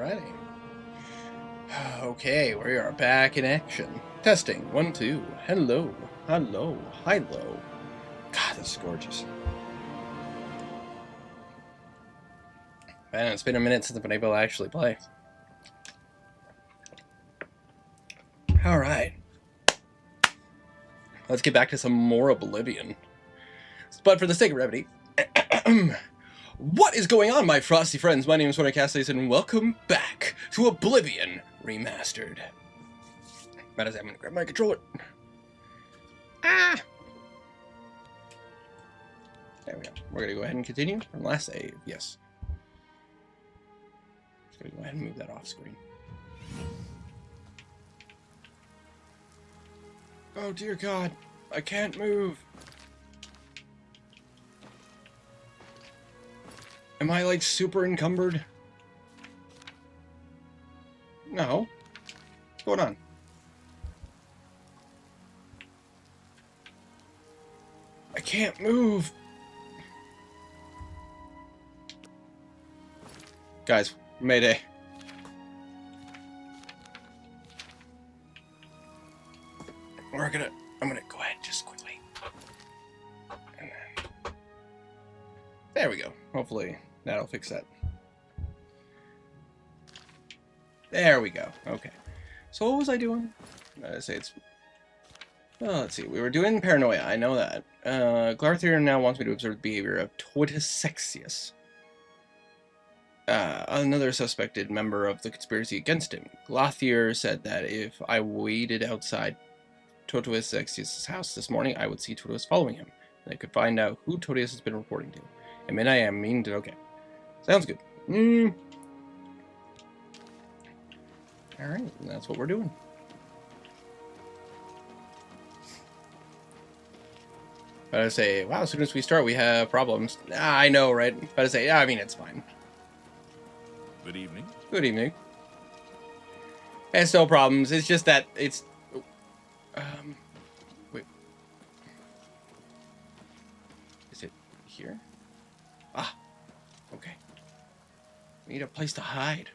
Alrighty. Okay, we are back in action. Testing. 1, 2. Hello. Hello. Hello. God, this is gorgeous. Man, it's been a minute since I've been able to actually play. Alright. Let's get back to some more Oblivion. But for the sake of brevity, what is going on, my frosty friends? My name is Cassius, and welcome back to Oblivion Remastered. I'm gonna grab my controller. Ah! There we go. We're gonna go ahead and continue from last save. Yes. Just gonna go ahead and move that off screen. Oh dear God, I can't move. Am I like super encumbered? No. What's going on? I can't move. Guys, mayday. I'm gonna go ahead just quickly. And then, there we go. Hopefully that'll fix that. There we go. Okay. So what was I doing? Let's see. We were doing paranoia. I know that. Glarthier now wants me to observe the behavior of Tortisexius, another suspected member of the conspiracy against him. Glarthier said that if I waited outside Tortisexius' house this morning, I would see Tortius following him, and I could find out who Tortius has been reporting to. And I am mean to. Okay. Sounds good. Alright, that's what we're doing. But I say, wow, as soon as we start, we have problems. I know, right? But I say, yeah, I mean, it's fine. Good evening. Good evening. It's no problems. It's just that it's... wait. Is it here? Ah, okay. We need a place to hide.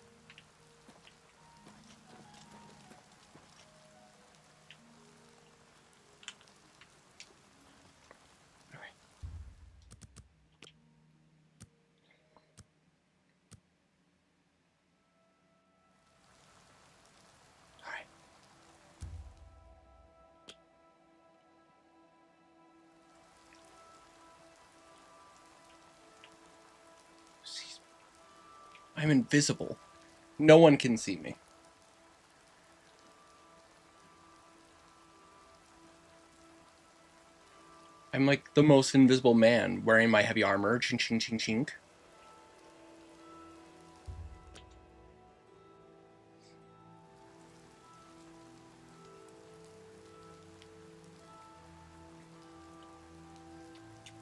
I'm invisible. No one can see me. I'm like the most invisible man, wearing my heavy armor. Ching, ching, ching, ching.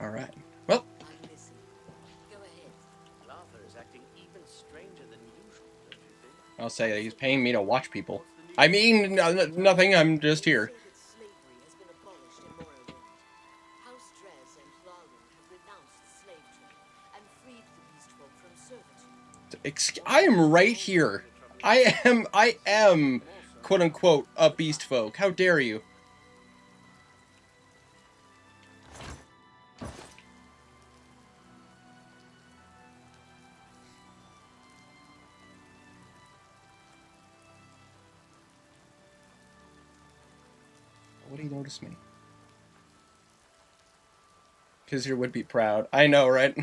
All right. Well. I'll say he's paying me to watch people. I mean, nothing. I'm just here. I am right here. I am, quote unquote, a beast folk. How dare you? What do you notice me? Because you would be proud. I know, right?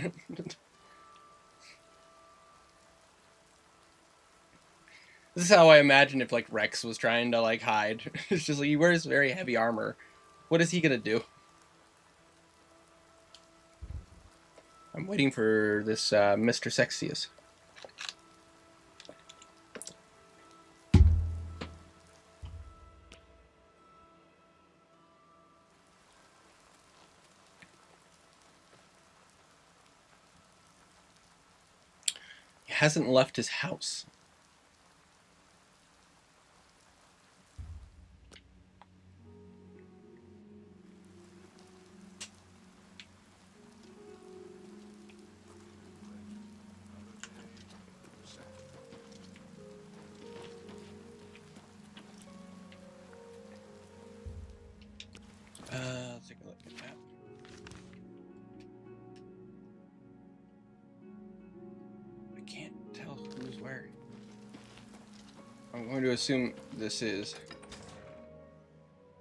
This is how I imagine if, like, Rex was trying to, like, hide. It's just like, he wears very heavy armor. What is he gonna do? I'm waiting for this, Mr. Sexius. He hasn't left his house. Get that. I can't tell who's where. I'm going to assume this is...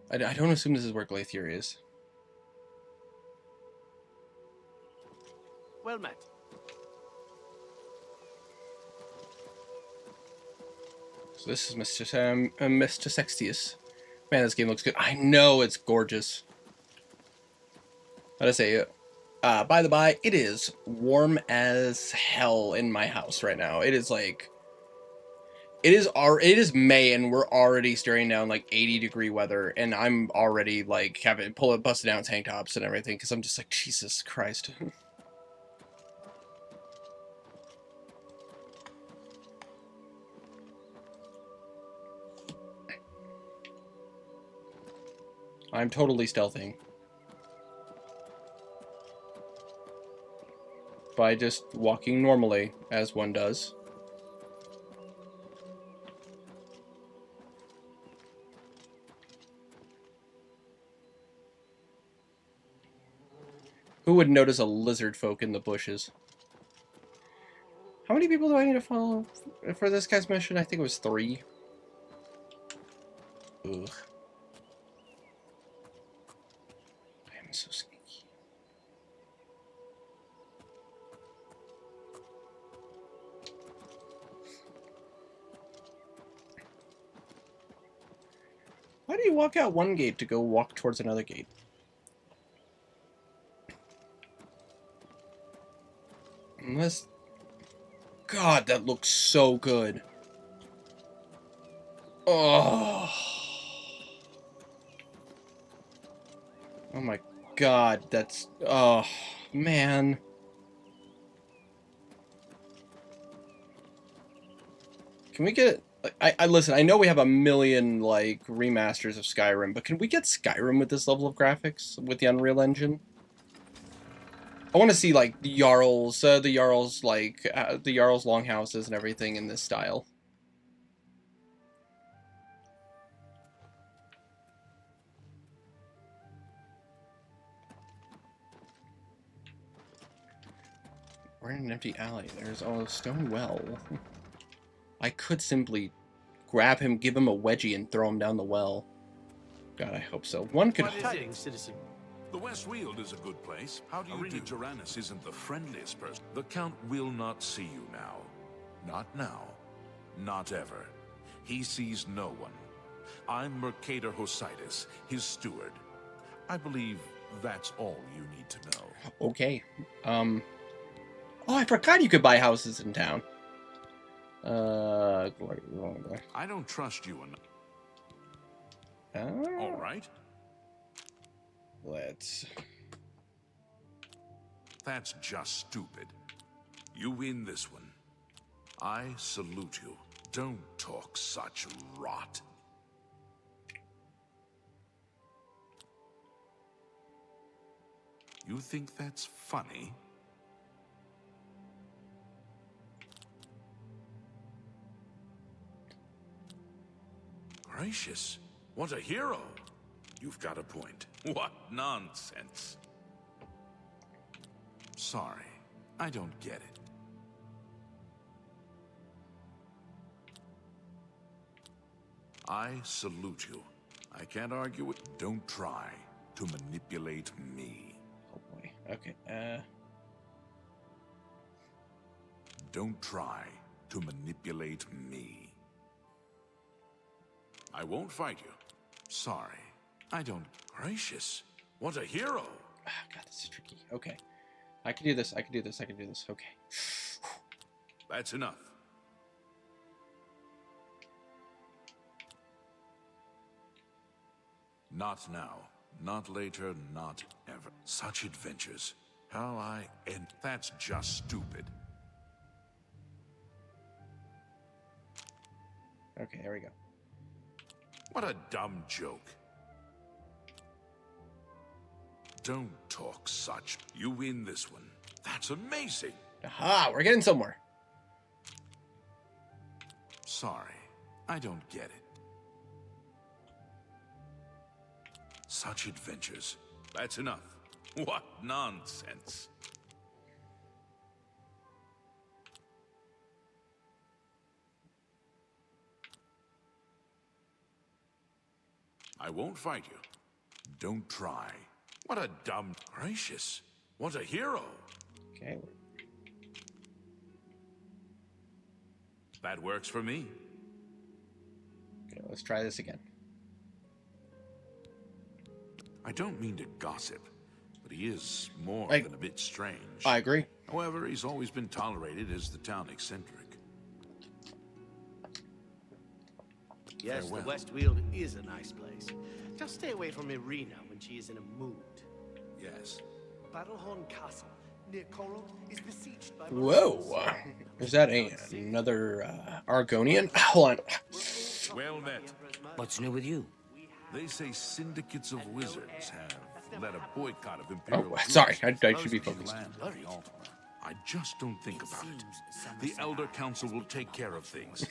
I don't assume this is where Glathier is. Well met. So this is Mr. Sextius. Man, this game looks good. I know it's gorgeous. Gotta say, by the by, it is warm as hell in my house right now. It is like... It is May and we're already staring down like 80-degree weather, and I'm already like having busted down tank tops and everything because I'm just like, Jesus Christ. I'm totally stealthing by just walking normally, as one does. Who would notice a lizard folk in the bushes? How many people do I need to follow for this guy's mission? I think it was 3. Ugh. I am so sneaky. Why do you walk out one gate to go walk towards another gate? Unless... God, that looks so good. Oh. Oh my God, that's... Oh, man. Can we get... I listen, I know we have a million, like, remasters of Skyrim, but can we get Skyrim with this level of graphics? With the Unreal Engine? I want to see, like, the Jarls, like, the Jarls longhouses and everything in this style. We're in an empty alley. There's a stone well. I could simply grab him, give him a wedgie, and throw him down the well. God, I hope so. One could... Tidings, citizen. The West Weald is a good place. How do you do? Tyrannus isn't the friendliest person. The Count will not see you now. Not now. Not ever. He sees no one. I'm Mercator Hositis, his steward. I believe that's all you need to know. Okay. Oh, I forgot you could buy houses in town. I don't trust you enough. All right. Let's... That's just stupid. You win this one. I salute you. Don't talk such rot. You think that's funny? Gracious, what a hero! You've got a point. What nonsense. Sorry, I don't get it. I salute you. I can't argue with... Don't try to manipulate me. Oh boy. Okay, Don't try to manipulate me. I won't fight you. Sorry, I don't... Gracious, what a hero! Oh, God, this is tricky. Okay. I can do this, I can do this, I can do this. Okay. That's enough. Not now, not later, not ever. Such adventures. How I end... That's just stupid. Okay, there we go. What a dumb joke. Don't talk such. You win this one. That's amazing. Aha, we're getting somewhere. Sorry, I don't get it. Such adventures. That's enough. What nonsense. I won't fight you. Don't try. What a dumb... Gracious. What a hero. Okay. That works for me. Okay, let's try this again. I don't mean to gossip, but he is more than a bit strange. I agree. However, he's always been tolerated as the town eccentric. Yes, Farewell. the West Weald is a nice place. Just stay away from Irina when she is in a mood. Yes. Battlehorn Castle, near Coral, is besieged by... Whoa. Is that another Argonian? Hold on. Well met. What's new with you? They say syndicates of wizards have led a boycott of Imperial Oh, sorry. goods. I should be focused. Land of the Altar. I just don't think about it. The Elder Council will take care of things.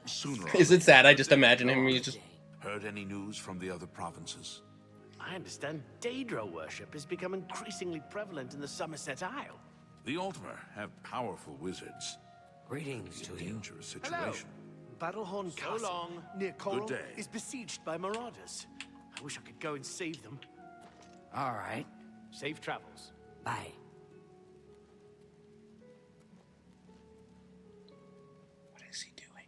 Sooner or Is it sad? I just imagine him. He's just... Heard any news from the other provinces? I understand Daedra worship has become increasingly prevalent in the Somerset Isle. The Ultima have powerful wizards. Greetings to you. Dangerous situation. Battlehorn Castle, near Coral, day. is besieged by marauders. I wish I could go and save them. All right. Safe travels. Bye. What is he doing?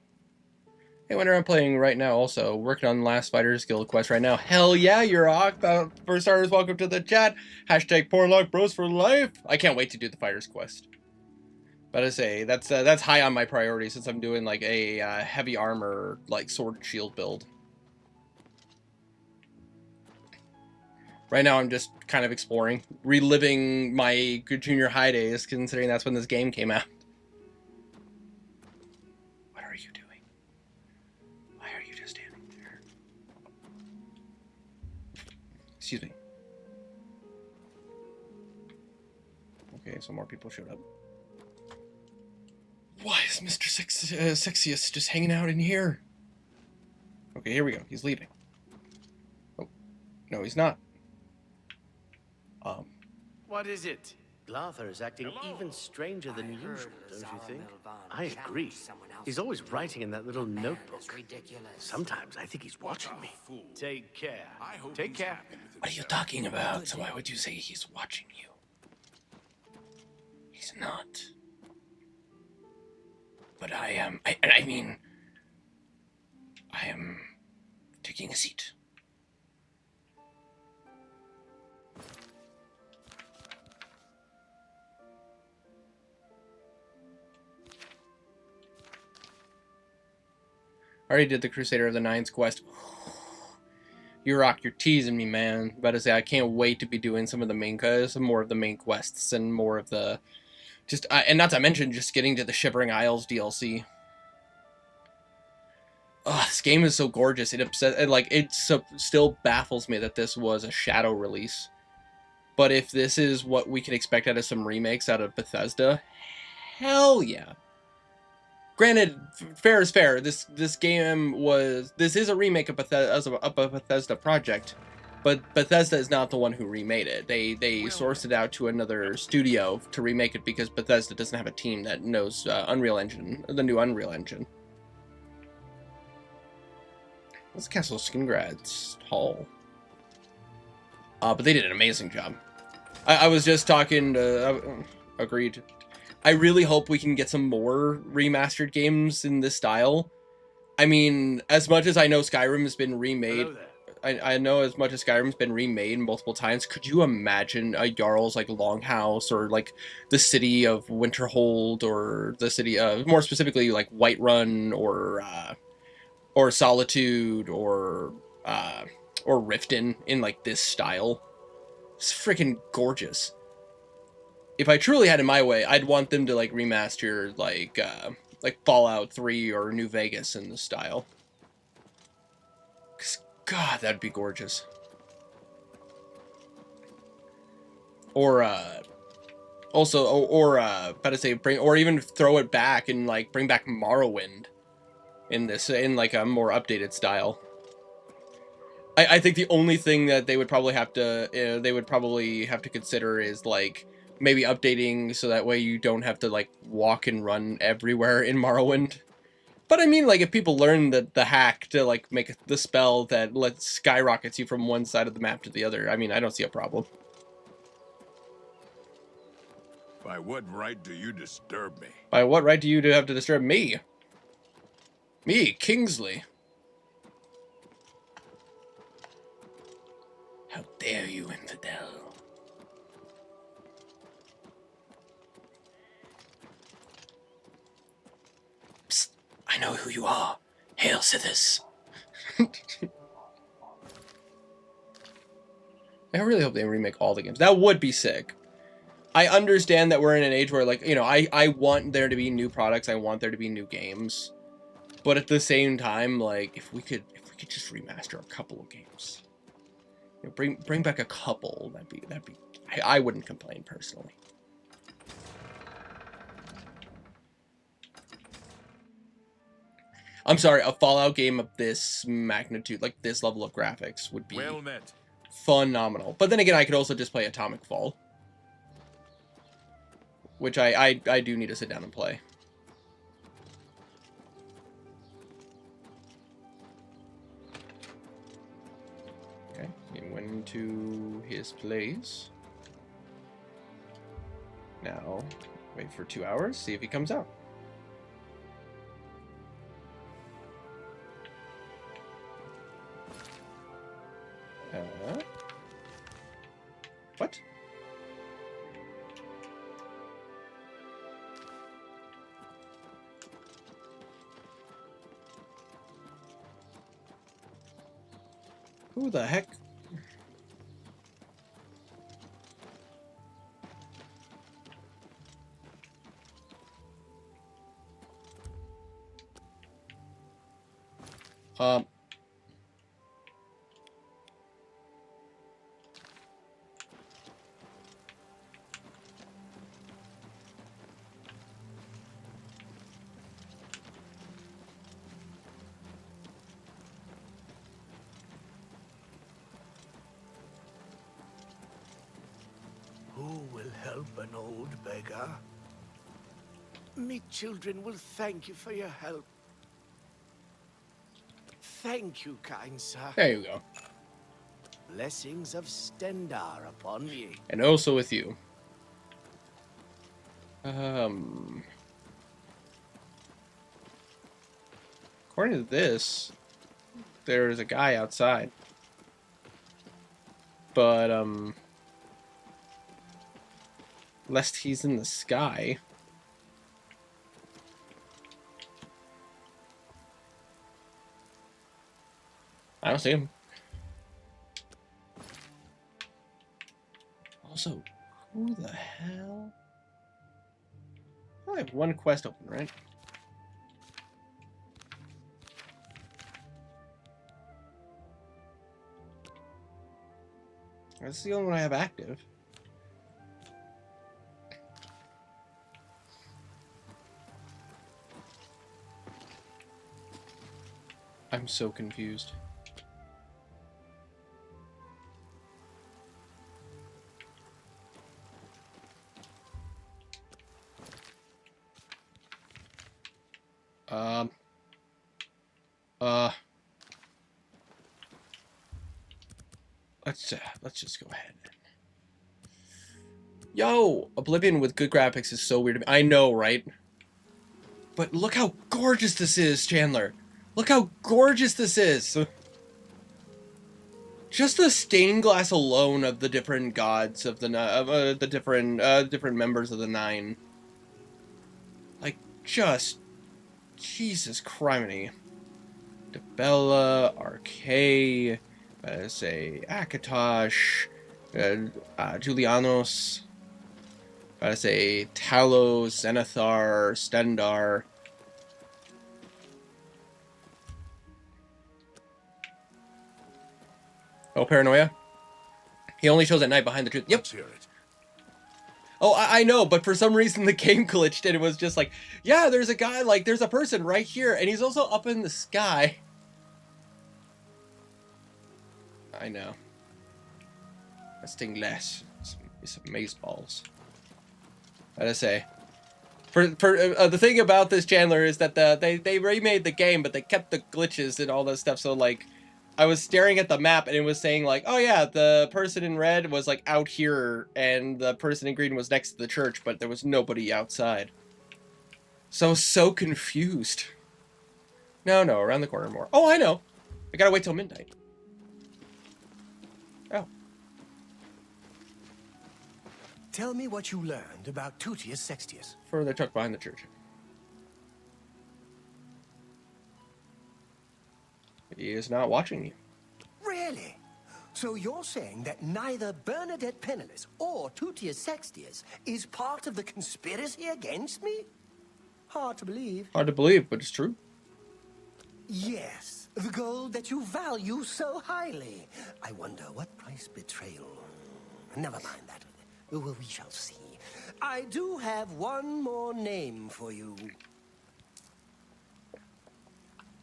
Hey, Winter, I'm playing right now also. Working on Last Fighters Guild quest right now. Hell yeah, you're a for starters, welcome to the chat. Hashtag Pornlock Bros for life. I can't wait to do the Fighters quest. But I say, that's high on my priority since I'm doing like a heavy armor, like sword and shield build. Right now I'm just kind of exploring, reliving my good junior high days, considering that's when this game came out. What are you doing? Why are you just standing there? Excuse me. Okay, so more people showed up. Why is Mr. Sexiest just hanging out in here? Okay, here we go. He's leaving. Oh, no, he's not. What is it? Glarther is acting even stranger than usual, don't you think? I agree. He's always writing in that little notebook. Sometimes I think he's watching me. Take care. Take care. What are you talking about? So why would you say he's watching you? He's not. But I am... I mean... I am... taking a seat. Already did the Crusader of the Nines quest. You rock, you're teasing me, man. About to say, I can't wait to be doing some of the main quests, more of the main quests, and more of the... Just, and not to mention, just getting to the Shivering Isles DLC. Ugh, this game is so gorgeous. It still baffles me that this was a shadow release. But if this is what we can expect out of some remakes out of Bethesda, hell yeah. Granted, fair is fair. This game is a remake of a Bethesda project, but Bethesda is not the one who remade it. They sourced it out to another studio to remake it because Bethesda doesn't have a team that knows Unreal Engine, the new Unreal Engine. That's Castle Skingrad's Hall. But they did an amazing job. I was just talking to... agreed. I really hope we can get some more remastered games in this style. I mean, as much as I know Skyrim has been remade... I know as much as Skyrim's been remade multiple times, could you imagine a Jarl's like Longhouse or like the city of Winterhold or the city of, more specifically, like Whiterun or Solitude or Riften in like this style? It's freaking gorgeous. If I truly had it my way, I'd want them to like remaster like Fallout 3 or New Vegas in this style. 'Cause God, that'd be gorgeous. Or or even throw it back and like bring back Morrowind in like a more updated style. I think the only thing that they would probably have to consider is like maybe updating so that way you don't have to like walk and run everywhere in Morrowind. But I mean, like, if people learn the hack to like make the spell that skyrockets you from one side of the map to the other, I mean, I don't see a problem. By what right do you disturb me? By what right do you have to disturb me? Me, Kingsley. How dare you, infidel? Psst, I know who you are. Hail, Sithis. I really hope they remake all the games. That would be sick. I understand that we're in an age where, like, you know, I want there to be new products. I want there to be new games. But at the same time, like, if we could just remaster a couple of games. You know, bring back a couple. That'd be. I wouldn't complain personally. I'm sorry, a Fallout game of this magnitude, like this level of graphics, would be Well met. phenomenal. But then again, I could also just play Atomic Fall, which I do need to sit down and play. Okay, he went into his place. Now, wait for 2 hours, see if he comes out. What? Who the heck? Um. Who will help an old beggar? Me children will thank you for your help. Thank you, kind sir. There you go. Blessings of Stendar upon ye. And also with you. According to this, there's a guy outside. But, lest he's in the sky. I don't see him. Also, who the hell? I have one quest open, right? That's the only one I have active. I'm so confused. Let's just go ahead. Yo, Oblivion with good graphics is so weird to me. I know, right? But look how gorgeous this is, Chandler. Look how gorgeous this is. Just the stained glass alone of the different gods of the different members of the Nine. Like, just Jesus criminy. Debella, Arcay, say Akatosh, Julianos, say Talos, Zenithar, Stendar. Oh, Paranoia? He only shows at night behind the truth. Yep. Let's hear it. Oh, I know, but for some reason the game glitched and it was just like, yeah, there's a guy, like, there's a person right here, and he's also up in the sky. I know. A sting less. Some maze balls. I gotta say. The thing about this, Chandler, is that they remade the game, but they kept the glitches and all that stuff. So like, I was staring at the map and it was saying like, oh yeah, the person in red was like out here, and the person in green was next to the church, but there was nobody outside. So I was so confused. No, around the corner more. Oh, I know. I gotta wait till midnight. Oh. Tell me what you learned about Tutius Sextius. Further tucked behind the church. He is not watching you. Really? So you're saying that neither Bernadette Penniless or Tutius Sextius is part of the conspiracy against me? Hard to believe. Hard to believe, but it's true. Yes, the gold that you value so highly. I wonder what price betrayal... Never mind that. Well, we shall see. I do have one more name for you.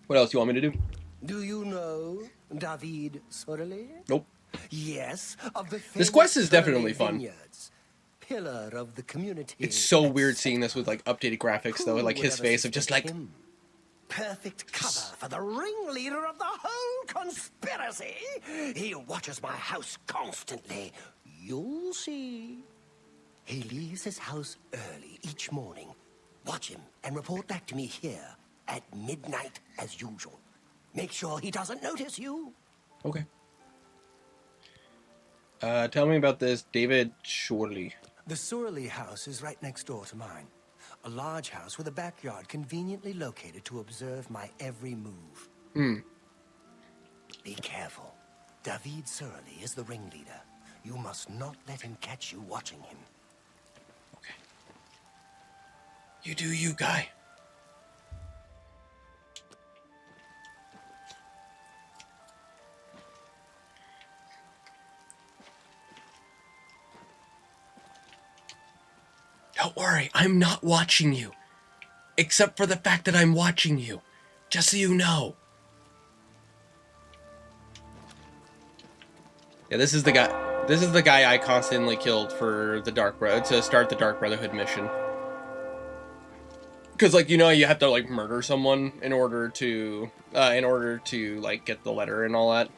What else do you want me to do? Do you know David Cyrodiil? Nope. Yes, of the This quest is famous definitely Cyrodiil fun. vineyards. Pillar of the community. It's so weird seeing this with like updated graphics though, like his face of just like... Him? Perfect cover for the ringleader of the whole conspiracy. He watches my house constantly. You'll see. He leaves his house early each morning. Watch him and report back to me here at midnight as usual. Make sure he doesn't notice you. Okay. Tell me about this David Shorley. The Cyrodiil house is right next door to mine. A large house with a backyard conveniently located to observe my every move. Be careful. David Cyrodiil is the ringleader. You must not let him catch you watching him. Okay. You do you, guy. Don't worry, I'm not watching you. Except for the fact that I'm watching you. Just so you know. Yeah, this is the guy. This is the guy I constantly killed for the to start the Dark Brotherhood mission. Because, like, you know, you have to like murder someone in order to like get the letter and all that.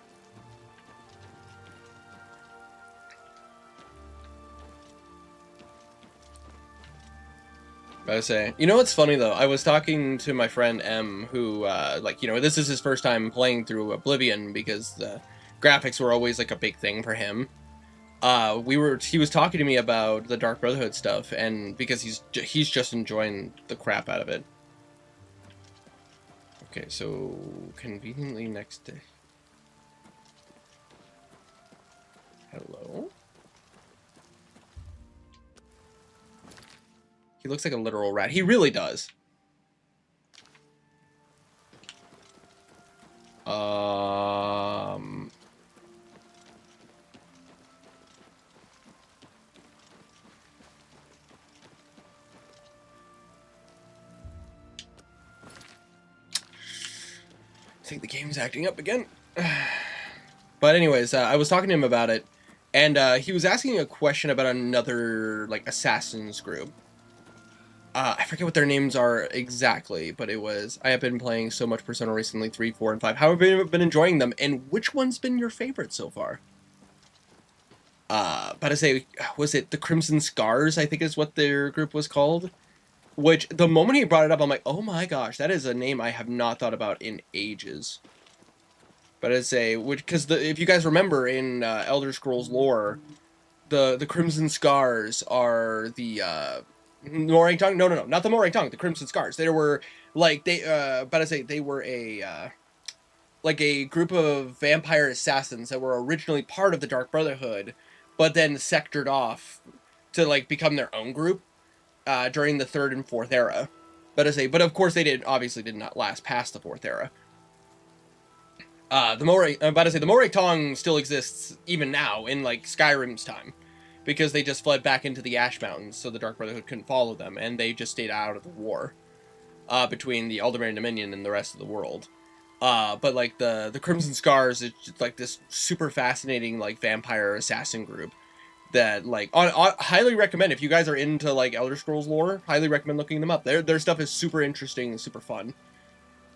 I say, you know what's funny though? I was talking to my friend M, who, like, you know, this is his first time playing through Oblivion because the graphics were always like a big thing for him. He was talking to me about the Dark Brotherhood stuff, and because he's just enjoying the crap out of it. Okay, so conveniently next day. Hello. He looks like a literal rat. He really does. I think the game's acting up again. But anyways, I was talking to him about it, and he was asking a question about another, like, assassins group. I forget what their names are exactly, but it was, I have been playing so much Persona recently, 3, 4, and 5. How have you been enjoying them, and which one's been your favorite so far? But I say, was it the Crimson Scars, I think is what their group was called? Which, the moment he brought it up, I'm like, oh my gosh, that is a name I have not thought about in ages. But I say, because if you guys remember in Elder Scrolls lore, the Crimson Scars are the, Morang Tongue? No, not the Morang Tongue, the Crimson Scars. They were, like, but I say, they were like a group of vampire assassins that were originally part of the Dark Brotherhood, but then sectored off to, like, become their own group. During the 3rd and 4th era, but of course they obviously did not last past the 4th era. The Morang Tongue still exists even now in like Skyrim's time, because they just fled back into the Ash Mountains, so the Dark Brotherhood couldn't follow them, and they just stayed out of the war between the Elderman Dominion and the rest of the world. But like the Crimson Scars is just like this super fascinating like vampire assassin group that like on highly recommend if you guys are into like Elder Scrolls lore. Highly recommend looking them up. Their stuff is super interesting and super fun.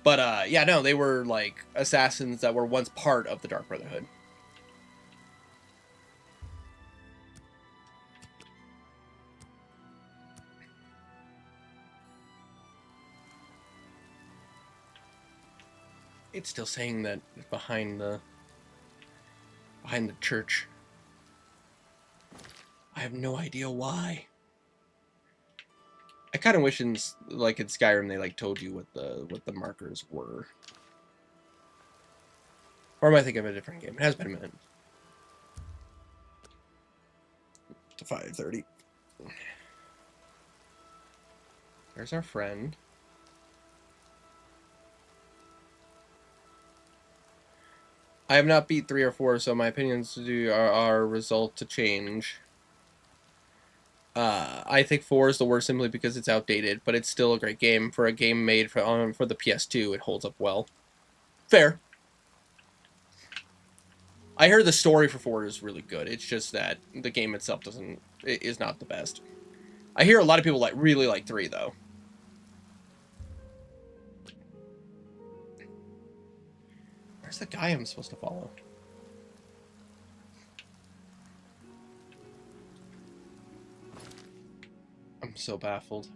But yeah, no, they were like assassins that were once part of the Dark Brotherhood. It's still saying that behind the church. I have no idea why. I kind of wish in like in Skyrim they like told you what the markers were. Or am I thinking of a different game? It has been a minute. To 5:30. There's our friend. I have not beat 3 or 4, so my opinions are result to change. I think 4 is the worst simply because it's outdated, but it's still a great game. For a game made for the PS2, it holds up well. Fair. I heard the story for 4 is really good. It's just that the game itself is not the best. I hear a lot of people really like 3 though. Where's the guy I'm supposed to follow? I'm so baffled.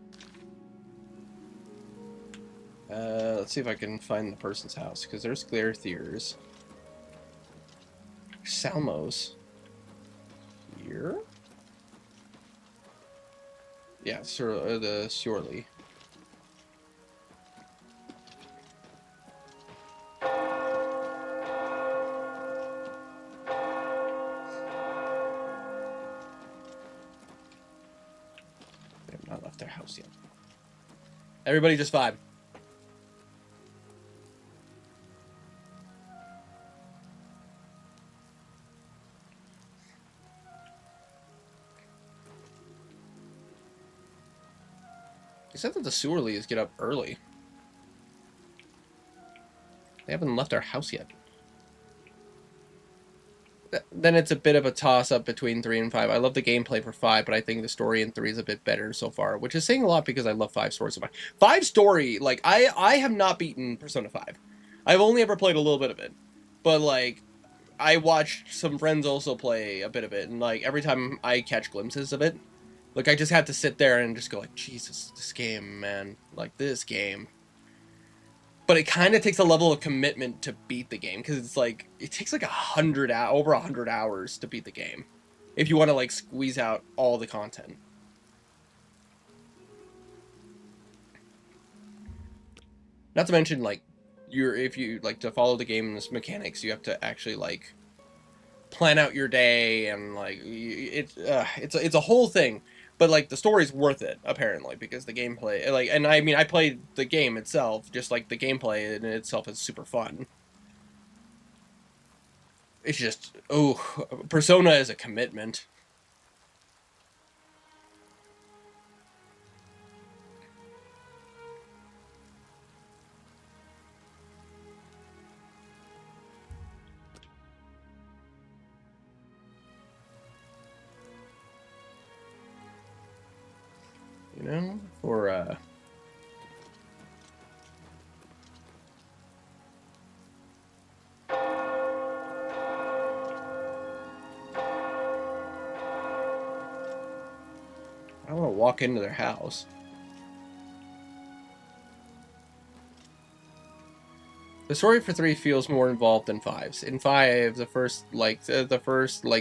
Let's see if I can find the person's house, because there's Glarthier's. Salmos. Here? Yeah, the Cyrodiil. They have not left their house yet. Everybody just vibe. He said that the Cyrodiils get up early. They haven't left our house yet. Then it's a bit of a toss-up between 3 and 5. I love the gameplay for 5, but I think the story in 3 is a bit better so far, which is saying a lot because I love 5 story so much. 5 story, like, I have not beaten Persona 5. I've only ever played a little bit of it. But, like, I watched some friends also play a bit of it, and, like, every time I catch glimpses of it, like, I just have to sit there and just go, like, Jesus, this game, man. Like, this game. But it kind of takes a level of commitment to beat the game, because it's, like, it takes, like, over 100 hours to beat the game. If you want to, like, squeeze out all the content. Not to mention, like, if you, like, to follow the game's mechanics, you have to actually, like, plan out your day, and, like, it's a whole thing. But, like, the story's worth it, apparently, because the gameplay, like, and I mean, I played the game itself, just, like, the gameplay in itself is super fun. It's just, oh, Persona is a commitment. You know, for, I don't want to walk into their house. The story for 3 feels more involved than 5's. In 5, the first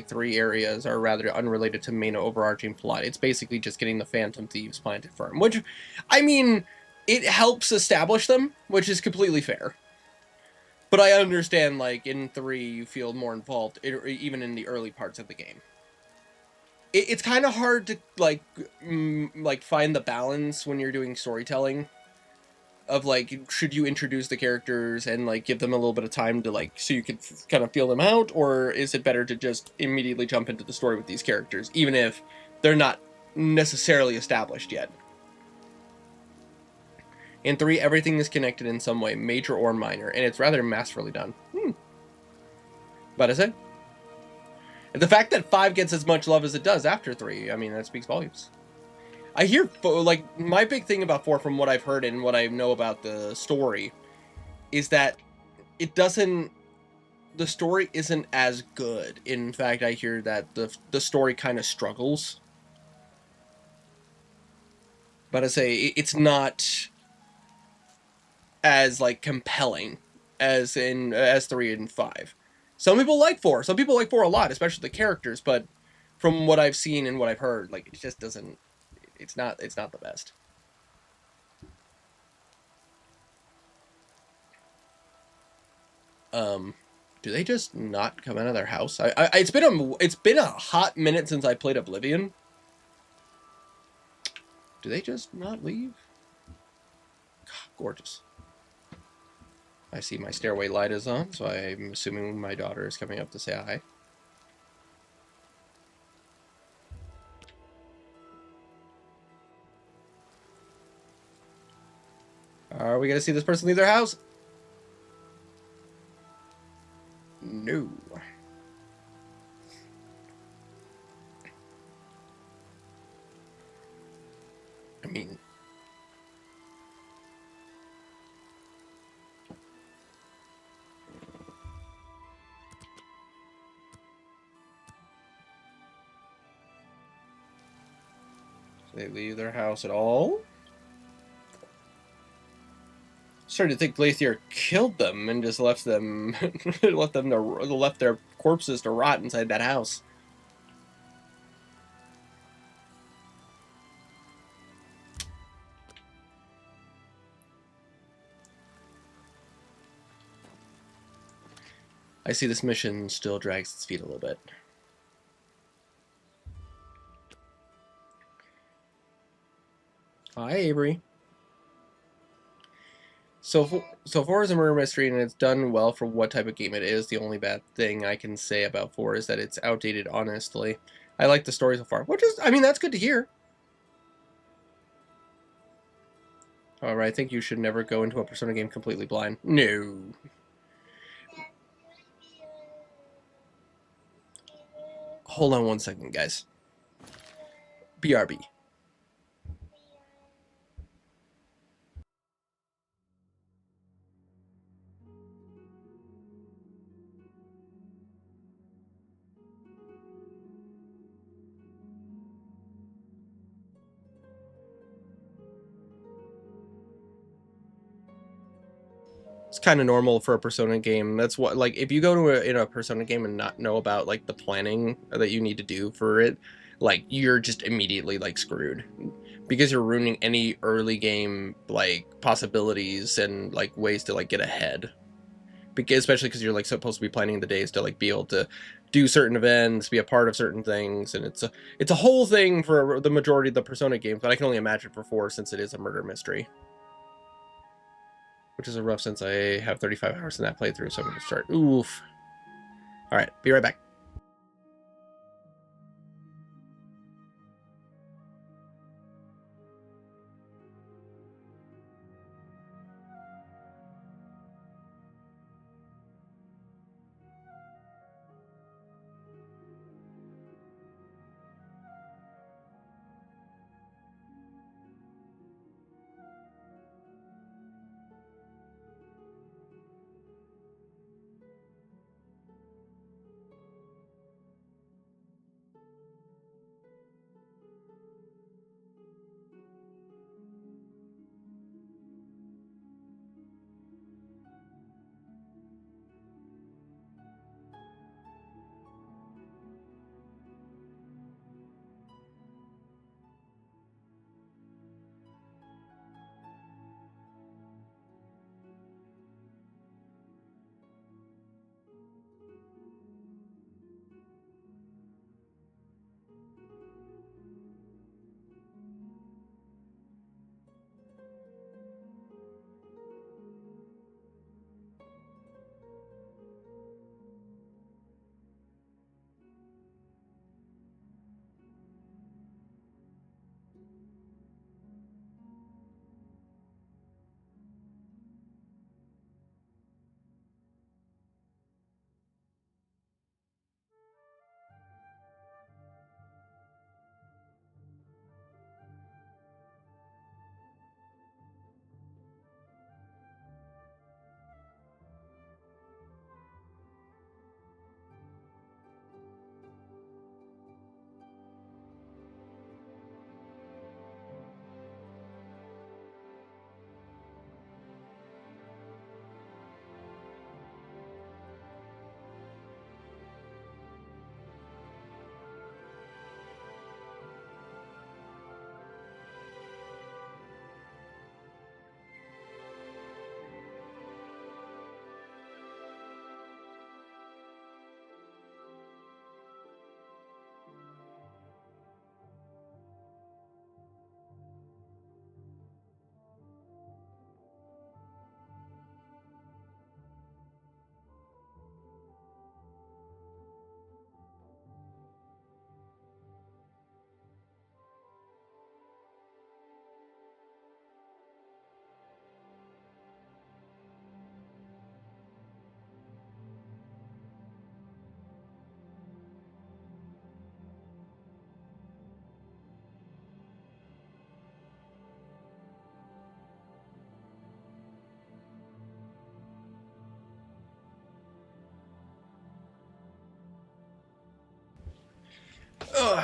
3 areas are rather unrelated to main overarching plot. It's basically just getting the Phantom Thieves planted firm, which, I mean, it helps establish them, which is completely fair. But I understand, like, in 3, you feel more involved, even in the early parts of the game. It's kind of hard to, like, find the balance when you're doing storytelling. Of, like, should you introduce the characters and, like, give them a little bit of time to, like, so you can kind of feel them out, or is it better to just immediately jump into the story with these characters, even if they're not necessarily established yet? In 3, everything is connected in some way, major or minor, and it's rather masterfully done. But I said, the fact that 5 gets as much love as it does after 3, I mean, that speaks volumes. I hear, like, my big thing about 4, from what I've heard and what I know about the story, is that it doesn't, the story isn't as good. In fact, I hear that the story kind of struggles. But I say, it's not as, like, compelling as 3 and 5. Some people like 4. Some people like 4 a lot, especially the characters, but from what I've seen and what I've heard, like, it just doesn't, it's not the best. Do they just not come out of their house? It's been a hot minute since I played Oblivion. Do they just not leave? God, gorgeous. I see my stairway light is on, so I'm assuming my daughter is coming up to say hi. Are we gonna see this person leave their house? No. I mean, do they leave their house at all? Started to think Glacier killed them and just left them, left their corpses to rot inside that house. I see this mission still drags its feet a little bit. Hi, Avery. So 4 is a murder mystery, and it's done well for what type of game it is. The only bad thing I can say about 4 is that it's outdated, honestly. I like the story so far, which is, I mean, that's good to hear. However, I think you should never go into a Persona game completely blind. No. Hold on one second, guys. BRB. It's kind of normal for a Persona game. That's what, like, if you go to in a Persona game and not know about, like, the planning that you need to do for it, like, you're just immediately, like, screwed. Because you're ruining any early game, like, possibilities and, like, ways to, like, get ahead. Because, especially because you're, like, supposed to be planning the days to, like, be able to do certain events, be a part of certain things, and it's a whole thing for the majority of the Persona games, but I can only imagine for 4 since it is a murder mystery. Which is a rough since I have 35 hours in that playthrough, so I'm going to start. Oof. Alright, be right back.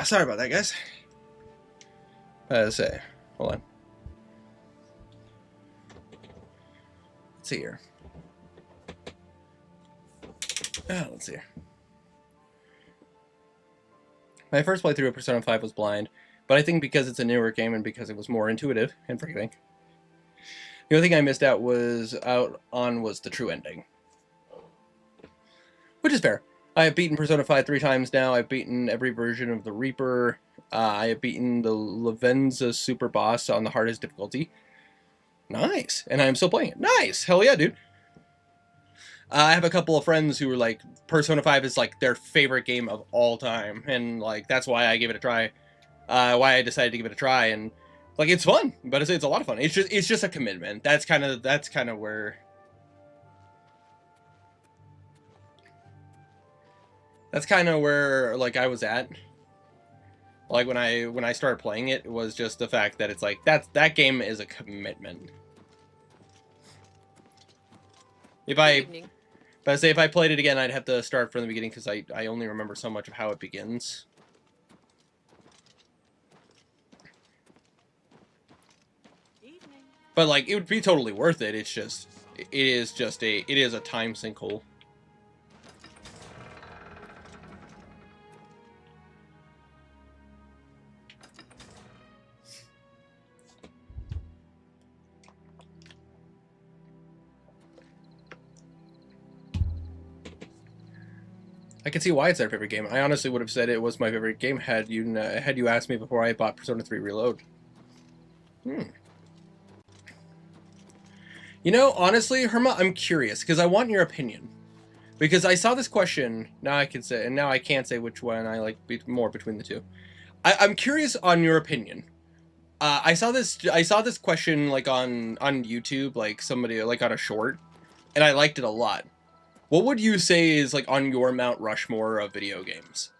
Sorry about that, guys. Let's say, hold on. Let's see here. Let's see here. My first playthrough of Persona 5 was blind, but I think because it's a newer game and because it was more intuitive and forgiving, the only thing I missed out was the true ending. Which is fair. I have beaten Persona 5 3 times now. I've beaten every version of the Reaper. I have beaten the Lavenza super boss on the hardest difficulty. Nice. And I'm still playing it. Nice. Hell yeah, dude. I have a couple of friends who are like, Persona 5 is like their favorite game of all time. And like, that's why I gave it a try. Why I decided to give it a try. And like, it's fun, but it's a lot of fun. It's just a commitment. That's kind of where... That's kind of where like I was at. Like when I started playing it, it was just the fact that it's like that game is a commitment. If I played it again, I'd have to start from the beginning because I only remember so much of how it begins. But like it would be totally worth it. It's just it is a time sinkhole. I can see why it's their favorite game. I honestly would have said it was my favorite game had you asked me before I bought Persona 3 Reload. You know, honestly, Herma, I'm curious because I want your opinion. Because I saw this question, now I can say, and now I can't say which one I like more between the two. I'm curious on your opinion. I saw this question like on YouTube, like somebody like on a short, and I liked it a lot. What would you say is like on your Mount Rushmore of video games?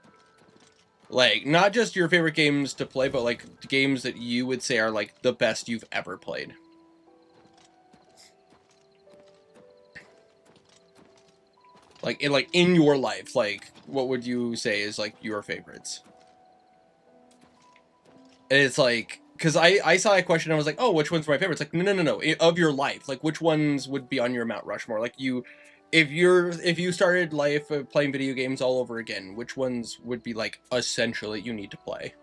Like, not just your favorite games to play, but like games that you would say are like the best you've ever played. Like in your life, like what would you say is like your favorites? And it's like, because I saw a question and I was like, oh, which one's my favorite? It's like, no. Of your life, like which ones would be on your Mount Rushmore? Like if you started life playing video games all over again, which ones would be like essentially you need to play?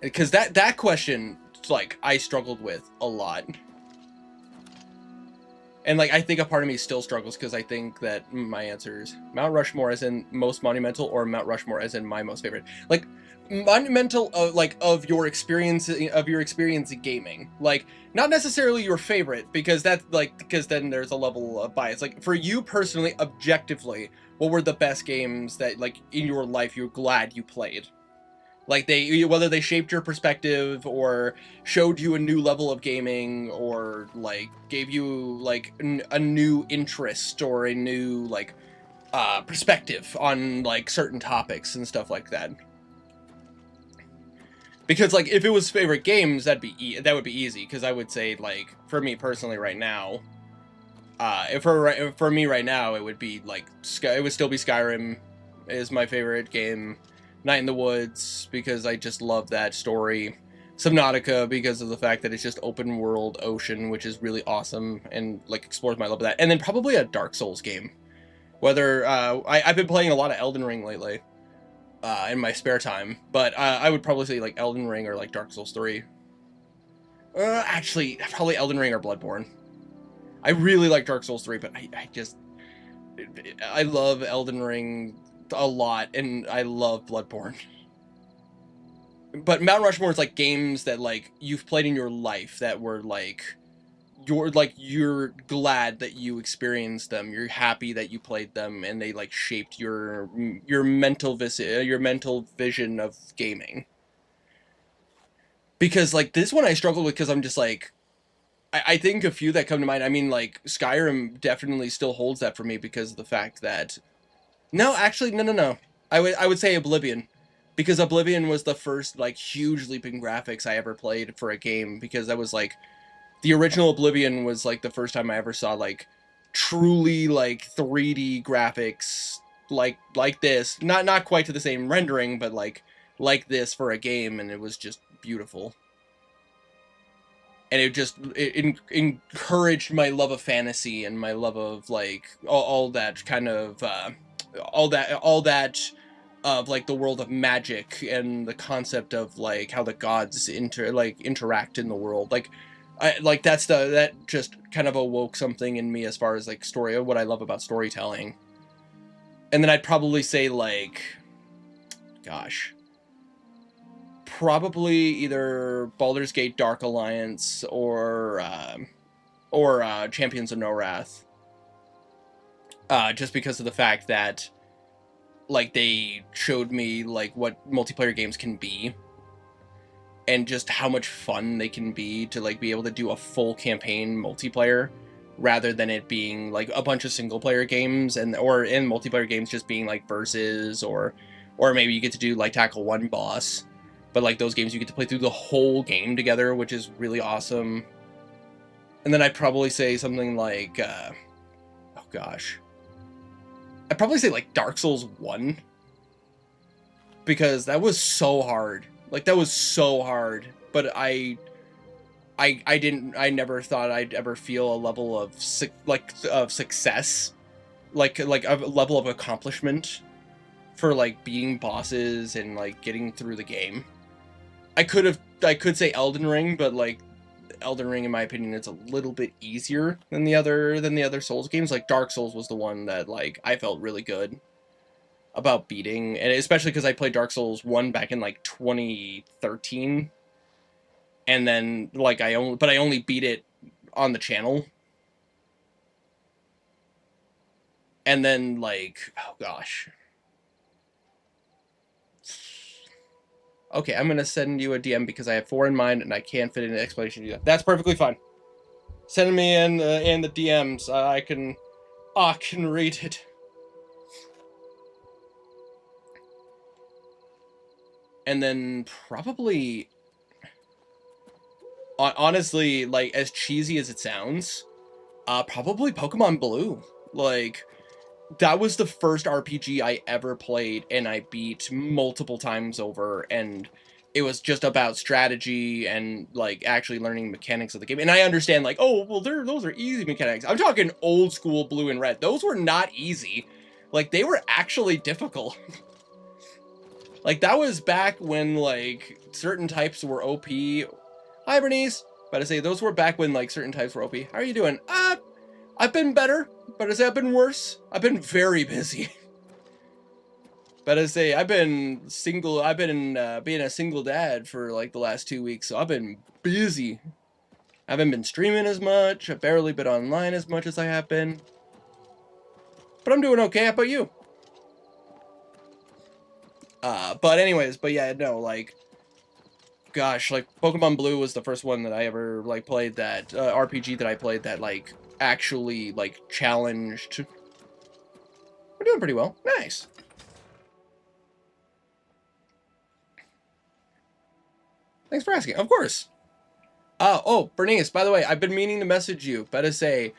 Because that question, like, I struggled with a lot. And like I think a part of me still struggles because I think that my answer is Mount Rushmore as in most monumental or Mount Rushmore as in my most favorite. Like monumental of your experience in gaming. Like not necessarily your favorite because that's like because then there's a level of bias. Like for you personally, objectively, what were the best games that like in your life you're glad you played? Like whether they shaped your perspective or showed you a new level of gaming or like gave you like a new interest or a new like perspective on like certain topics and stuff like that. Because like if it was favorite games, that would be easy. Because I would say like for me personally right now, for me right now it would be like it would still be Skyrim is my favorite game. Night in the Woods, because I just love that story. Subnautica, because of the fact that it's just open world ocean, which is really awesome, and like explores my love of that. And then probably a Dark Souls game. Whether, I've been playing a lot of Elden Ring lately, in my spare time, but I would probably say like Elden Ring or like Dark Souls 3. Actually, probably Elden Ring or Bloodborne. I really like Dark Souls 3, but I love Elden Ring a lot, and I love Bloodborne. But Mount Rushmore is like games that like you've played in your life that were like you're glad that you experienced them, you're happy that you played them, and they like shaped your mental vision of gaming. Because like this one I struggled with because I'm just like I think a few that come to mind. I mean, like Skyrim definitely still holds that for me because of the fact that no. I would say Oblivion, because Oblivion was the first like huge leap in graphics I ever played for a game, because that was like the original Oblivion was like the first time I ever saw like truly like 3D graphics like this, not quite to the same rendering, but like this for a game, and it was just beautiful. And it encouraged my love of fantasy and my love of like all that kind of all that of like the world of magic and the concept of like how the gods interact in the world. Like that just kind of awoke something in me as far as like story, what I love about storytelling. And then I'd probably say like, gosh, probably either Baldur's Gate Dark Alliance or Champions of No Wrath. Just because of the fact that like they showed me like what multiplayer games can be, and just how much fun they can be to like be able to do a full campaign multiplayer, rather than it being like a bunch of single player games, or in multiplayer games just being like versus, or maybe you get to do like tackle one boss. But like those games, you get to play through the whole game together, which is really awesome. And then I'd probably say something like, oh gosh, I'd probably say like Dark Souls 1, because that was so hard. Like that was so hard, but I never thought I'd ever feel a level of success, like a level of accomplishment for like beating bosses and like getting through the game. I could say Elden Ring, but like Elden Ring, in my opinion, is a little bit easier than the other Souls games. Like Dark Souls was the one that like I felt really good about beating, and especially because I played Dark Souls 1 back in like 2013, and then like I only beat it on the channel, and then like, oh gosh. Okay, I'm gonna send you a DM because I have 4 in mind and I can't fit in an explanation to you. That's perfectly fine. Send me in the DMs. I can read it. And then probably, honestly, like as cheesy as it sounds, probably Pokemon Blue. Like, that was the first RPG I ever played and I beat multiple times over, and it was just about strategy and like actually learning mechanics of the game. And I understand like, oh, well, those are easy mechanics. I'm talking old school Blue and Red. Those were not easy. Like, they were actually difficult. Like, that was back when like certain types were OP. Hi, Bernice. But I say those were back when like certain types were OP. How are you doing? I've been better, but I say I've been worse. I've been very busy. But I say I've been being a single dad for like the last 2 weeks, so I've been busy. I haven't been streaming as much. I've barely been online as much as I have been. But I'm doing okay. How about you? But yeah, no, like, gosh, like Pokemon Blue was the first one that I ever like played, that RPG that I played that like actually like challenged. We're doing pretty well. Nice. Thanks for asking. Of course. Oh, Bernice, by the way, I've been meaning to message you, but to say,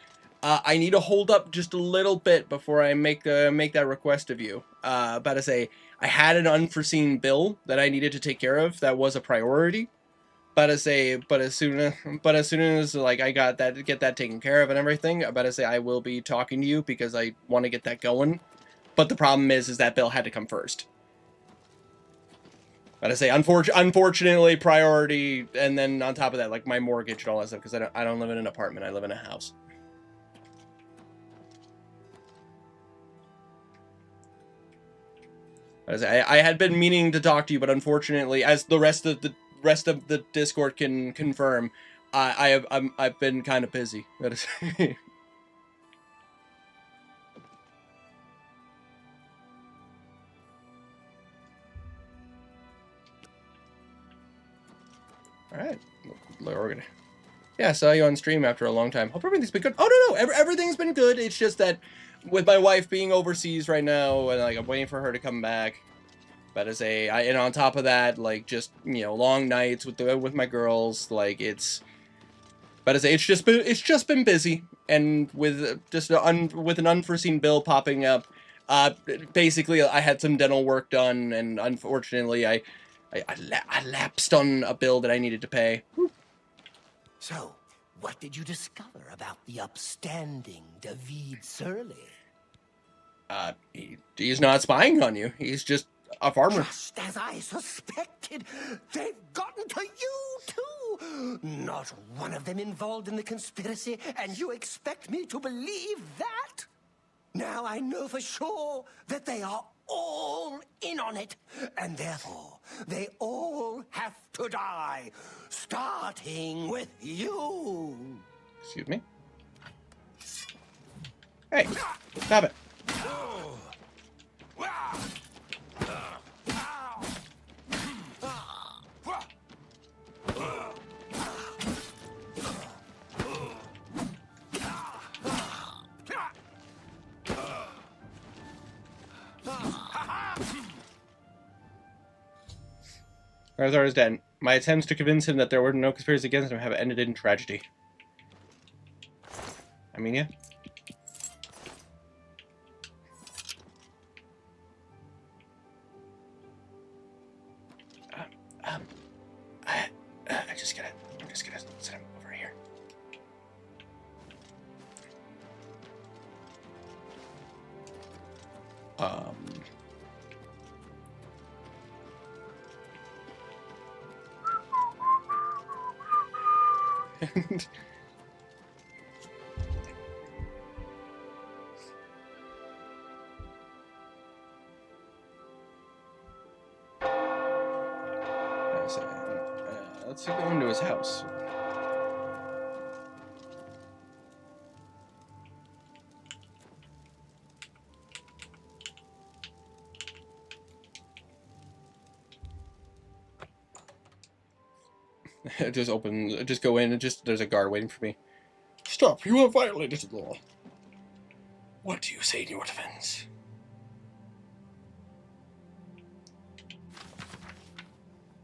I need to hold up just a little bit before I make that request of you. But to say, I had an unforeseen bill that I needed to take care of that was a priority. But as soon as like I get that taken care of and everything, I better say I will be talking to you because I want to get that going. But the problem is that bill had to come first. But I say unfortunately priority, and then on top of that, like my mortgage and all that stuff, because I don't live in an apartment, I live in a house. I had been meaning to talk to you, but unfortunately, as the rest of the Discord can confirm, I've been kind of busy. All right, we're gonna. Yeah, I saw you on stream after a long time. Hope everything's been good. Oh no, everything's been good. It's just that with my wife being overseas right now, and like I'm waiting for her to come back. But and on top of that, like just long nights with my girls, like it's. But it's just been busy, and with just with an unforeseen bill popping up, Basically, I had some dental work done, and unfortunately, I lapsed on a bill that I needed to pay. So, what did you discover about the upstanding David Surly? He's not spying on you. He's just a farmer. Just as I suspected, they've gotten to you too. Not one of them involved in the conspiracy, and you expect me to believe that? Now I know for sure that they are all in on it, and therefore they all have to die, starting with you. Excuse me. Hey, stop it. Arzar is dead. My attempts to convince him that there were no conspiracy against him have ended in tragedy. I mean, yeah. I'm just gonna set him over here. Let's go into his house. Just go in and there's a guard waiting for me. Stop, you have violated the law. What do you say in your defense?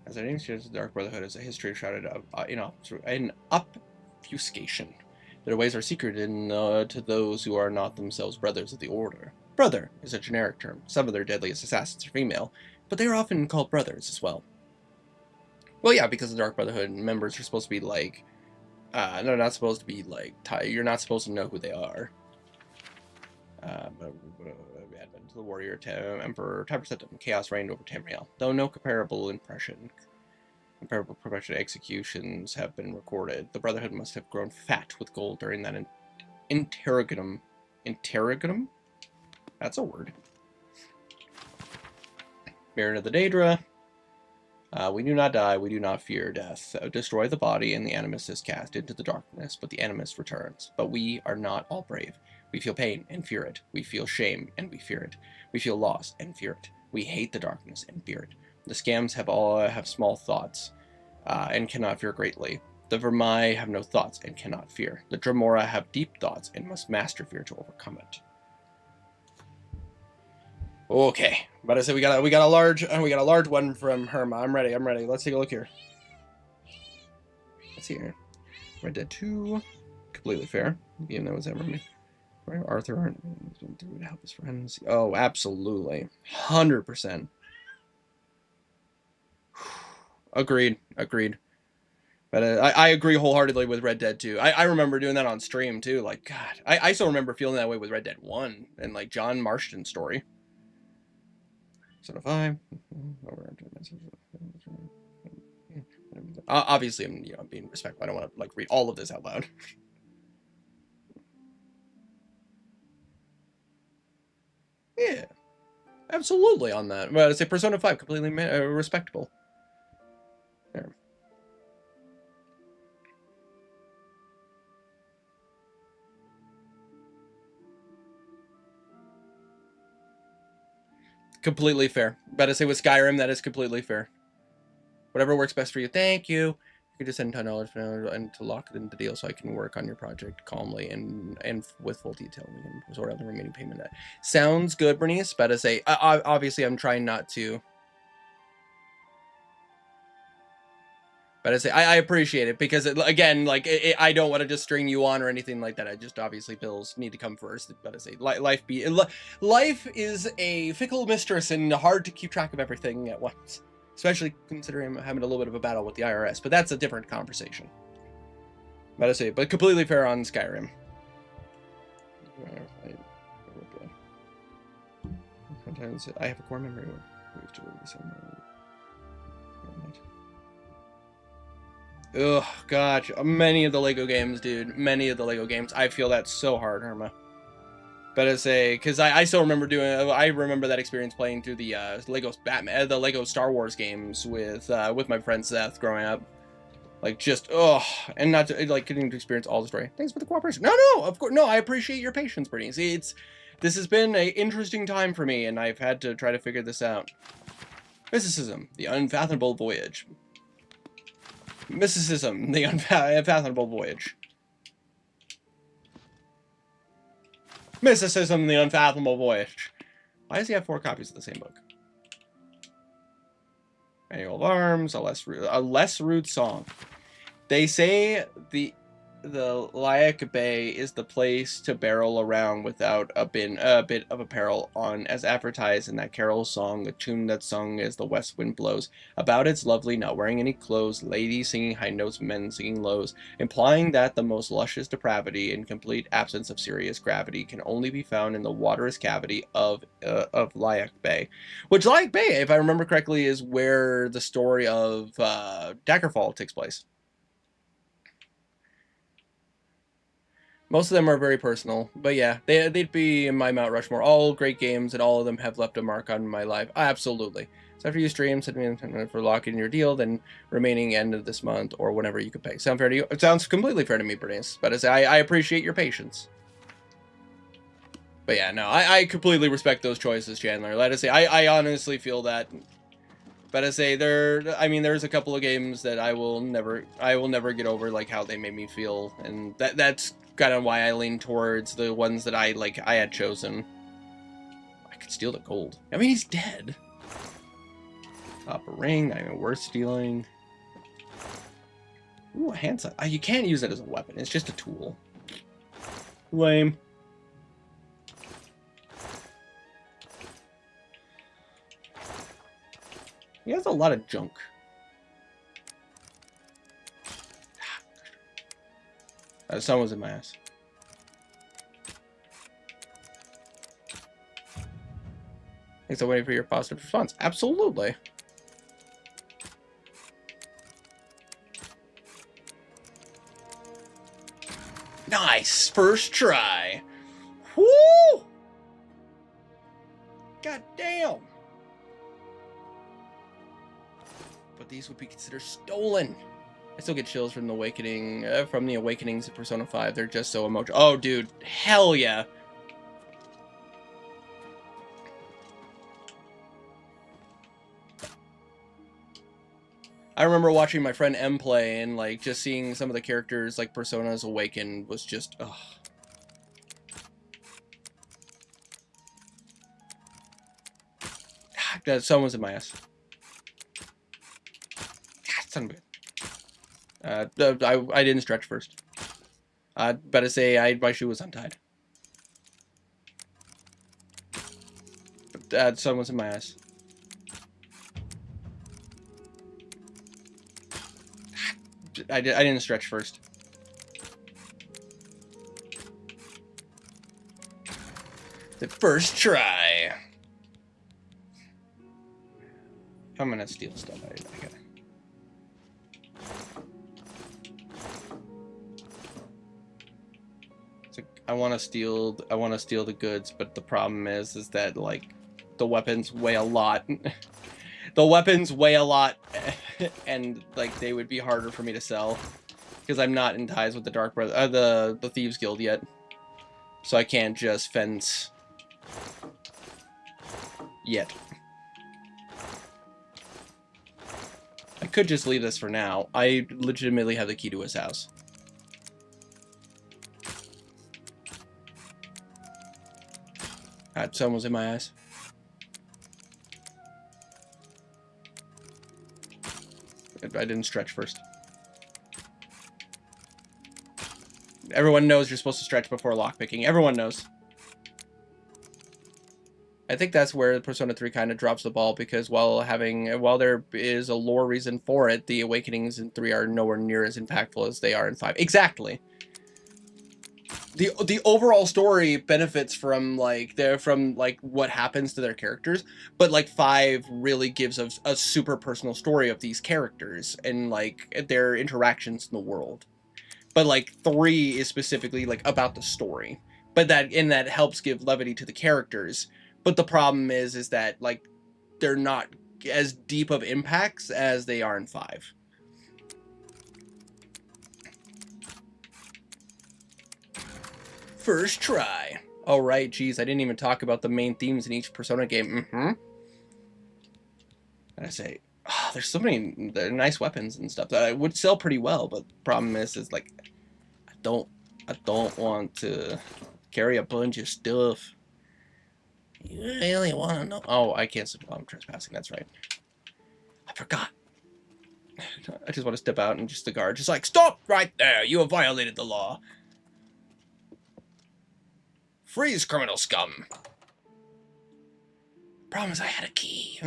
As our name suggests, the Dark Brotherhood is a history shrouded in obfuscation. Their ways are secret to those who are not themselves brothers of the Order. Brother is a generic term. Some of their deadliest assassins are female, but they are often called brothers as well. Well, yeah, because the Dark Brotherhood members are supposed to be like, they're not supposed to be like, you're not supposed to know who they are. Advent to the warrior, Emperor Tibersetum, chaos reigned over Tamriel. Though no comparable professional executions have been recorded, the Brotherhood must have grown fat with gold during that interregnum. Interregnum? That's a word. Baron of the Daedra. We do not die, we do not fear death. Destroy the body, and the Animus is cast into the darkness, but the Animus returns. But we are not all brave. We feel pain and fear it. We feel shame and we fear it. We feel loss and fear it. We hate the darkness and fear it. The Scams have small thoughts and cannot fear greatly. The Vermai have no thoughts and cannot fear. The Dremora have deep thoughts and must master fear to overcome it. Okay, but I said we got a large one from Herma. I'm ready. Let's take a look here. Let's see here. Red Dead 2, completely fair. Even though it was ever me. Arthur to help his friends. Oh, absolutely, 100%. Agreed. But I agree wholeheartedly with Red Dead 2. I remember doing that on stream too. Like, God, I still remember feeling that way with Red Dead 1 and like John Marston's story. Son of 5. Obviously, I'm being respectful. I don't want to like read all of this out loud. Yeah, absolutely on that. But I'd say Persona 5 completely respectable. There. Completely fair. But I say with Skyrim, that is completely fair. Whatever works best for you. Thank you. You can just send $10 and to lock it in the deal so I can work on your project calmly and with full detail. We can sort out the remaining payment. Sounds good, Bernice. But I say, obviously, I'm trying not to. But I appreciate it because again, like I don't want to just string you on or anything like that. I just obviously bills need to come first. But life is a fickle mistress and hard to keep track of everything at once, especially considering I'm having a little bit of a battle with the IRS. But that's a different conversation. But completely fair on Skyrim. Sometimes I have a core memory. Ugh, gosh, many of the Lego games, dude. Many of the Lego games. I feel that so hard, Irma. But because I still remember I remember that experience playing through the Lego Batman, the Lego Star Wars games with my friend Seth growing up. Like just and not to, like getting to experience all the story. Thanks for the cooperation. No, of course, no. I appreciate your patience, Brittany. See, this has been an interesting time for me, and I've had to try to figure this out. Mysticism, the unfathomable voyage. Mysticism, the unfathomable voyage. Mysticism, the unfathomable voyage. Why does he have 4 copies of the same book? Manual of Arms, a less rude song. They say the Lyak Bay is the place to barrel around without a bit of apparel on, as advertised in that carol song, a tune that sung as the west wind blows. About its lovely, not wearing any clothes, ladies singing high notes, men singing lows, implying that the most luscious depravity and complete absence of serious gravity can only be found in the waterous cavity of Lyak Bay. Which Lyak Bay, if I remember correctly, is where the story of Daggerfall takes place. Most of them are very personal, but yeah, they'd be in my Mount Rushmore. All great games, and all of them have left a mark on my life. Absolutely. So after you stream, send me in for locking your deal, then remaining end of this month or whenever you can pay. Sound fair to you? It sounds completely fair to me, Bernice. But I appreciate your patience. But yeah, no, I completely respect those choices, Chandler. Let us say, I honestly feel that. But there's a couple of games that I will never get over, like how they made me feel, and that's kind of why I lean towards the ones that I had chosen. I could steal the gold. I mean, he's dead. Top a ring. I mean, worth stealing. Ooh, a hand sight. You can't use it as a weapon. It's just a tool. Lame. He has a lot of junk. The sun was in my ass. Thanks for waiting for your positive response. Absolutely. Nice! First try. Woo! God damn! But these would be considered stolen. I still get chills from the awakenings of Persona 5. They're just so emotional. Oh, dude, hell yeah! I remember watching my friend M play and just seeing some of the characters Personas awaken was just ugh. God, someone's in my ass. God, son of a... I didn't stretch first. Better say my shoe was untied. But someone's in my ass. I didn't stretch first. The first try. I'm gonna steal stuff. I gotta. I want to steal the goods, but the problem is that the weapons weigh a lot. The weapons weigh a lot, and they would be harder for me to sell because I'm not in ties with the Dark Brother, the Thieves Guild yet, so I can't just fence yet. I could just leave this for now. I legitimately have the key to his house. God, someone was in my eyes. I didn't stretch first. Everyone knows you're supposed to stretch before lockpicking. Everyone knows. I think that's where Persona 3 kind of drops the ball, because while there is a lore reason for it, the awakenings in 3 are nowhere near as impactful as they are in 5. Exactly. The overall story benefits from what happens to their characters, but like 5 really gives us a super personal story of these characters and like their interactions in the world. But like 3 is specifically like about the story, but that helps give levity to the characters. But the problem is that like they're not as deep of impacts as they are in 5. First try. Oh right, geez, I didn't even talk about the main themes in each Persona game. I say, oh, there's so many nice weapons and stuff that would sell pretty well, but the problem is like I don't want to carry a bunch of stuff. You really want to know? Oh, I can't stop while I'm trespassing. That's right. I forgot. I just want to step out and just the guard just like, stop right there. You have violated the law. Freeze, criminal scum. Problem is I had a key.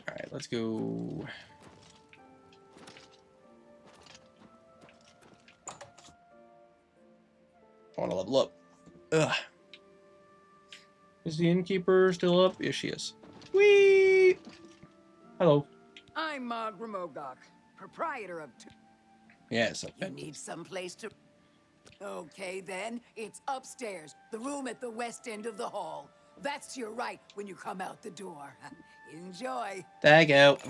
Alright, let's go. I want to level up. Ugh. Is the innkeeper still up? Yes, she is. Whee! Hello. I'm Grimogok, proprietor of... Yes. You need someplace to... Okay, then. It's upstairs. The room at the west end of the hall. That's to your right when you come out the door. Enjoy. Tag out.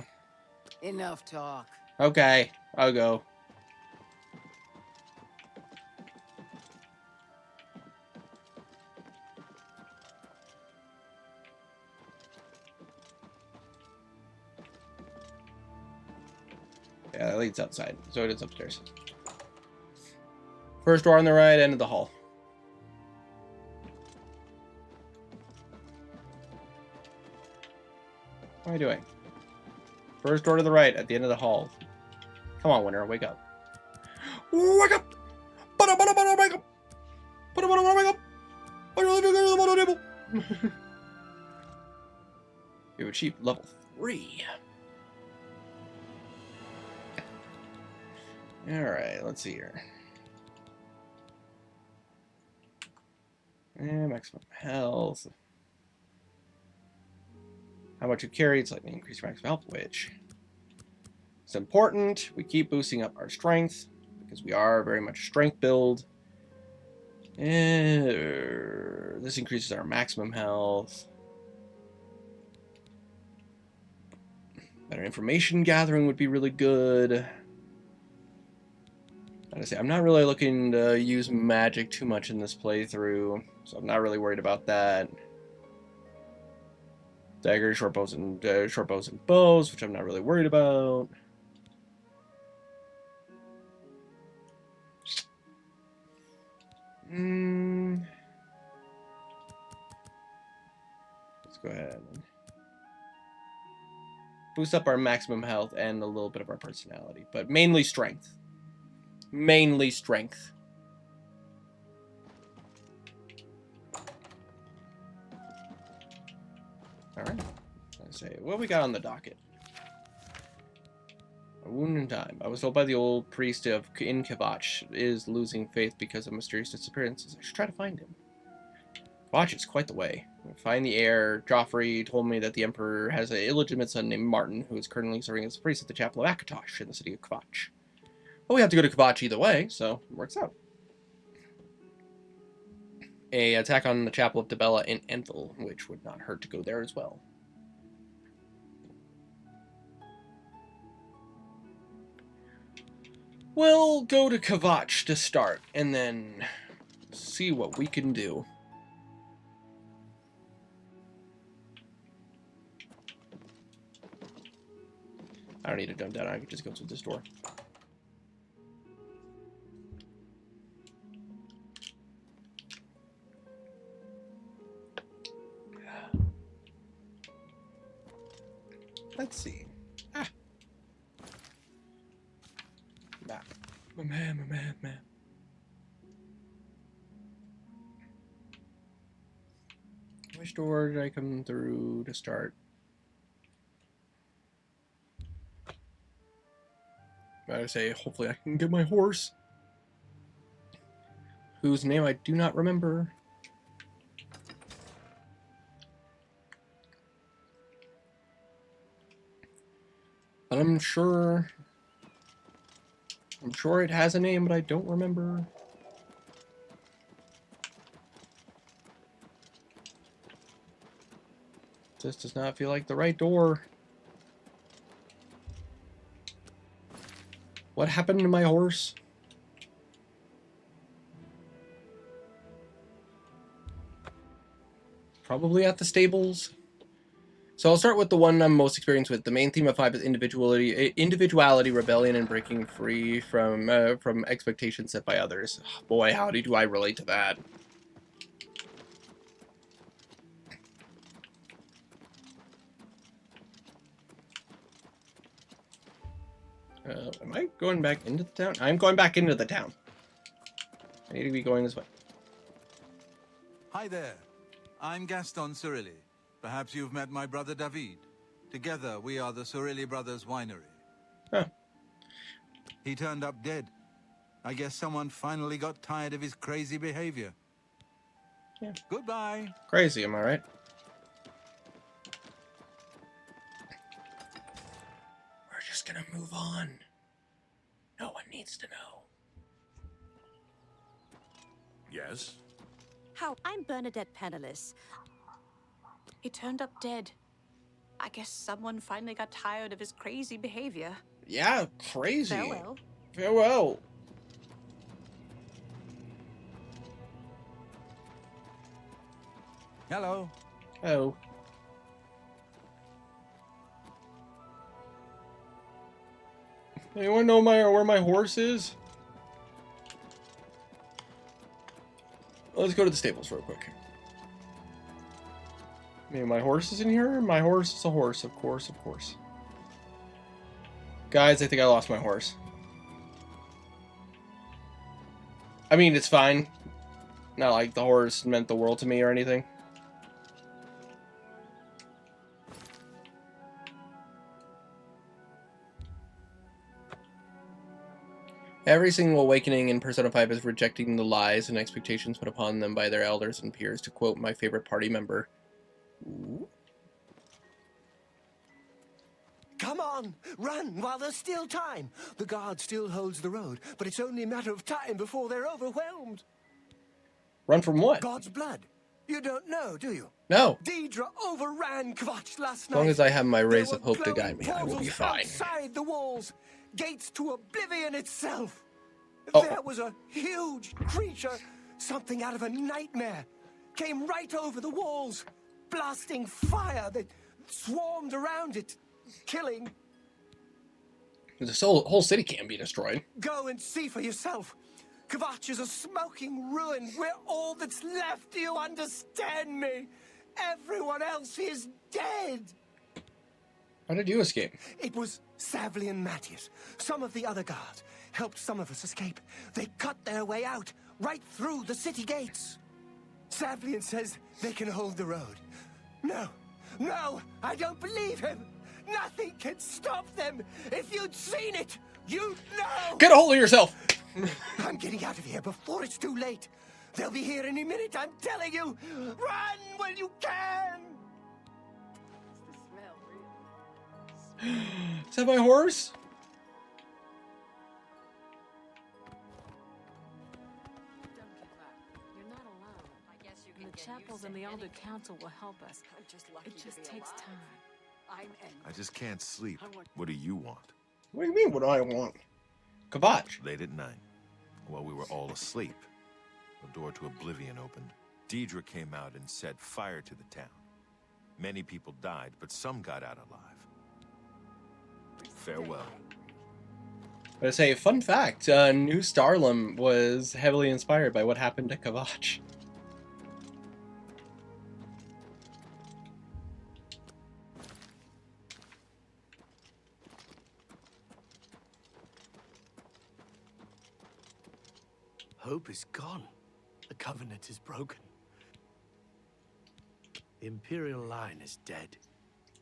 Enough talk. Okay, I'll go. Yeah, that leads outside, so it is upstairs. First door on the right end of the hall. What am I doing? First door to the right at the end of the hall. Come on, Winter, wake up. Wake up! Wake up! Wake up! You achieved level 3. Alright, let's see here. And maximum health. How much you carry, it's slightly increase your maximum health, which is important. We keep boosting up our strength, because we are very much a strength build. And this increases our maximum health. Better information gathering would be really good. Like I say, I'm not really looking to use magic too much in this playthrough, so I'm not really worried about that. Daggers, short bows, and bows, which I'm not really worried about. Let's go ahead and boost up our maximum health and a little bit of our personality, but mainly strength. Mainly strength. Alright. Let's say, what we got on the docket? A wound in time. I was told by the old priest in Kavach is losing faith because of mysterious disappearances. I should try to find him. Kavach is quite the way. Find the heir. Joffrey told me that the Emperor has an illegitimate son named Martin, who is currently serving as a priest at the Chapel of Akatosh in the city of Kavach. Well, we have to go to Kavach either way, so it works out. A attack on the Chapel of Dibella in Enthil, which would not hurt to go there as well. We'll go to Kavach to start, and then see what we can do. I don't need to jump down, I can just go through this door. Let's see. Map. My man, my man, man. Which door did I come through to start? I say, hopefully I can get my horse. Whose name I do not remember. But I'm sure it has a name, but I don't remember. This does not feel like the right door. What happened to my horse? Probably at the stables. So I'll start with the one I'm most experienced with. The main theme of 5 is individuality, rebellion, and breaking free from expectations set by others. Boy, howdy do I relate to that. Am I going back into the town? I'm going back into the town. I need to be going this way. Hi there. I'm Gaston Cyrodiil. Perhaps you've met my brother David. Together, we are the Cyrodiil Brothers Winery. Huh. He turned up dead. I guess someone finally got tired of his crazy behavior. Yeah. Goodbye. Crazy, am I right? We're just gonna move on. No one needs to know. Yes? How? I'm Bernadette Penniless. He turned up dead. I guess someone finally got tired of his crazy behavior. Yeah, crazy. Farewell. Farewell. Hello. Oh. Anyone know where my horse is? Let's go to the stables real quick. Maybe my horse is in here? My horse is a horse, of course, of course. Guys, I think I lost my horse. I mean, it's fine. Not like the horse meant the world to me or anything. Every single awakening in Persona 5 is rejecting the lies and expectations put upon them by their elders and peers, to quote my favorite party member. Ooh. Come on, run while there's still time. The guard still holds the road, but it's only a matter of time before they're overwhelmed. Run from what? God's blood. You don't know, do you? No. Deidre overran Kvatch last night. As long as I have my rays There of were hope to guide me, I will be portals fine. outside the walls, gates to Oblivion itself. Oh. There was a huge creature, something out of a nightmare, came right over the walls, blasting fire that swarmed around it, killing. The whole city can be destroyed. Go and see for yourself. Kvatch is a smoking ruin. We're all that's left. Do you understand me? Everyone else is dead. How did you escape? It was Savli and Matthias. Some of the other guards helped some of us escape. They cut their way out, right through the city gates. Savlian says they can hold the road. No, I don't believe him. Nothing can stop them. If you'd seen it, you'd know. Get a hold of yourself! I'm getting out of here before it's too late. They'll be here any minute, I'm telling you. Run when you can. Is that my horse? The chapels and the Elder Council will help us. It just takes time. I just can't sleep. What do you want? What do you mean, what do I want? Kvatch. Late at night, while we were all asleep, the door to Oblivion opened. Deidre came out and set fire to the town. Many people died, but some got out alive. Farewell. I say, fun fact, New Starlam was heavily inspired by what happened to Kvatch. Hope is gone. The Covenant is broken. The Imperial line is dead,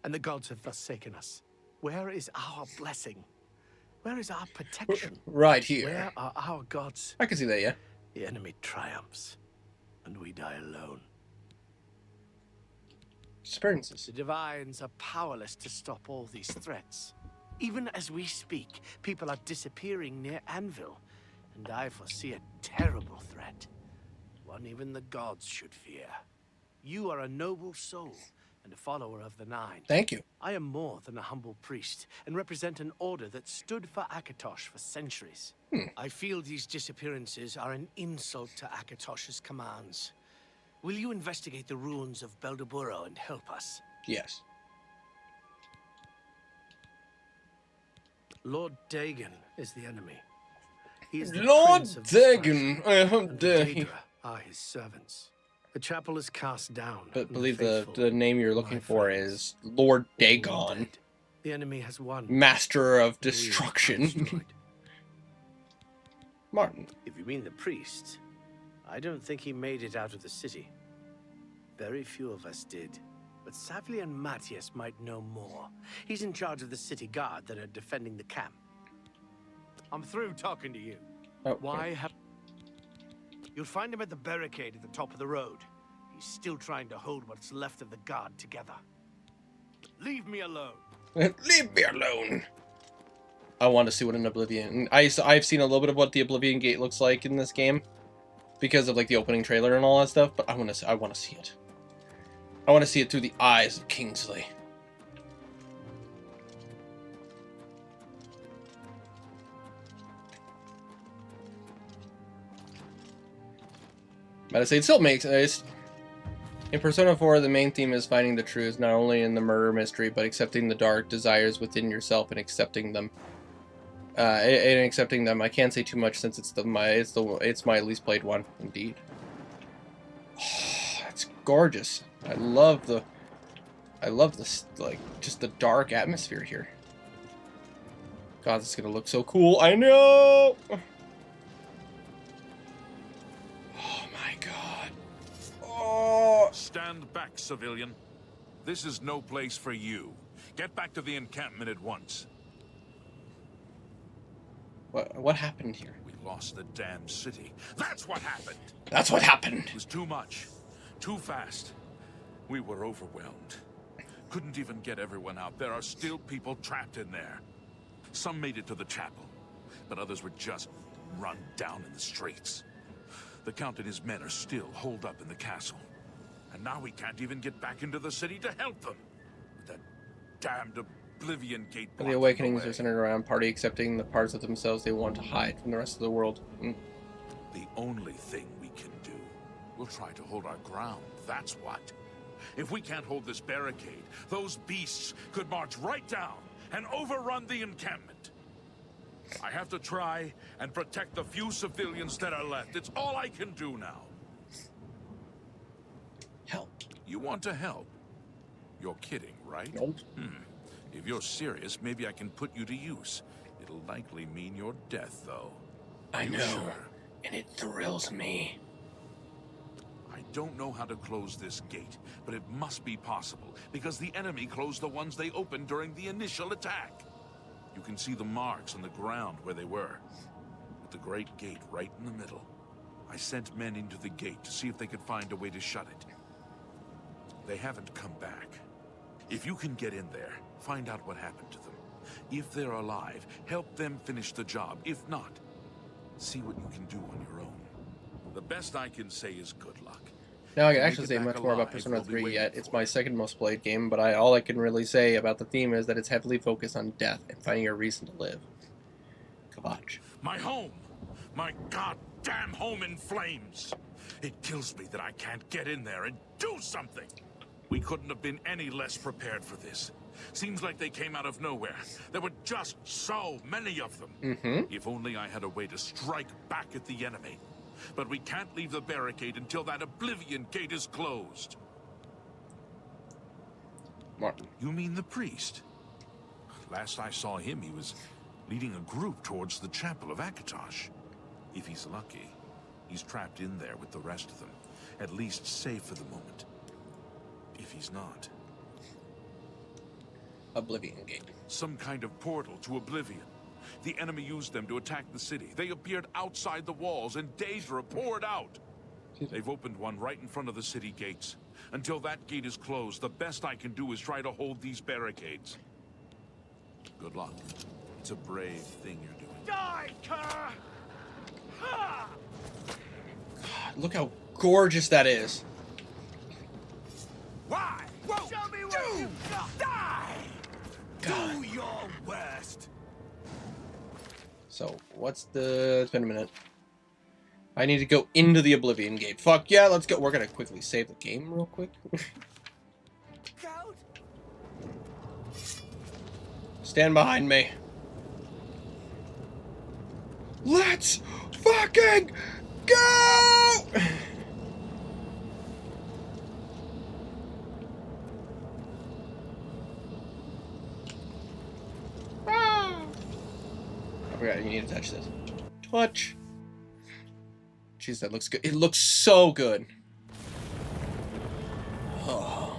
and the gods have forsaken us. Where is our blessing? Where is our protection? Right here. Where are our gods? I can see that, yeah. The enemy triumphs, and we die alone. Experiences. The Divines are powerless to stop all these threats. Even as we speak, people are disappearing near Anvil, and I foresee a terrible threat. One even the gods should fear. You are a noble soul and a follower of the Nine. Thank you. I am more than a humble priest and represent an order that stood for Akatosh for centuries. I feel these disappearances are an insult to Akatosh's commands. Will you investigate the ruins of Beldeburo and help us? Yes. Lord Dagon is the enemy. He is the Lord prince of Dagon, I destruction, how and the dare he. Daedra are his servants. The chapel is cast down. But and believe faithful, the name you're looking my for friends, is Lord all Dagon, dead. The enemy has won. Master of and we are Destruction. destroyed. Martin. If you mean the priest, I don't think he made it out of the city. Very few of us did. But Savli and Matthias might know more. He's in charge of the city guard that are defending the camp. I'm through talking to you. Oh, Why have... You'll find him at the barricade at the top of the road. He's still trying to hold what's left of the guard together. Leave me alone. Leave me alone. I want to see what an Oblivion... I've seen a little bit of what the Oblivion Gate looks like in this game, because of like the opening trailer and all that stuff. But I want to see it. I want to see it through the eyes of Kingsley. But I say it still makes it. In Persona 4, the main theme is finding the truth, not only in the murder mystery, but accepting the dark desires within yourself and accepting them. I can't say too much since it's my least played one, indeed. Oh, it's gorgeous. I love this, like, just the dark atmosphere here. God, this is gonna look so cool. I know. Oh my God. Oh. Stand back, civilian. This is no place for you. Get back to the encampment at once. What happened here? We lost the damn city. That's what happened. That's what happened. It was too much. Too fast. We were overwhelmed. Couldn't even get everyone out. There are still people trapped in there. Some made it to the chapel, but others were just run down in the streets. The Count and his men are still holed up in the castle. And now we can't even get back into the city to help them. With that damned Oblivion Gate. The awakenings are centered around party accepting the parts of themselves they want to hide from the rest of the world. The only thing we can do, we'll try to hold our ground, that's what. If we can't hold this barricade, those beasts could march right down and overrun the encampment. I have to try and protect the few civilians that are left. It's all I can do now. Help. You want to help? You're kidding, right? Nope. If you're serious, maybe I can put you to use. It'll likely mean your death, though. I know, Sure. and it thrills me. I don't know how to close this gate, but it must be possible, because the enemy closed the ones they opened during the initial attack. You can see the marks on the ground where they were, with the great gate right in the middle. I sent men into the gate to see if they could find a way to shut it. They haven't come back. If you can get in there, find out what happened to them. If they're alive, help them finish the job. If not, see what you can do on your own. The best I can say is good luck. Now I can If you actually make say it much back more about alive, Persona we'll be 3 waiting yet. It's for my you. second most played game, but all I can really say about the theme is that it's heavily focused on death and finding a reason to live. Kvatch. My home! My goddamn home in flames! It kills me that I can't get in there and do something! We couldn't have been any less prepared for this. Seems like they came out of nowhere. There were just so many of them. If only I had a way to strike back at the enemy. But we can't leave the barricade until that Oblivion Gate is closed. Martin. You mean the priest? Last I saw him, he was leading a group towards the chapel of Akatosh. If he's lucky. He's trapped in there with the rest of them. At least safe for the moment. If he's not. Oblivion Gate. Some kind of portal to Oblivion. The enemy used them to attack the city. They appeared outside the walls, and Daedra poured out. They've opened one right in front of the city gates. Until that gate is closed, the best I can do is try to hold these barricades. Good luck. It's a brave thing you're doing. Die, Kerr! Ha! Look how gorgeous that is. Why? Won't Show me what you've got! die! God. Do your worst. So, it's been a minute. I need to go into the Oblivion Gate. Fuck yeah, let's go. We're gonna quickly save the game real quick. Out. Stand behind me. Let's fucking go! I forgot, you need to touch this. Touch. Jeez, that looks good. It looks so good. Oh.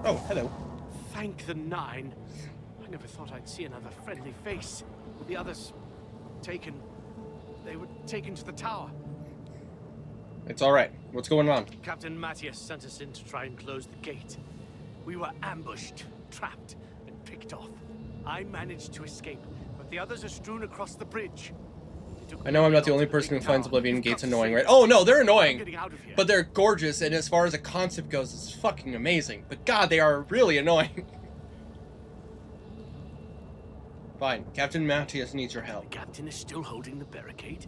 Oh, hello. Thank the Nine. I never thought I'd see another friendly face. The others... taken... They were taken to the tower. It's alright. What's going on? Captain Matthias sent us in to try and close the gate. We were ambushed, trapped, and picked off. I managed to escape, but the others are strewn across the bridge. I know I'm not the only person who finds Oblivion You've Gates got to annoying, save right? us. Oh no, they're I'm annoying! getting out of here. But they're gorgeous, and as far as a concept goes, it's fucking amazing. But god, they are really annoying. Fine. Captain Matthias needs your help. The captain is still holding the barricade.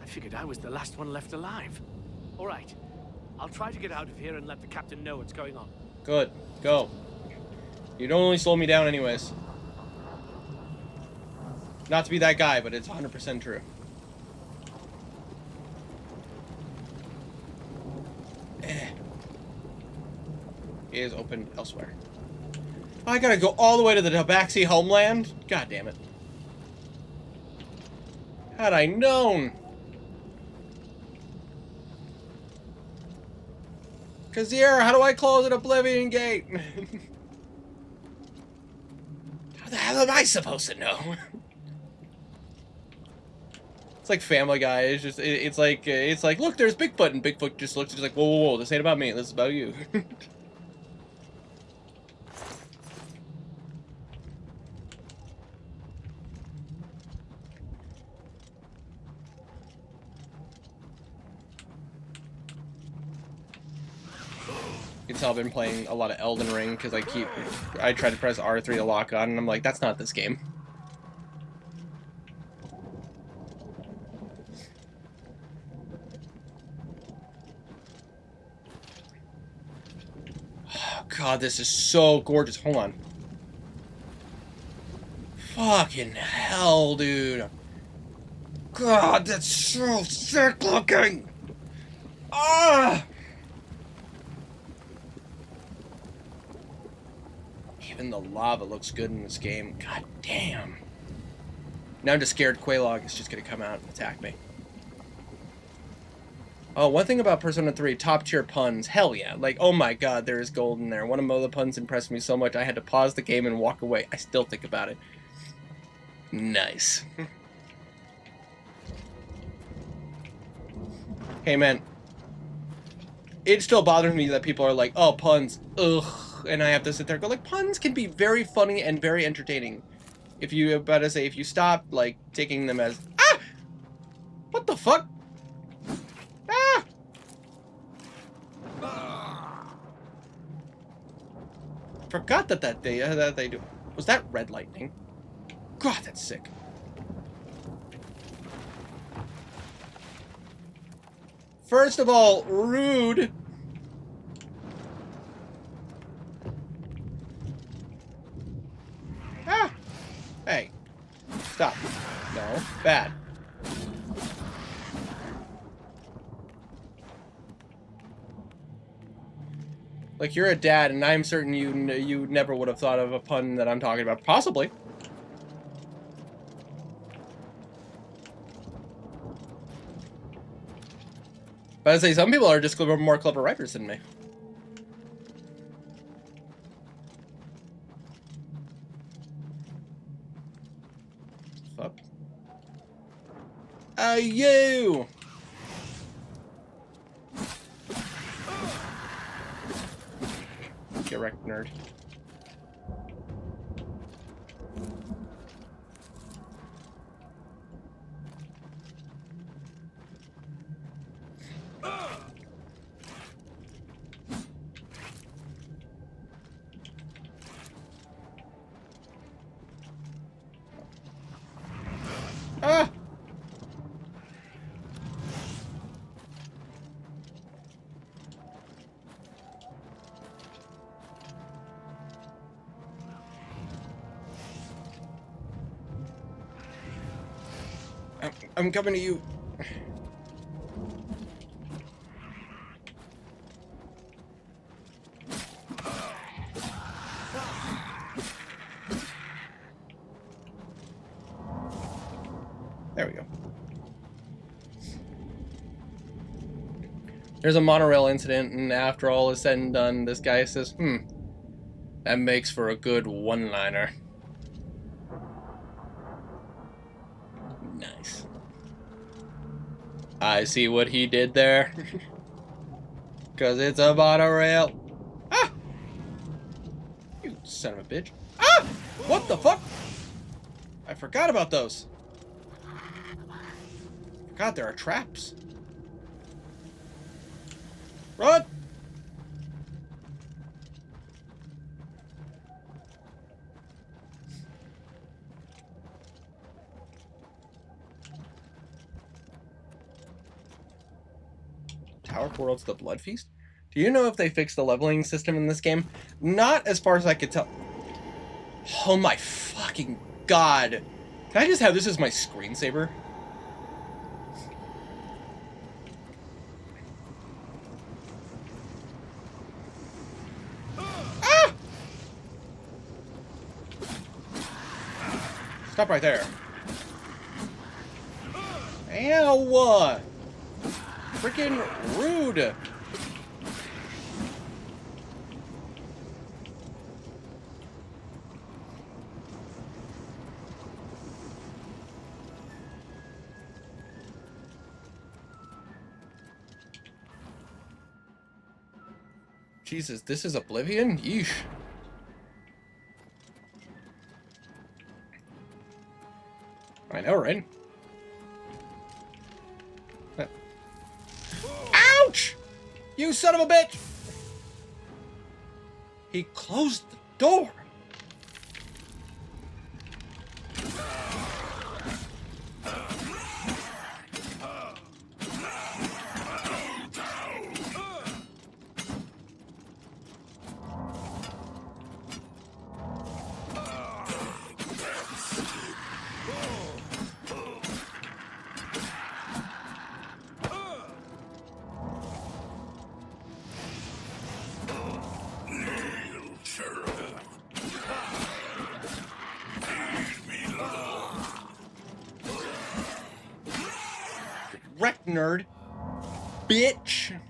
I figured I was the last one left alive. All right. I'll try to get out of here and let the captain know what's going on. Good. Go. You don't only slow me down anyways. Not to be that guy, but it's 100% true. It is open elsewhere. I gotta go all the way to the Tabaxi homeland? God damn it. Had I known! Kazir, how do I close an Oblivion Gate? How the hell am I supposed to know? It's like Family Guy. It's just, it's like, look, there's Bigfoot, and Bigfoot just looks, just like, whoa, whoa, whoa, this ain't about me, this is about you. You can tell I've been playing a lot of Elden Ring because I try to press R3 to lock on, and I'm like, that's not this game. Oh, God, this is so gorgeous. Hold on. Fucking hell, dude. God, that's so sick looking. Ah! Even the lava looks good in this game. God damn. Now I'm just scared Quelaag is just gonna come out and attack me. Oh, one thing about Persona 3, top tier puns. Hell yeah. Like, oh my god, there is gold in there. One of the puns impressed me so much I had to pause the game and walk away. I still think about it. Nice. Hey man. It still bothers me that people are like, oh, puns. Ugh. And I have to sit there and go, like, puns can be very funny and very entertaining. If you, about to say, if you stop, like, taking them as, ah! What the fuck? Ah! Forgot that they do. Was that red lightning? God, that's sick. First of all, rude. Ah! Hey. Stop. No. Bad. Like, you're a dad, and I'm certain you never would have thought of a pun that I'm talking about. Possibly. But I'd say some people are just more clever writers than me. Fuck. You! Get wrecked, nerd. Ah! I'm coming to you. There we go. There's a monorail incident, and after all is said and done, this guy says, that makes for a good one-liner. Nice. I see what he did there. Because it's a monorail. Ah! You son of a bitch. Ah! What the fuck? I forgot about those. God, there are traps. Run! Tower portal to the Blood Feast? Do you know if they fixed the leveling system in this game? Not as far as I could tell. Oh my fucking god. Can I just have this as my screensaver? Ah! Stop right there. Ow! Freaking rude! Jesus, this is Oblivion? Yeesh. I know, right? Ouch! You son of a bitch! He closed the door. Wreck, nerd. Bitch.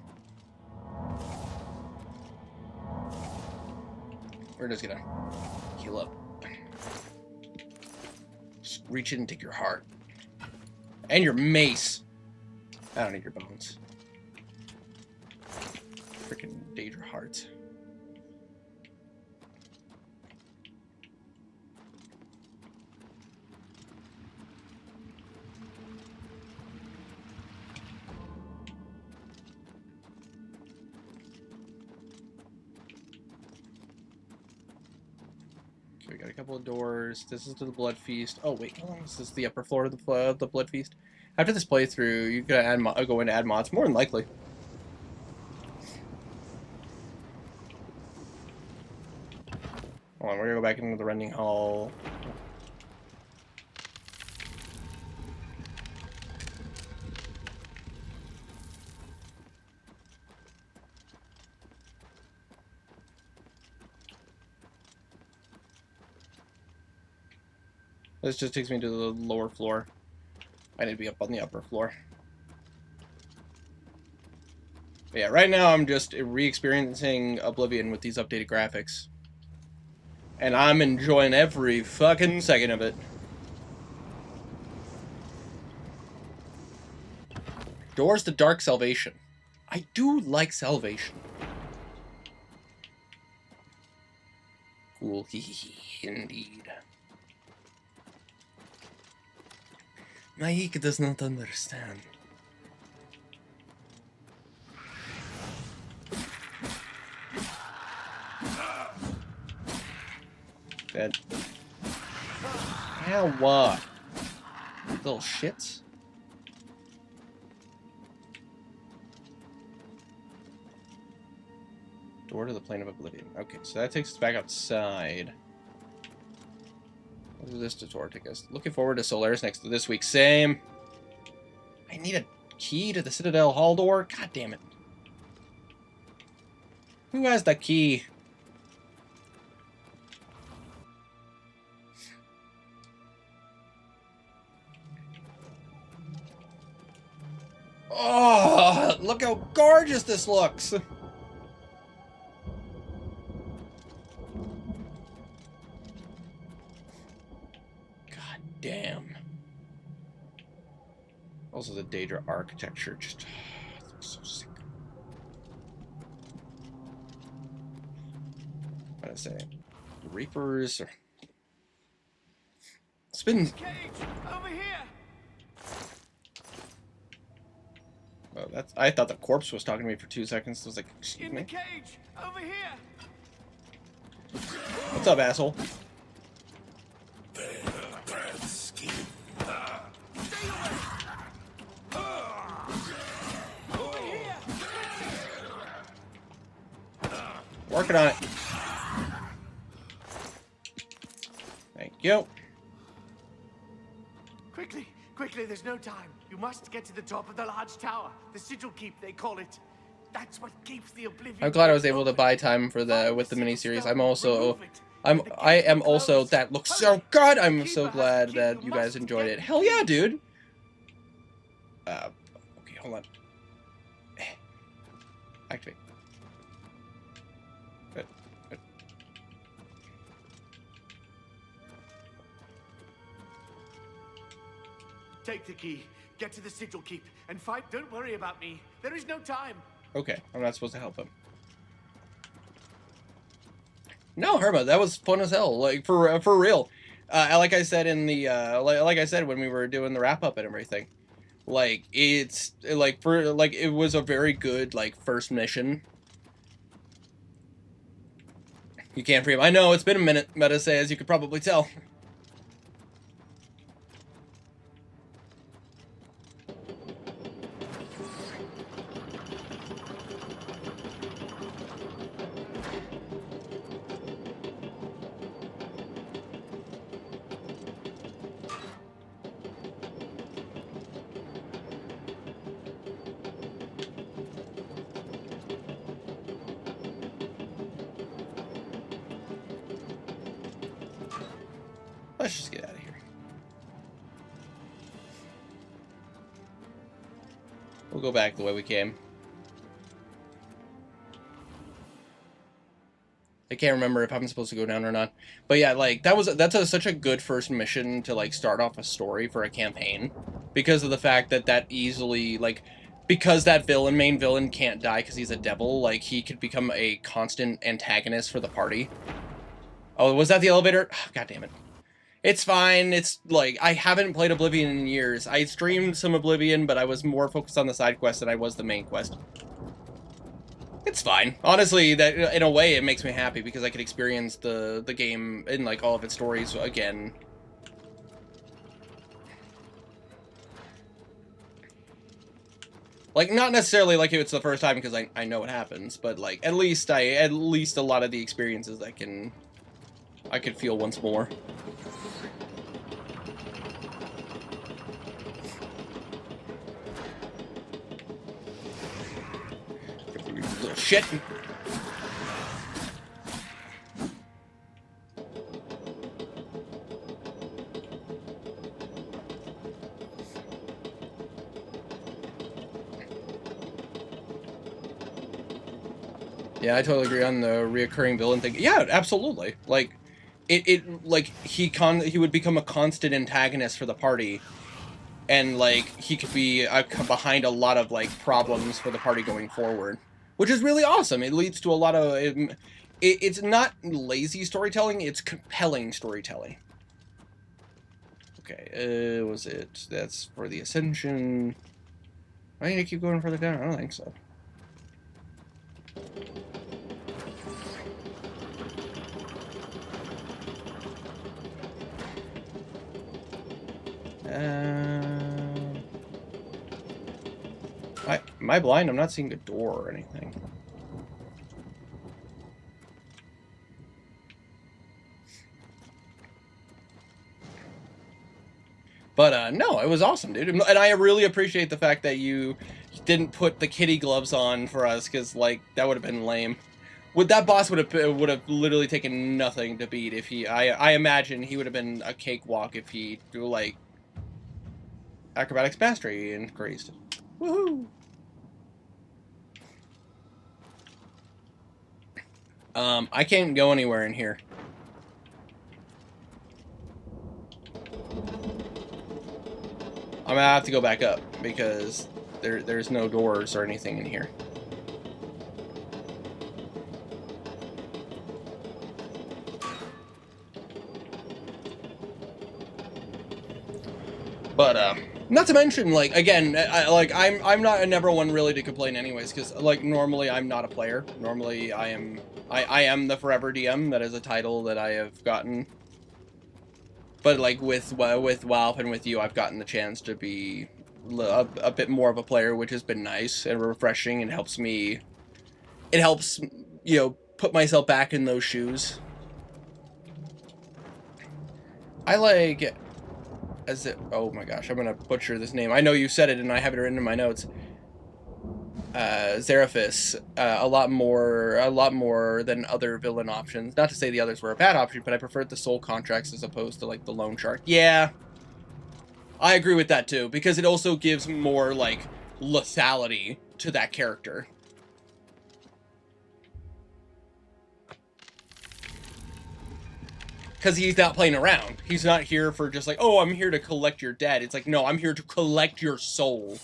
We're just gonna heal up. Just reach in and take your heart. And your mace. I don't need your bones. Freaking Daedra hearts. We got a couple of doors. This is to the Blood Feast. Oh wait, hold on. This is the upper floor of the Blood Feast. After this playthrough, you could add go in and add mods. More than likely. Hold on, we're gonna go back into the rending hall. This just takes me to the lower floor. I need to be up on the upper floor. But yeah, right now I'm just re-experiencing Oblivion with these updated graphics. And I'm enjoying every fucking second of it. Doors to Dark Salvation. I do like Salvation. Cool, indeed. Naik does not understand. Dead. Now what? Little shits. Door to the Plane of Oblivion. Okay, so that takes us back outside. What does this tutorial take us? Looking forward to Solaris next to this week. Same. I need a key to the Citadel hall door? God damn it. Who has the key? Oh, look how gorgeous this looks. Damn. Also, the Daedra architecture just looks so sick. What did I say? The Reapers or spin. Cage over here. Oh, that's. I thought the corpse was talking to me for 2 seconds. I was like, excuse In me. the cage over here. What's up, asshole? Working on it. Thank you. Quickly, quickly, there's no time. You must get to the top of the large tower. The Sigil Keep, they call it. That's what keeps the Oblivion. I'm glad I was able to buy time for the with the miniseries. I am also that looks so good. I'm so glad that you guys enjoyed it. Hell yeah, dude. Okay, hold on. Activate. Good. Good. Take the key, get to the Sigil Keep, and fight. Don't worry about me. There is no time. Okay, I'm not supposed to help him. No, Herma, that was fun as hell. Like for real. Like I said in the like I said when we were doing the wrap up and everything. Like it's like it was a very good like first mission. You can't free him. I know it's been a minute, Meta say, as you could probably tell. Let's just get out of here. We'll go back the way we came. I can't remember if I'm supposed to go down or not. But yeah, like that's such a good first mission to like start off a story for a campaign, because of the fact that easily like because that main villain can't die because he's a devil, like he could become a constant antagonist for the party. Oh, was that the elevator? God damn it. It's fine. It's like I haven't played Oblivion in years. I streamed some Oblivion, but I was more focused on the side quest than I was the main quest. It's fine. Honestly, that in a way it makes me happy because I could experience the game in like all of its stories again. Like not necessarily like it's the first time because I know what happens, but like at least a lot of the experiences I can feel once more. Little shit. Yeah, I totally agree on the reoccurring villain thing. Yeah, absolutely. Like, like he would become a constant antagonist for the party, and like he could be behind a lot of like problems for the party going forward, which is really awesome. It leads to a lot of it's not lazy storytelling; it's compelling storytelling. Okay, was it? That's for the Ascension. I need to keep going further down. I don't think so. Am I blind? I'm not seeing a door or anything. But no, it was awesome, dude. And I really appreciate the fact that you didn't put the kitty gloves on for us, because like that would have been lame. That boss would have literally taken nothing to beat if he. I imagine he would have been a cakewalk if he do like acrobatics mastery increased. Woohoo! I can't go anywhere in here. I'm gonna have to go back up because there's no doors or anything in here. But not to mention, like, again, I'm not never one really to complain anyways, because like normally I'm not a player. Normally I am the forever DM. That is a title that I have gotten. But like with Walp and with you, I've gotten the chance to be a bit more of a player, which has been nice and refreshing, and helps me. It helps, you know, put myself back in those shoes. I like. Oh my gosh, I'm gonna butcher this name. I know you said it, and I have it written in my notes. Zeraphis, a lot more than other villain options. Not to say the others were a bad option, but I preferred the soul contracts as opposed to like the loan shark. Yeah, I agree with that too, because it also gives more like lethality to that character. Because he's not playing around. He's not here for just like, oh, I'm here to collect your debt. It's like, no, I'm here to collect your soul.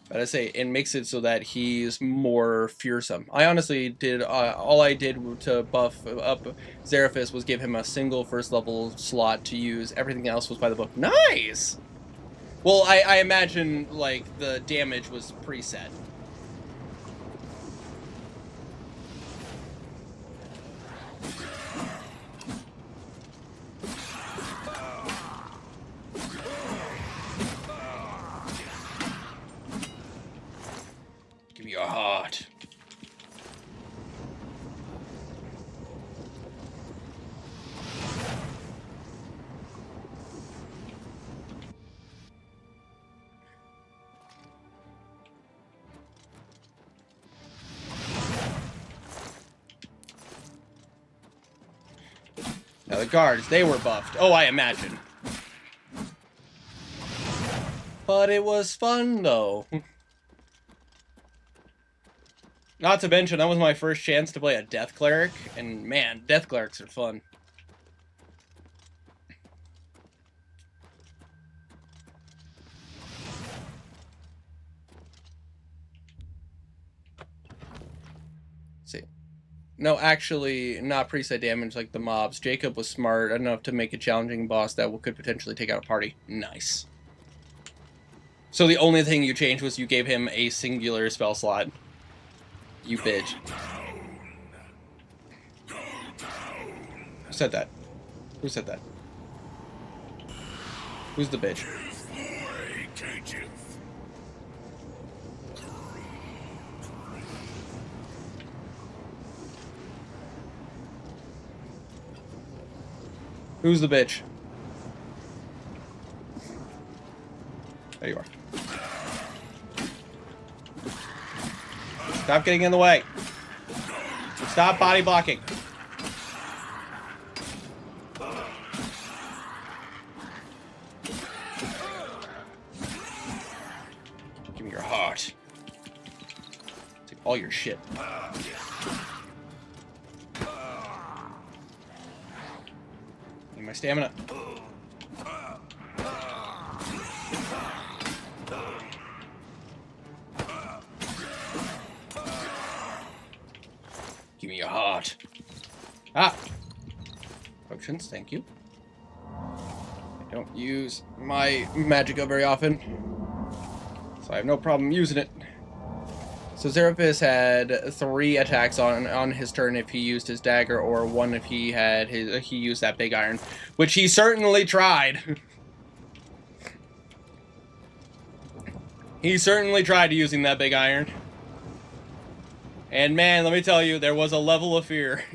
But I say, it makes it so that he's more fearsome. I honestly did, all I did to buff up Zeraphis was give him a single first level slot to use. Everything else was by the book. Nice! Well, I imagine, like, the damage was preset. Give me your heart. Now the guards, they were buffed. Oh, I imagine. But it was fun, though. Not to mention, that was my first chance to play a Death Cleric, and man, Death Clerics are fun. See. No, actually, not preset damage like the mobs. Jacob was smart enough to make a challenging boss that could potentially take out a party. Nice. So the only thing you changed was you gave him a singular spell slot. You bitch. Who said that? Who said that? Who's the bitch? Who's the bitch? There you are. Stop getting in the way. Stop body blocking. Give me your heart. Take all your shit. Need my stamina. Give me your heart. Ah! Potions, thank you. I don't use my magicka very often, so I have no problem using it. So Zeraphis had 3 attacks on his turn if he used his dagger, or 1 if he used that big iron, which he certainly tried. He certainly tried using that big iron. And man, let me tell you, there was a level of fear.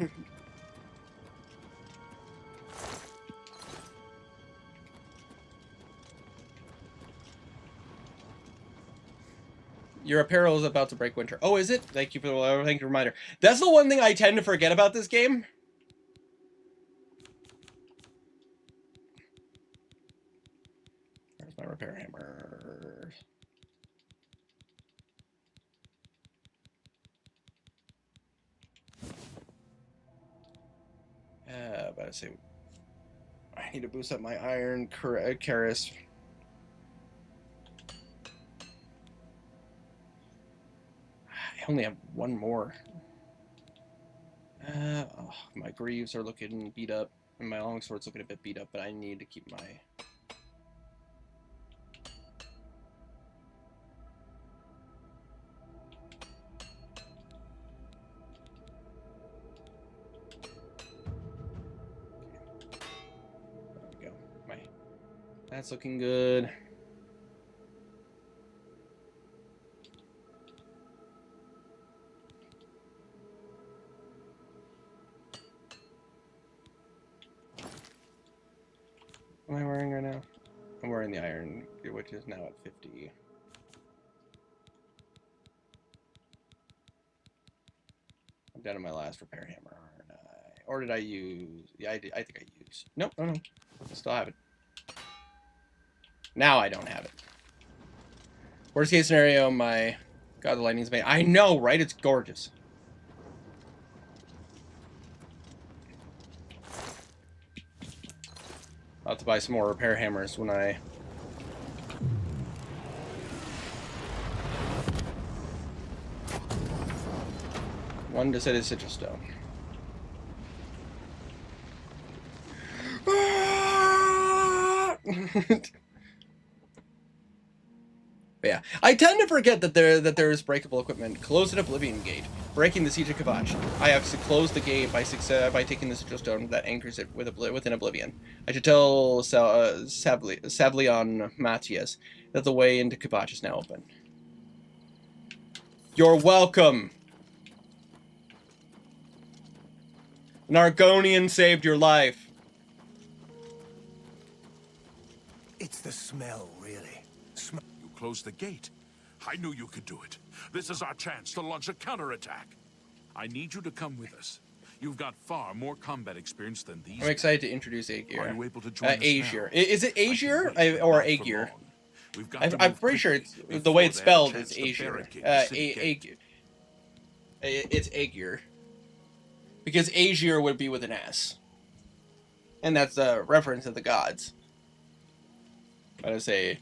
Your apparel is about to break winter. Oh, is it? Thank you for the reminder. That's the one thing I tend to forget about this game. Where's my repair hammer? About to say, I need to boost up my iron Karis. I only have 1 more. Oh, my greaves are looking beat up, and my longsword's looking a bit beat up, but I need to keep my... There we go. That's looking good. What am I wearing right now? I'm wearing the iron, which is now at 50. I'm down to my last repair hammer, aren't I? Or did I use... Yeah, I did. I think I used... Nope, no. I still have it. Now I don't have it. Worst case scenario, my... God, the lightning's made... I know, right? It's gorgeous. I'll have to buy some more repair hammers when I... One to set his sigil stone. But yeah, I tend to forget that there is breakable equipment. Close an Oblivion gate, breaking the Siege of Kvatch. I have to close the gate by taking the sigil stone that anchors it within Oblivion. I should tell Savlion Matthias that the way into Kvatch is now open. You're welcome. An Argonian saved your life. It's the smell, really. You closed the gate. I knew you could do it. This is our chance to launch a counterattack. I need you to come with us. You've got far more combat experience than these. I'm excited to introduce Aegir. Are you able to join us Aegir. now? Is it Aegir or Aegir? I'm pretty sure it's the way it's spelled is Aegir. It's Aegir. Because Aegir would be with an S. And that's a reference to the gods. I would say...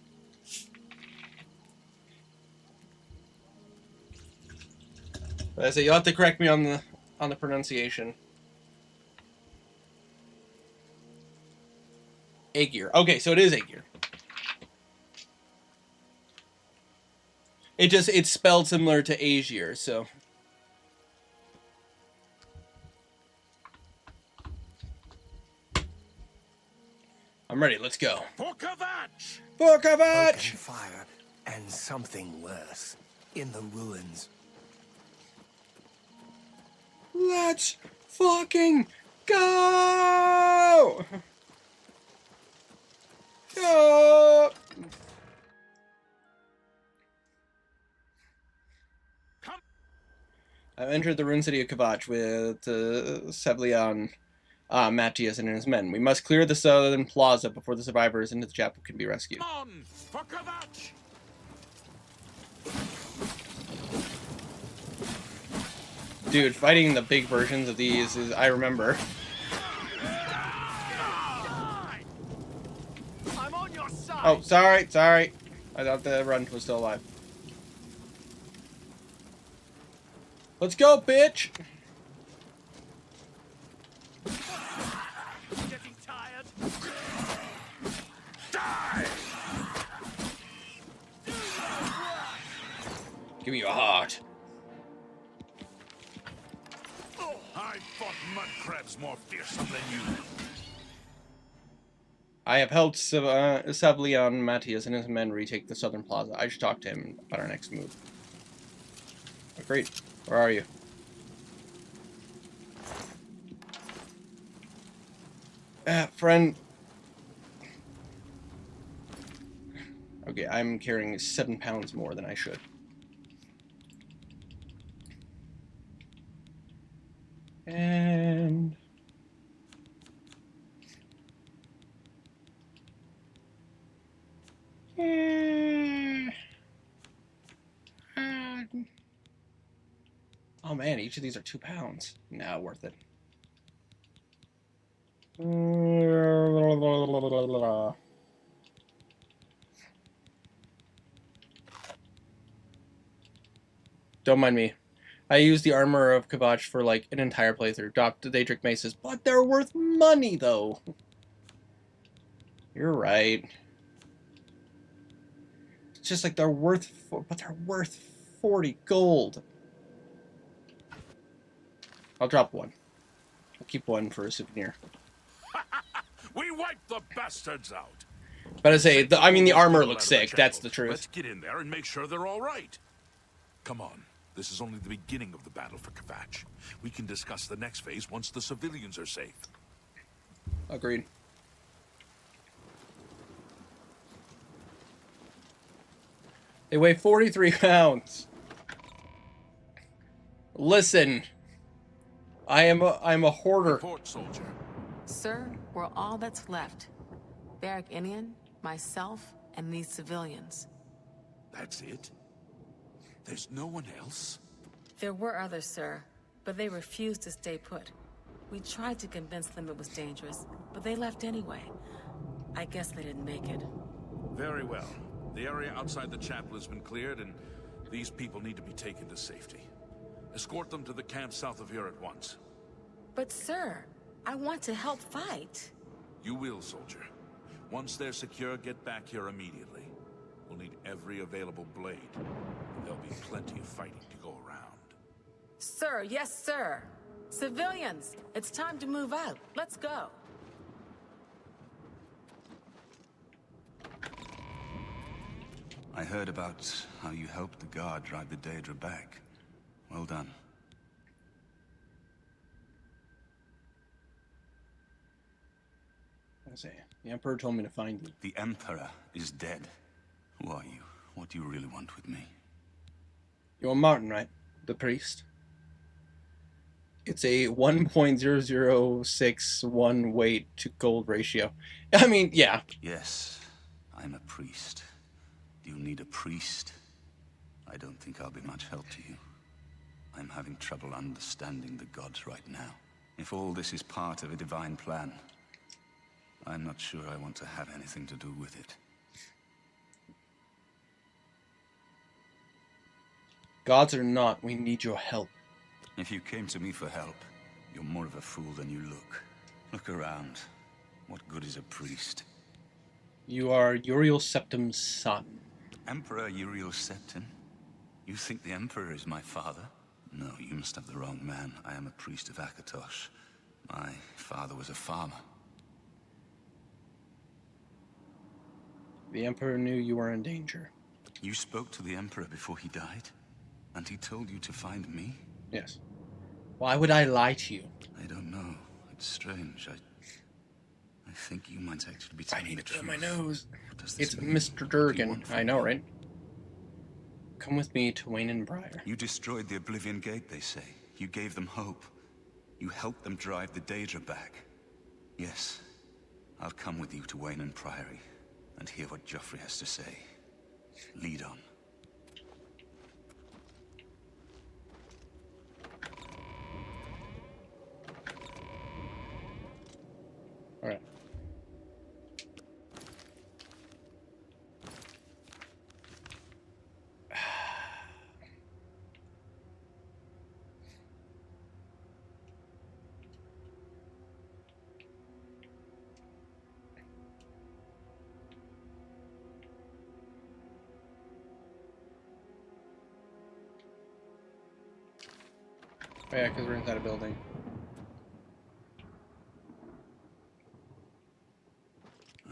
you'll have to correct me on the pronunciation. Aegir. Okay, so it is Aegir. It's spelled similar to Aegir, so... I'm ready, let's go. For Kvatch! For Kvatch! Open fire and something worse in the ruins. Let's fucking go! Go! I've entered the ruined city of Kvatch with Sevlian, Matthias, and his men. We must clear the southern plaza before the survivors into the chapel can be rescued. Come on, for Kvatch! Dude, fighting the big versions of these is, I remember. I'm on your side. Oh, sorry. I thought the runt was still alive. Let's go, bitch! Getting tired. Die! Give me your heart. I fought mud crabs more fearsome than you. I have helped Sevlian, Matthias, and his men retake the southern plaza. I should talk to him about our next move. Agreed. Where are you? Friend. Okay, I'm carrying 7 pounds more than I should. And... oh man, each of these are 2 pounds. Nah, worth it. Don't mind me. I used the armor of Kvatch for like an entire playthrough. Dropped the Daedric maces, but they're worth money though. You're right. It's just like they're worth, but they're worth 40 gold. I'll drop one. I'll keep one for a souvenir. We wiped the bastards out. But I say, I mean, the armor looks sick. That's the truth. Let's get in there and make sure they're all right. Come on. This is only the beginning of the battle for Kvatch. We can discuss the next phase once the civilians are safe. Agreed. They weigh 43 pounds. Listen. I'm a hoarder. Report, soldier. Sir, we're all that's left. Barrack Inian, myself, and these civilians. That's it? There's no one else? There were others, sir, but they refused to stay put. We tried to convince them it was dangerous, but they left anyway. I guess they didn't make it. Very well. The area outside the chapel has been cleared, and these people need to be taken to safety. Escort them to the camp south of here at once. But sir, I want to help fight. You will, soldier. Once they're secure, get back here immediately. We'll need every available blade. There'll be plenty of fighting to go around. Sir, yes, sir. Civilians, it's time to move out. Let's go. I heard about how you helped the guard drive the Daedra back. Well done. I say, the Emperor told me to find you. The Emperor is dead. Who are you? What do you really want with me? You're Martin, right? The priest. It's a 1.0061 weight to gold ratio. I mean, yeah. Yes, I'm a priest. Do you need a priest? I don't think I'll be much help to you. I'm having trouble understanding the gods right now. If all this is part of a divine plan, I'm not sure I want to have anything to do with it. Gods or not, we need your help. If you came to me for help, you're more of a fool than you look. Look around. What good is a priest? You are Uriel Septim's son. Emperor Uriel Septim? You think the Emperor is my father? No, you must have the wrong man. I am a priest of Akatosh. My father was a farmer. The Emperor knew you were in danger. You spoke to the Emperor before he died? And he told you to find me? Yes. Why would I lie to you? I don't know. It's strange. I think you might actually be telling the truth. I need to blow my nose. What does this It's mean? Mr. What do you Durgan. want from I know, me? right? Come with me to Wayne and Briar. You destroyed the Oblivion Gate, they say. You gave them hope. You helped them drive the Daedra back. Yes, I'll come with you to Wayne and Priory and hear what Joffrey has to say. Lead on. All right. Oh yeah, because we're inside a building.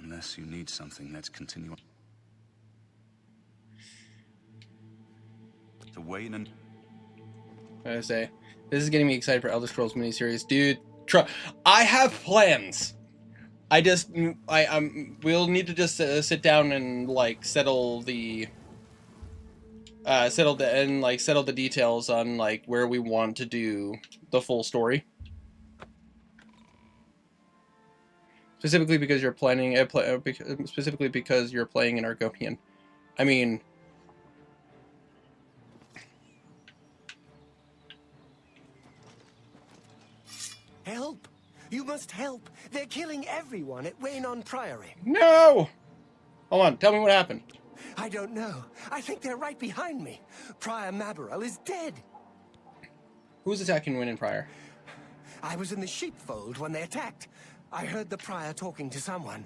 Unless you need something, let's continue on. To Wayne and... I say, this is getting me excited for Elder Scrolls miniseries, dude. I have plans. We'll need to just sit down and like settle the details on like where we want to do the full story. Specifically because you're planning, specifically because you're playing in Argonian. I mean, Help! You must help! They're killing everyone at Wayne Priory. no! Hold on, tell me what happened. I don't know. I think they're right behind me. Prior Maborel is dead. Who's attacking Wynn and Prior? I was in the sheepfold when they attacked. I heard the prior talking to someone.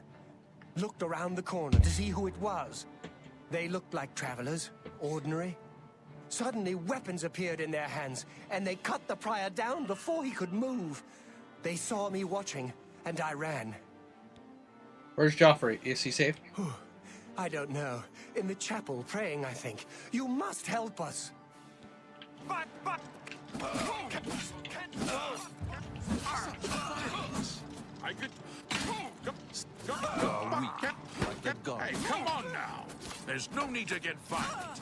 Looked around the corner to see who it was. They looked like travelers, ordinary. Suddenly, weapons appeared in their hands, and they cut the prior down before he could move. They saw me watching, and I ran. Where's Joffrey? Is he safe? I don't know. In the chapel, praying, I think. You must help us. I could... Hey, come on now. There's no need to get violent.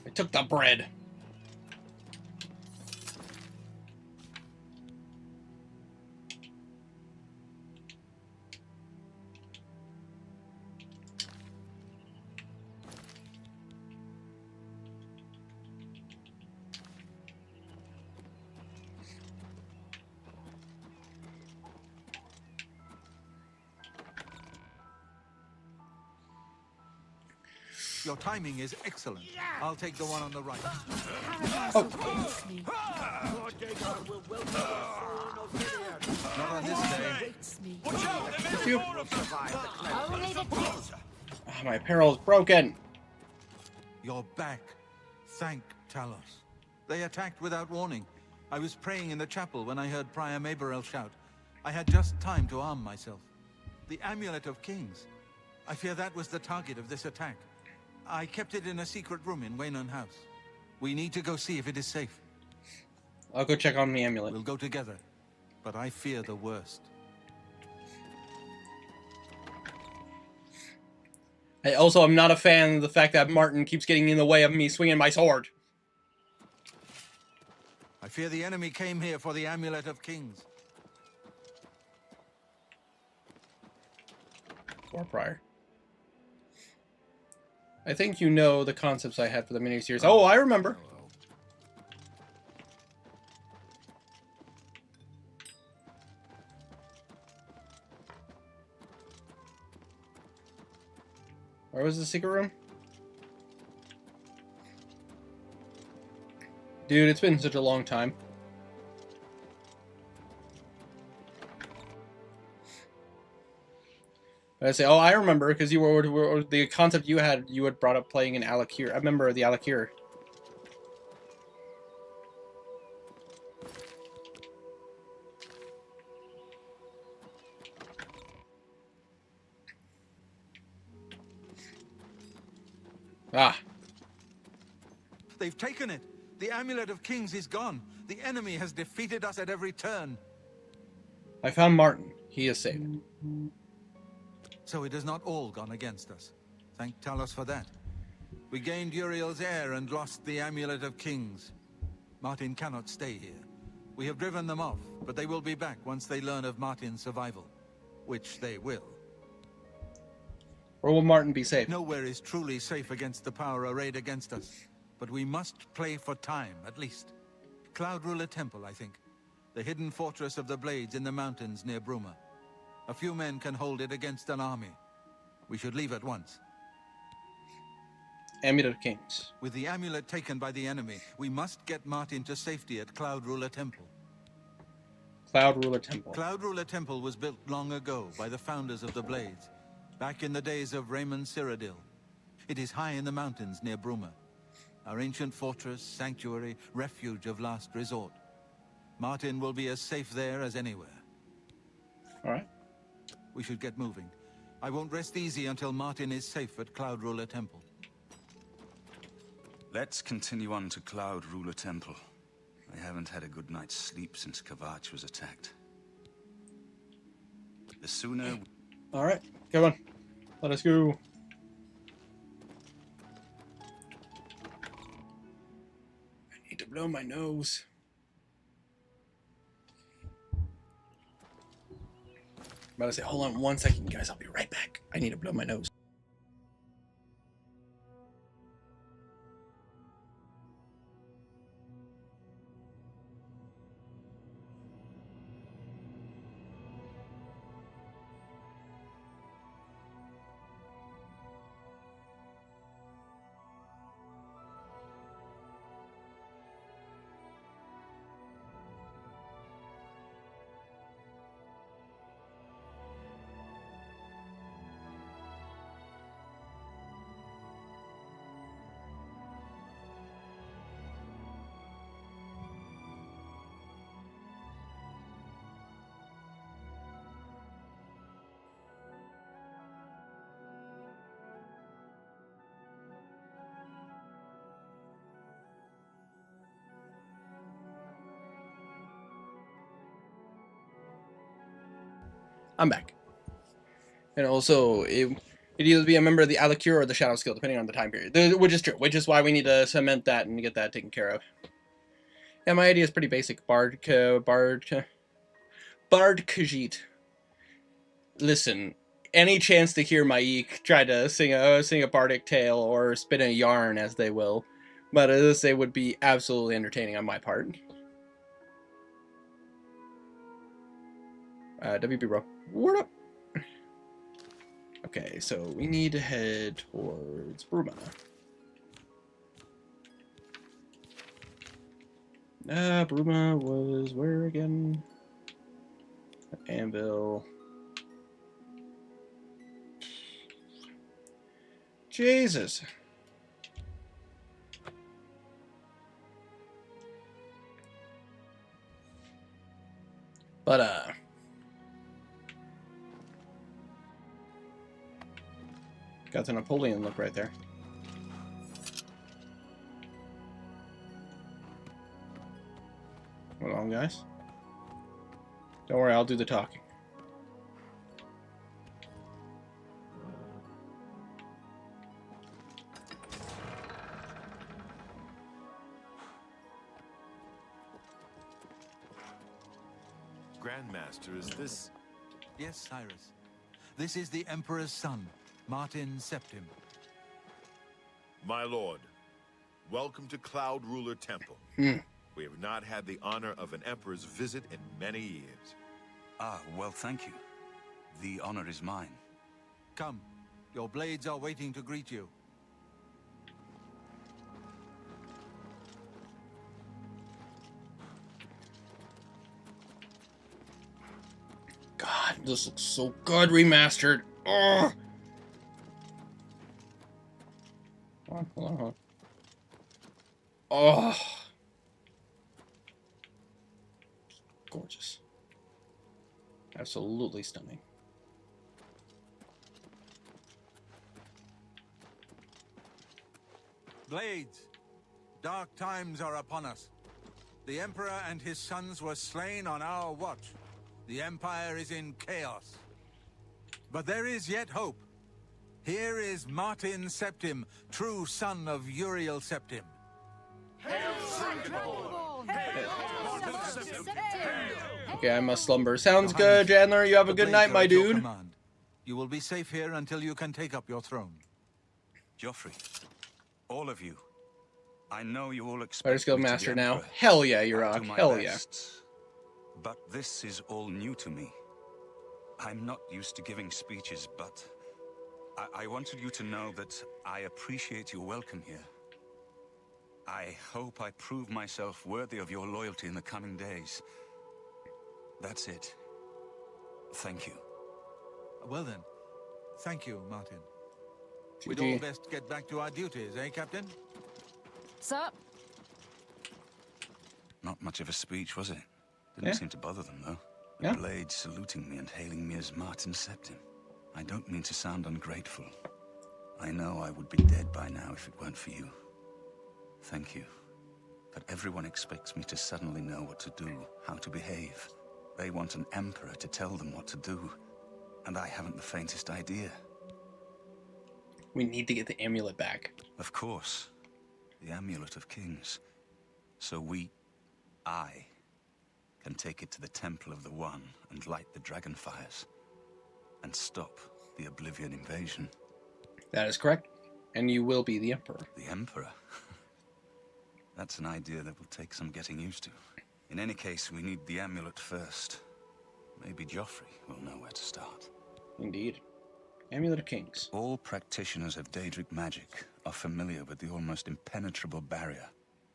I took the bread. Your timing is excellent. I'll take the one on the right. Oh. Not on this day. Phew. My apparel's broken. You're back. Thank Talos. They attacked without warning. I was praying in the chapel when I heard Prior Maborel shout. I had just time to arm myself. The Amulet of Kings. I fear that was the target of this attack. I kept it in a secret room in Waynon House. We need to go see if it is safe. I'll go check on the amulet. We'll go together, but I fear the worst. I also am not a fan of the fact that Martin keeps getting in the way of me swinging my sword. I fear the enemy came here for the Amulet of Kings. Or Prior. I think you know the concepts I had for the miniseries. Oh, I remember. Where was the secret room? Dude, it's been such a long time. I say, oh, I remember, because you were the concept you had brought up playing in Alakir. I remember the Alakir. Ah. They've taken it. The Amulet of Kings is gone. The enemy has defeated us at every turn. I found Martin. He is safe. So it has not all gone against us. Thank Talos for that. We gained Uriel's heir and lost the Amulet of Kings. Martin cannot stay here. We have driven them off, but they will be back once they learn of Martin's survival. Which they will. Or will Martin be safe? Nowhere is truly safe against the power arrayed against us. But we must play for time, at least. Cloud Ruler Temple, I think. The hidden fortress of the Blades in the mountains near Bruma. A few men can hold it against an army. We should leave at once. Amulet of Kings. With the amulet taken by the enemy, we must get Martin to safety at Cloud Ruler Temple. Cloud Ruler Temple. Cloud Ruler Temple was built long ago by the founders of the Blades, back in the days of Raymond Cyrodiil. It is high in the mountains near Bruma. Our ancient fortress, sanctuary, refuge of last resort. Martin will be as safe there as anywhere. All right. We should get moving. I won't rest easy until Martin is safe at Cloud Ruler Temple. Let's continue on to Cloud Ruler Temple. I haven't had a good night's sleep since Kavach was attacked. The sooner... All right, come on. Let us go. I need to blow my nose. I'm about to say, hold on 1 second, guys. I'll be right back. I need to blow my nose. I'm back. And also, it'd either be a member of the Alikure or the Shadow Skill, depending on the time period. Which is true, which is why we need to cement that and get that taken care of. Yeah, my idea is pretty basic. Bard Khajiit. Listen, any chance to hear Maik try to sing a bardic tale or spin a yarn, as they will, but this they would be absolutely entertaining on my part. WB bro, what up? Okay, so we need to head towards Bruma. Bruma was where again? Anvil. Jesus. But, got the Napoleon look right there. Hold on, guys. Don't worry, I'll do the talking. Grandmaster, is this... Yes, Cyrus. This is the Emperor's son, Martin Septim. My lord, welcome to Cloud Ruler Temple. We have not had the honor of an emperor's visit in many years. Ah, well, thank you. The honor is mine. Come, your blades are waiting to greet you. God, this looks so good remastered. Oh. Hold on. Oh. Gorgeous. Absolutely stunning. Blades, dark times are upon us. The Emperor and his sons were slain on our watch. The Empire is in chaos. But there is yet hope. Here is Martin Septim, true son of Uriel Septim. Okay, I must slumber. Sounds good, Chandler. You have a good night, my dude. Command. You will be safe here until you can take up your throne. Joffrey, all of you. I know you all expect Better skill me to master the now. Emperor. Hell yeah, I'll Yurok. do my Hell yeah. best. But this is all new to me. I'm not used to giving speeches, but I wanted you to know that I appreciate your welcome here. I hope I prove myself worthy of your loyalty in the coming days. That's it. Thank you. Well then, thank you, Martin. We'd GG. all best get back to our duties, eh, Captain? Sup? Not much of a speech, was it? Didn't Yeah. seem to bother them, though. The Yeah. blades saluting me and hailing me as Martin Septim. I don't mean to sound ungrateful. I know I would be dead by now if it weren't for you. Thank you. But everyone expects me to suddenly know what to do, how to behave. They want an emperor to tell them what to do. And I haven't the faintest idea. We need to get the amulet back. Of course. The Amulet of Kings. So I, can take it to the Temple of the One and light the dragon fires. And stop the Oblivion invasion. That is correct. And you will be the Emperor. The Emperor? That's an idea that will take some getting used to. In any case, we need the amulet first. Maybe Joffrey will know where to start. Indeed. Amulet of Kings. All practitioners of Daedric magic are familiar with the almost impenetrable barrier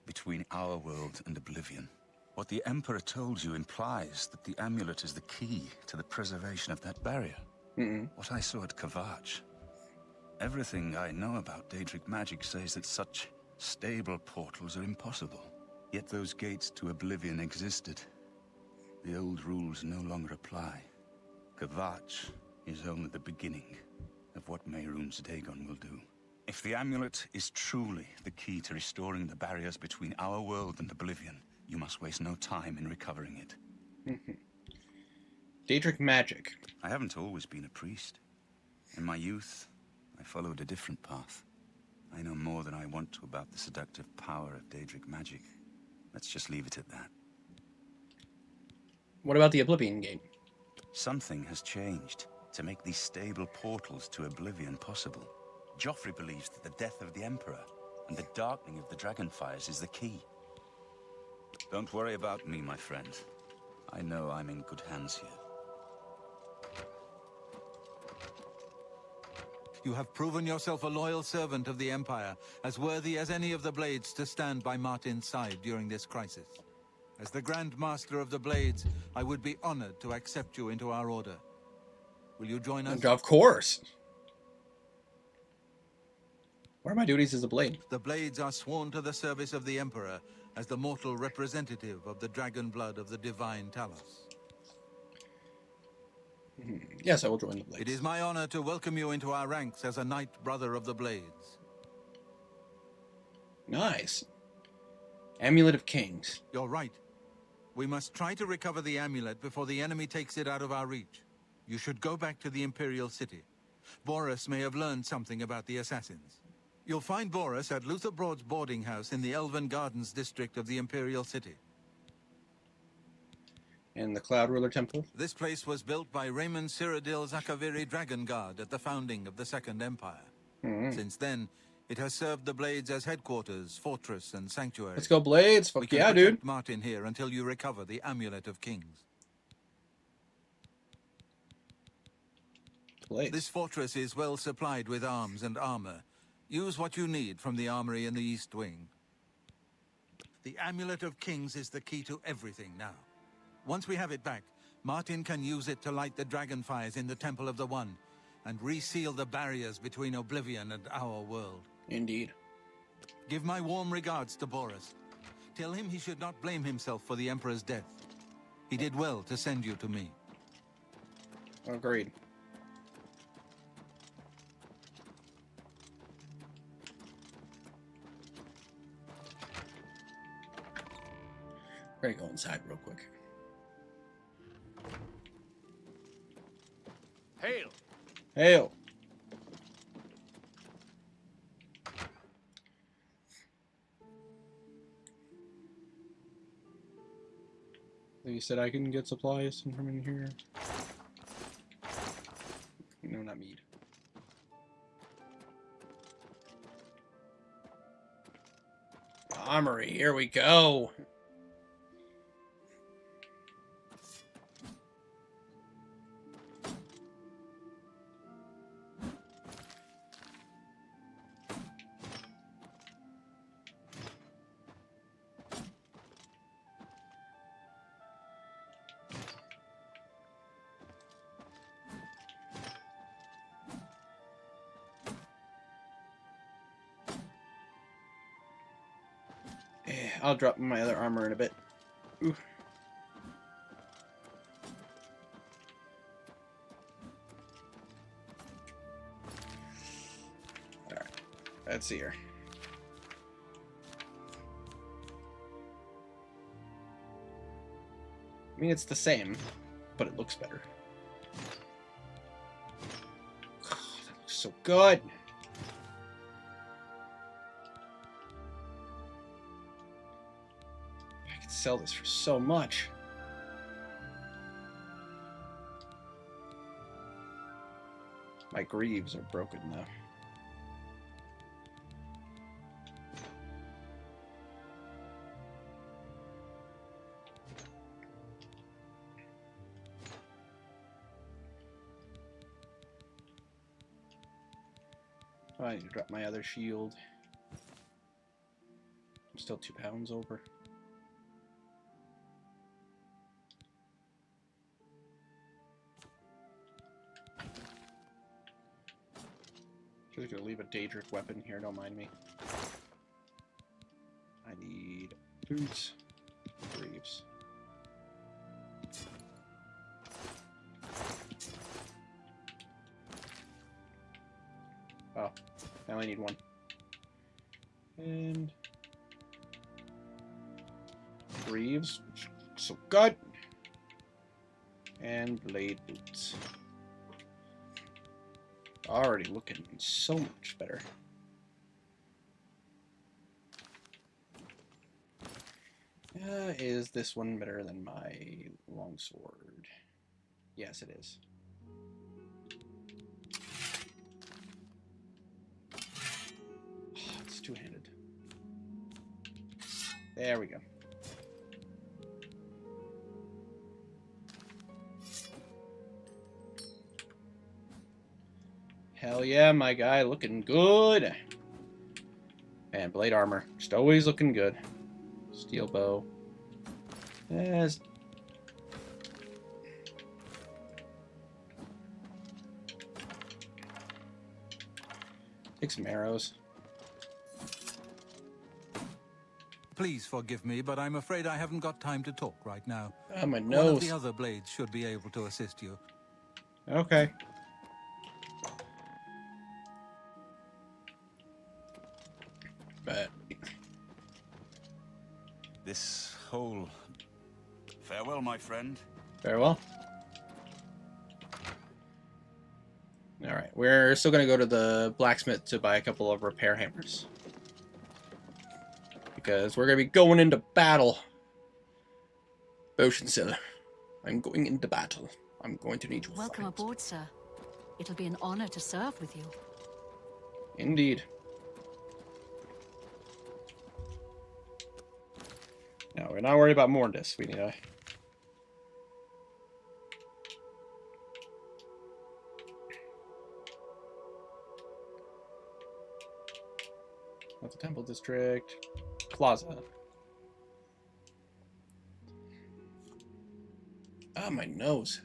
between our world and Oblivion. What the Emperor told you implies that the amulet is the key to the preservation of that barrier. What I saw at Kvatch. Everything I know about Daedric magic says that such stable portals are impossible. Yet those gates to Oblivion existed. The old rules no longer apply. Kvatch is only the beginning of what Mehrunes Dagon will do. If the amulet is truly the key to restoring the barriers between our world and Oblivion, you must waste no time in recovering it. Daedric magic. I haven't always been a priest. In my youth, I followed a different path. I know more than I want to about the seductive power of Daedric magic. Let's just leave it at that. What about the Oblivion game? Something has changed to make these stable portals to Oblivion possible. Joffrey believes that the death of the Emperor and the darkening of the Dragonfires is the key. Don't worry about me, my friend. I know I'm in good hands here. You have proven yourself a loyal servant of the Empire, as worthy as any of the Blades to stand by Martin's side during this crisis. As the Grand Master of the Blades, I would be honored to accept you into our order. Will you join us? And of course. What are my duties as a blade? The Blades are sworn to the service of the Emperor as the mortal representative of the dragon blood of the divine Talos. Yes, I will join the Blades. It is my honor to welcome you into our ranks as a Knight Brother of the Blades. Nice. Amulet of Kings. You're right. We must try to recover the amulet before the enemy takes it out of our reach. You should go back to the Imperial City. Boris may have learned something about the assassins. You'll find Boris at Luther Broad's boarding house in the Elven Gardens district of the Imperial City. And the Cloud Ruler Temple. This place was built by Raymond Cyrodiil Zakaviri Dragon Guard at the founding of the Second Empire. Since then, it has served the Blades as headquarters, fortress, and sanctuary. Let's go Blades. We Fuck can yeah, protect dude. Martin here until you recover the Amulet of Kings. Blades. This fortress is well supplied with arms and armor. Use what you need from the armory in the East Wing. The Amulet of Kings is the key to everything now. Once we have it back, Martin can use it to light the dragonfires in the Temple of the One and reseal the barriers between Oblivion and our world. Indeed. Give my warm regards to Boris. Tell him he should not blame himself for the Emperor's death. He did well to send you to me. Agreed. We're gonna go inside real quick. Hail! Hail! You said I can get supplies from in here. No, not mead. Armory, here we go. I'll drop my other armor in a bit. Ooh. Alright, let's see here. I mean, it's the same, but it looks better. Oh, that looks so good! Sell this for so much. My greaves are broken though. Oh, I need to drop my other shield. I'm still 2 pounds over. Just gonna leave a Daedric weapon here, don't mind me. I need boots, greaves. Oh, now I need one. And greaves, so good. And blade boots. Already looking so much better. Is this one better than my longsword? Yes, it is. Oh, it's two-handed. There we go. Hell yeah, my guy, looking good. And blade armor, just always looking good. Steel bow. Yes. Take some arrows. Please forgive me, but I'm afraid I haven't got time to talk right now. Oh, my One nose. of the other blades should be able to assist you. Okay. But This whole... Farewell, my friend. very well. Alright, we're still gonna go to the blacksmith to buy a couple of repair hammers. Because we're gonna be going into battle. Ocean Cellar. I'm going into battle. I'm going to need you. Welcome aboard, sir. It'll be an honor to serve with you. Indeed. No, we're not worried about Morndis. We need a... Not the Temple District. Plaza. Ah, my nose.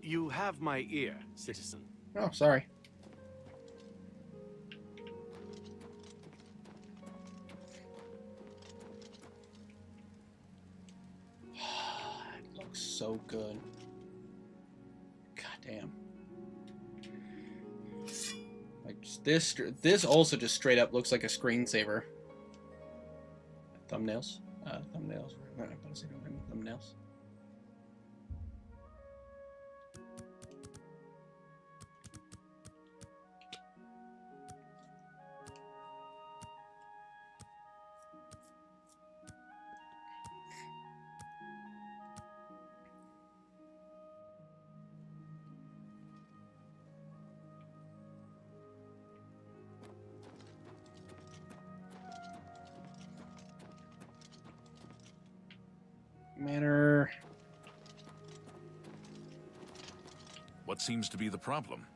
You have my ear, citizen. Oh, sorry. It looks so good. God damn. Like this also just straight up looks like a screensaver. Thumbnails. Thumbnails. I'm about to say thumbnails. Manor. What seems to be the problem?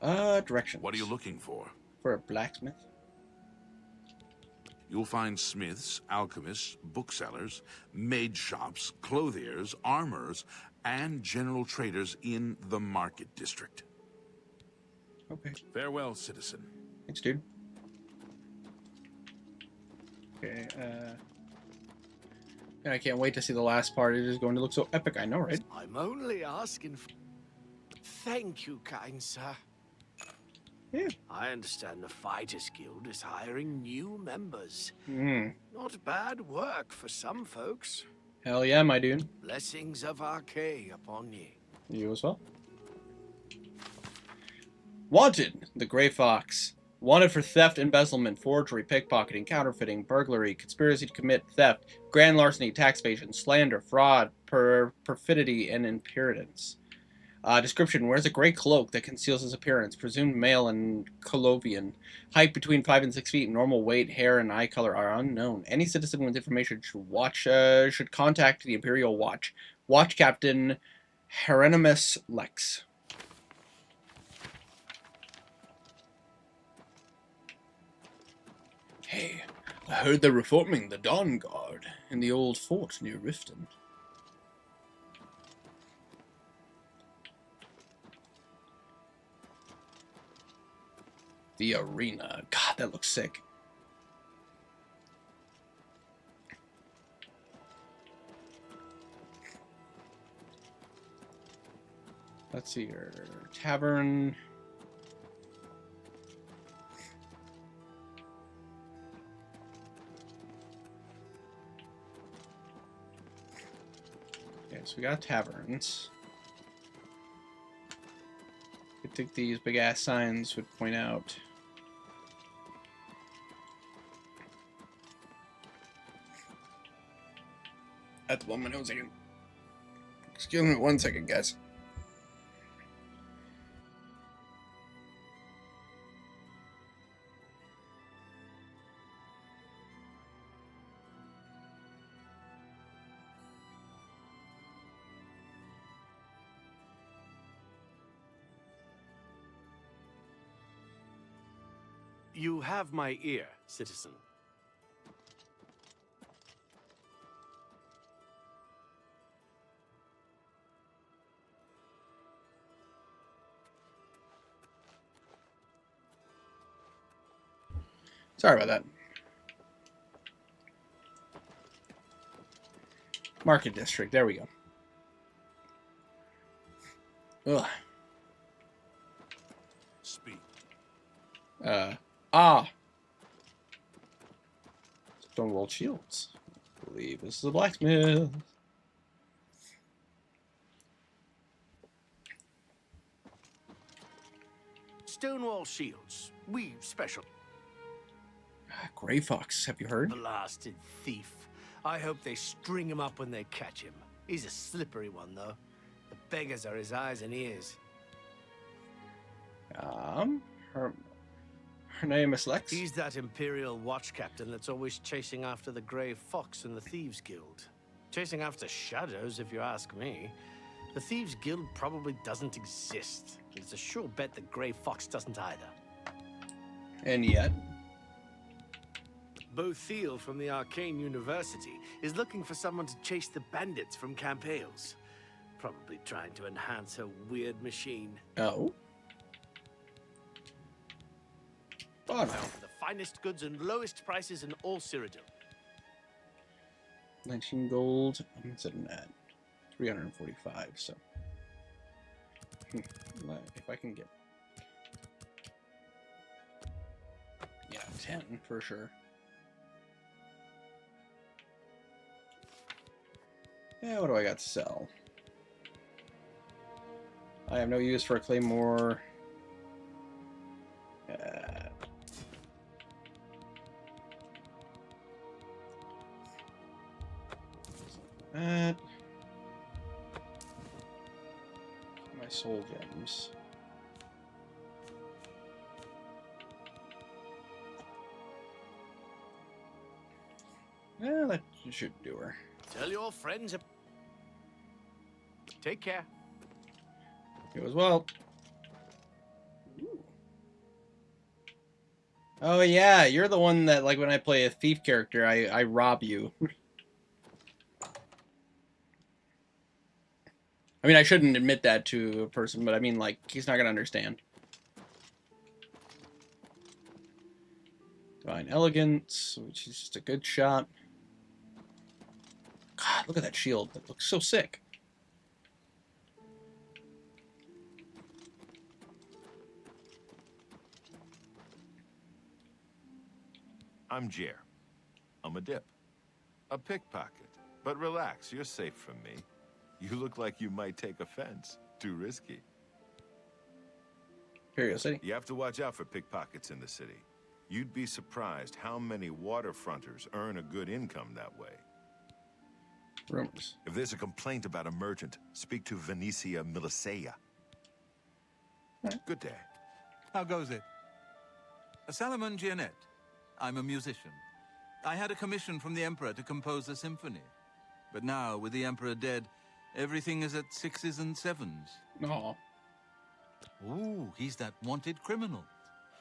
Directions. What are you looking for? For a blacksmith. You'll find smiths, alchemists, booksellers, maid shops, clothiers, armorers, and general traders in the market district. Okay. Farewell, citizen. Thanks, dude. Okay, and I can't wait to see the last part. It is going to look so epic, I know, right? I'm only asking for... Thank you, kind sir. Yeah. I understand the Fighters Guild is hiring new members. Mm. Not bad work for some folks. Hell yeah, my dude. Blessings of Arcade upon ye. You as well. Wanted, the Grey Fox. Wanted for theft, embezzlement, forgery, pickpocketing, counterfeiting, burglary, conspiracy to commit theft, grand larceny, tax evasion, slander, fraud, perfidy, and impudence. Description: wears a gray cloak that conceals his appearance. Presumed male and Colovian. Height between 5 and 6 feet. Normal weight, hair, and eye color are unknown. Any citizen with information should contact the Imperial Watch. Watch Captain Hieronymus Lex. Hey, I heard they're reforming the Dawn Guard in the old fort near Riften. The arena. God, that looks sick. Let's see here. Tavern. Okay, so we got taverns. I think these big ass signs would point out. At the moment, 1 second. Excuse me 1 second, guys. You have my ear, citizen. Sorry about that. Market District, there we go. Ugh. Speak. Stonewall Shields. I believe this is a blacksmith. Stonewall Shields. We special. Grey Fox, have you heard? Blasted thief. I hope they string him up when they catch him. He's a slippery one, though. The beggars are his eyes and ears. Her name is Lex. He's that Imperial Watch Captain that's always chasing after the Grey Fox and the Thieves Guild. Chasing after shadows, if you ask me. The Thieves Guild probably doesn't exist. It's a sure bet the Grey Fox doesn't either. And yet... Bothiel from the Arcane University is looking for someone to chase the bandits from Camp Hales. Probably trying to enhance her weird machine. Oh? Oh, no. For the finest goods and lowest prices in all Cyrodiil. 19 gold. I'm sitting at 345, so... if I can get... Yeah, 10 for sure. Yeah, what do I got to sell? I have no use for a claymore. That. My soul gems. Yeah, that should do her. Tell your friends. Take care. You as well. Ooh. Oh yeah, you're the one that, like, when I play a thief character, I rob you. I mean, I shouldn't admit that to a person, but I mean, like, he's not gonna understand. Divine Elegance, which is just a good shot. God, look at that shield. That looks so sick. I'm Jer. I'm a dip. A pickpocket. But relax, you're safe from me. You look like you might take offense. Too risky. Imperial City. You have to watch out for pickpockets in the city. You'd be surprised how many waterfronters earn a good income that way. Rumors. If there's a complaint about a merchant, speak to Venetia Milicea. Right. Good day. How goes it? Salomon Gianet. I'm a musician. I had a commission from the Emperor to compose a symphony. But now, with the Emperor dead, everything is at 6s and 7s. Aw. Ooh, he's that wanted criminal.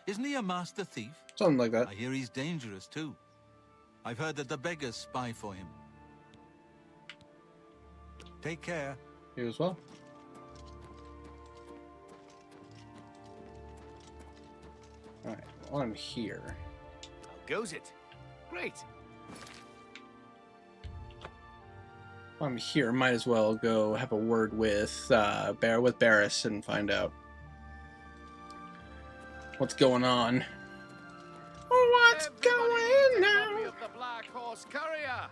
Isn't he a master thief? Something like that. I hear he's dangerous, too. I've heard that the beggars spy for him. Take care. You as well. Alright, well, I'm here. How goes it? Great. I'm here. Might as well go have a word with Barris and find out what's going on. What's going on? Of the Black Horse Courier.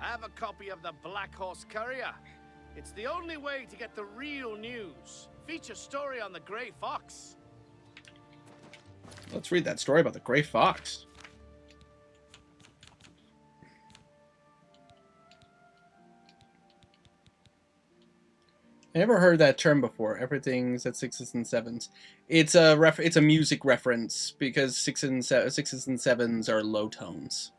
I have a copy of the Black Horse Courier. It's the only way to get the real news. Feature story on the Grey Fox. Let's read that story about the Grey Fox. I never heard that term before. Everything's at 6s and 7s. It's a music reference because 6s and 7s are low tones.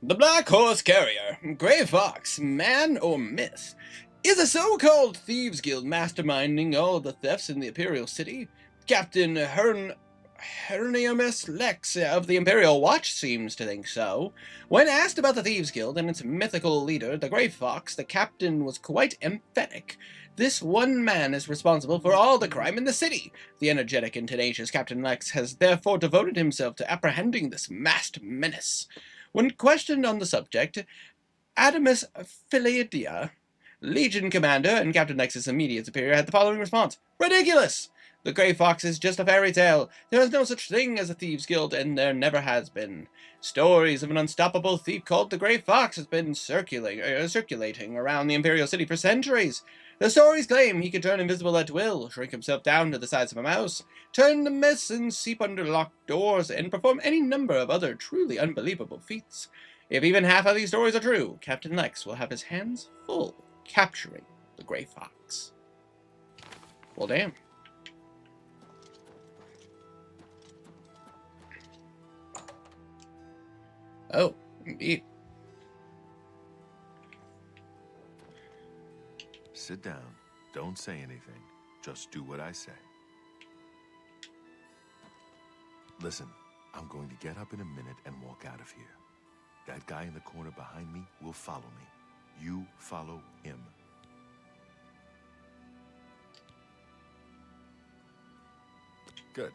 The Black Horse Carrier, Grey Fox, man or myth, is a so-called thieves guild masterminding all the thefts in the Imperial City. Captain Hieronymus Lex of the Imperial Watch seems to think so. When asked about the Thieves Guild and its mythical leader, the Grey Fox, the captain was quite emphatic. This one man is responsible for all the crime in the city. The energetic and tenacious Captain Lex has therefore devoted himself to apprehending this masked menace. When questioned on the subject, Adamus Philadia, Legion Commander and Captain Lex's immediate superior, had the following response. Ridiculous! The Grey Fox is just a fairy tale. There is no such thing as a Thieves Guild, and there never has been. Stories of an unstoppable thief called the Grey Fox has been circulating around the Imperial City for centuries. The stories claim he could turn invisible at will, shrink himself down to the size of a mouse, turn to mist and seep under locked doors, and perform any number of other truly unbelievable feats. If even half of these stories are true, Captain Lex will have his hands full capturing the Grey Fox. Well, damn. Oh, indeed. Sit down. Don't say anything. Just do what I say. Listen, I'm going to get up in a minute and walk out of here. That guy in the corner behind me will follow me. You follow him. Good.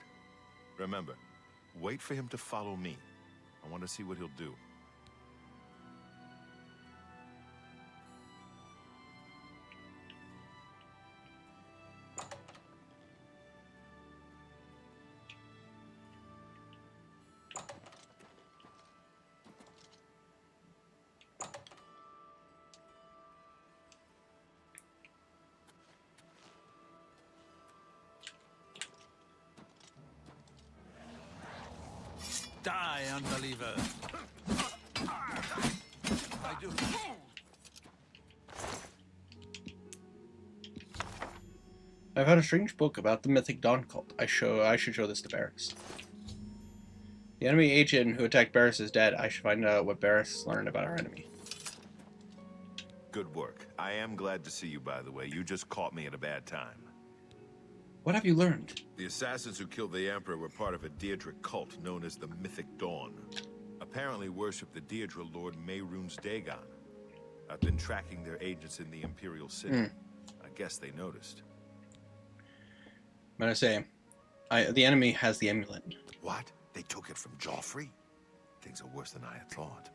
Remember, wait for him to follow me. I want to see what he'll do. Die, unbeliever! I do. I found a strange book about the mythic Dawn cult. I should show this to Barris. The enemy agent who attacked Barris is dead. I should find out what Barris learned about our enemy. Good work. I am glad to see you, by the way. You just caught me at a bad time. What have you learned? The assassins who killed the Emperor were part of a Deirdre cult known as the Mythic Dawn. Apparently worship the Deirdre Lord Mehrunes Dagon. I've been tracking their agents in the Imperial City. I guess they noticed. I'm gonna say, the enemy has the amulet. What? They took it from Joffrey? Things are worse than I had thought.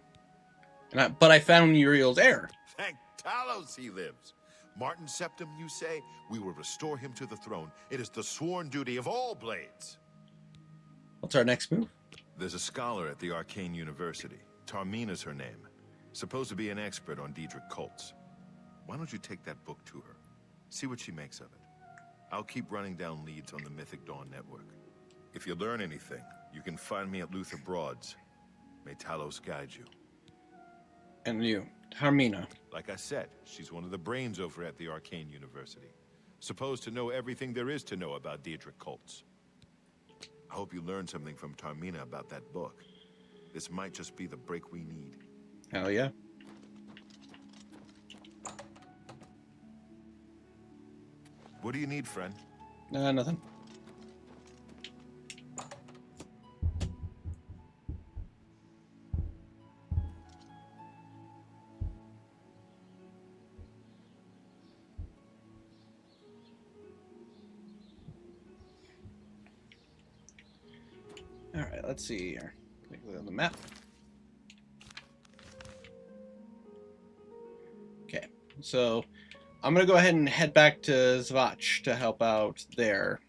But I found Uriel's heir. Thank Talos he lives. Martin Septim, you say? We will restore him to the throne. It is the sworn duty of all Blades. What's our next move? There's a scholar at the Arcane University. Tarmina's her name. Supposed to be an expert on Daedric cults. Why don't you take that book to her? See what she makes of it. I'll keep running down leads on the Mythic Dawn network. If you learn anything, you can find me at Luther Broad's. May Talos guide you. And you, Tarmina. Like I said, she's one of the brains over at the Arcane University. Supposed to know everything there is to know about Daedric cults. I hope you learned something from Tarmina about that book. This might just be the break we need. Hell yeah. What do you need, friend? Nothing. Alright, let's see here. Take a look at the map. Okay, so I'm gonna go ahead and head back to Zvach to help out there.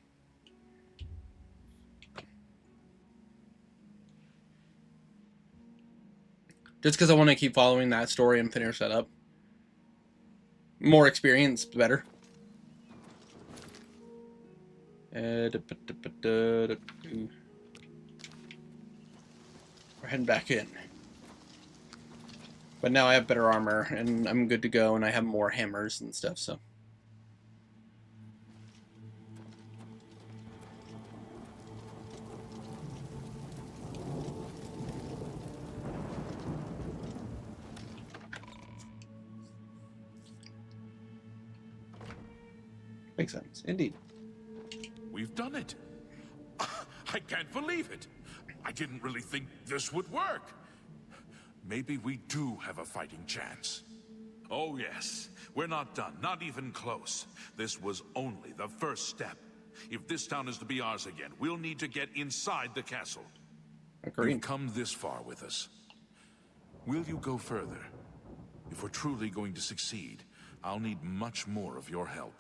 Just because I want to keep following that story and finish that up. More experience, the better. We're heading back in. But now I have better armor, and I'm good to go, and I have more hammers and stuff, so. Makes sense, indeed. We've done it. I can't believe it. I didn't really think this would work. Maybe we do have a fighting chance. Oh yes, we're not done, not even close. This was only the first step. If this town is to be ours again, we'll need to get inside the castle. Agreed. We've come this far with us. Will you go further? If we're truly going to succeed, I'll need much more of your help.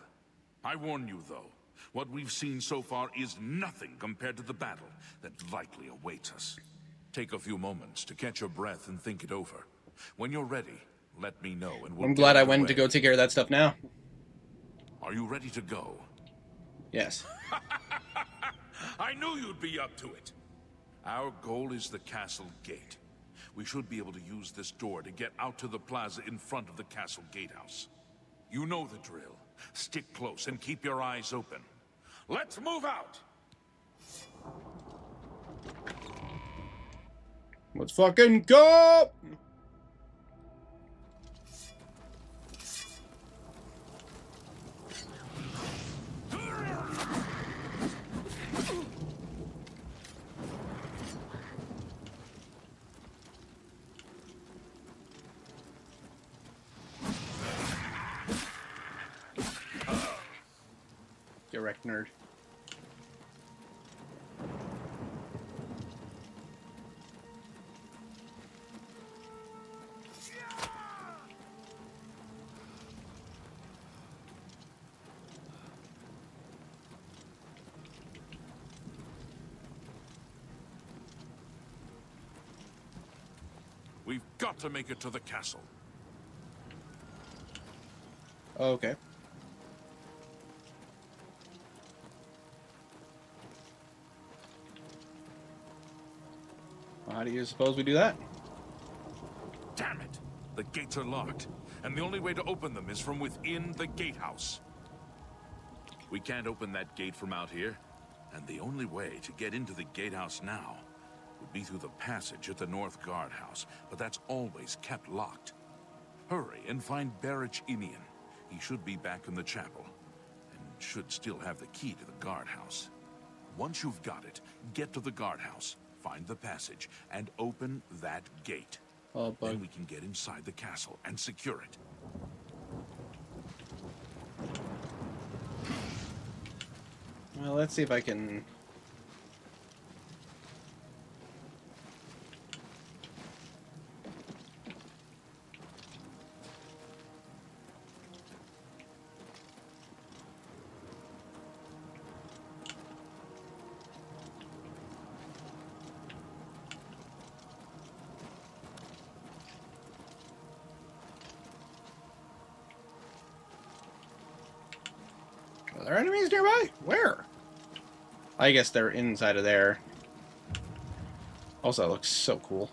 I warn you though, what we've seen so far is nothing compared to the battle that likely awaits us. Take a few moments to catch your breath and think it over. When you're ready, let me know and we'll I'm glad I went to go take care of that stuff now. Are you ready to go? Yes. I knew you'd be up to it. Our goal is the castle gate. We should be able to use this door to get out to the plaza in front of the castle gatehouse. You know the drill. Stick close and keep your eyes open. Let's move out! Let's fucking go! Get wrecked, nerd. We've got to make it to the castle. Okay. How do you suppose we do that? Damn it! The gates are locked, and the only way to open them is from within the gatehouse. We can't open that gate from out here, and the only way to get into the gatehouse now would be through the passage at the North Guardhouse, but that's always kept locked. Hurry and find Barrich Inian. He should be back in the chapel, and should still have the key to the guardhouse. Once you've got it, get to the guardhouse, find the passage, and open that gate. Oh, then we can get inside the castle and secure it. Well, let's see if I can... Are there enemies nearby? Where? I guess they're inside of there. Also, that looks so cool.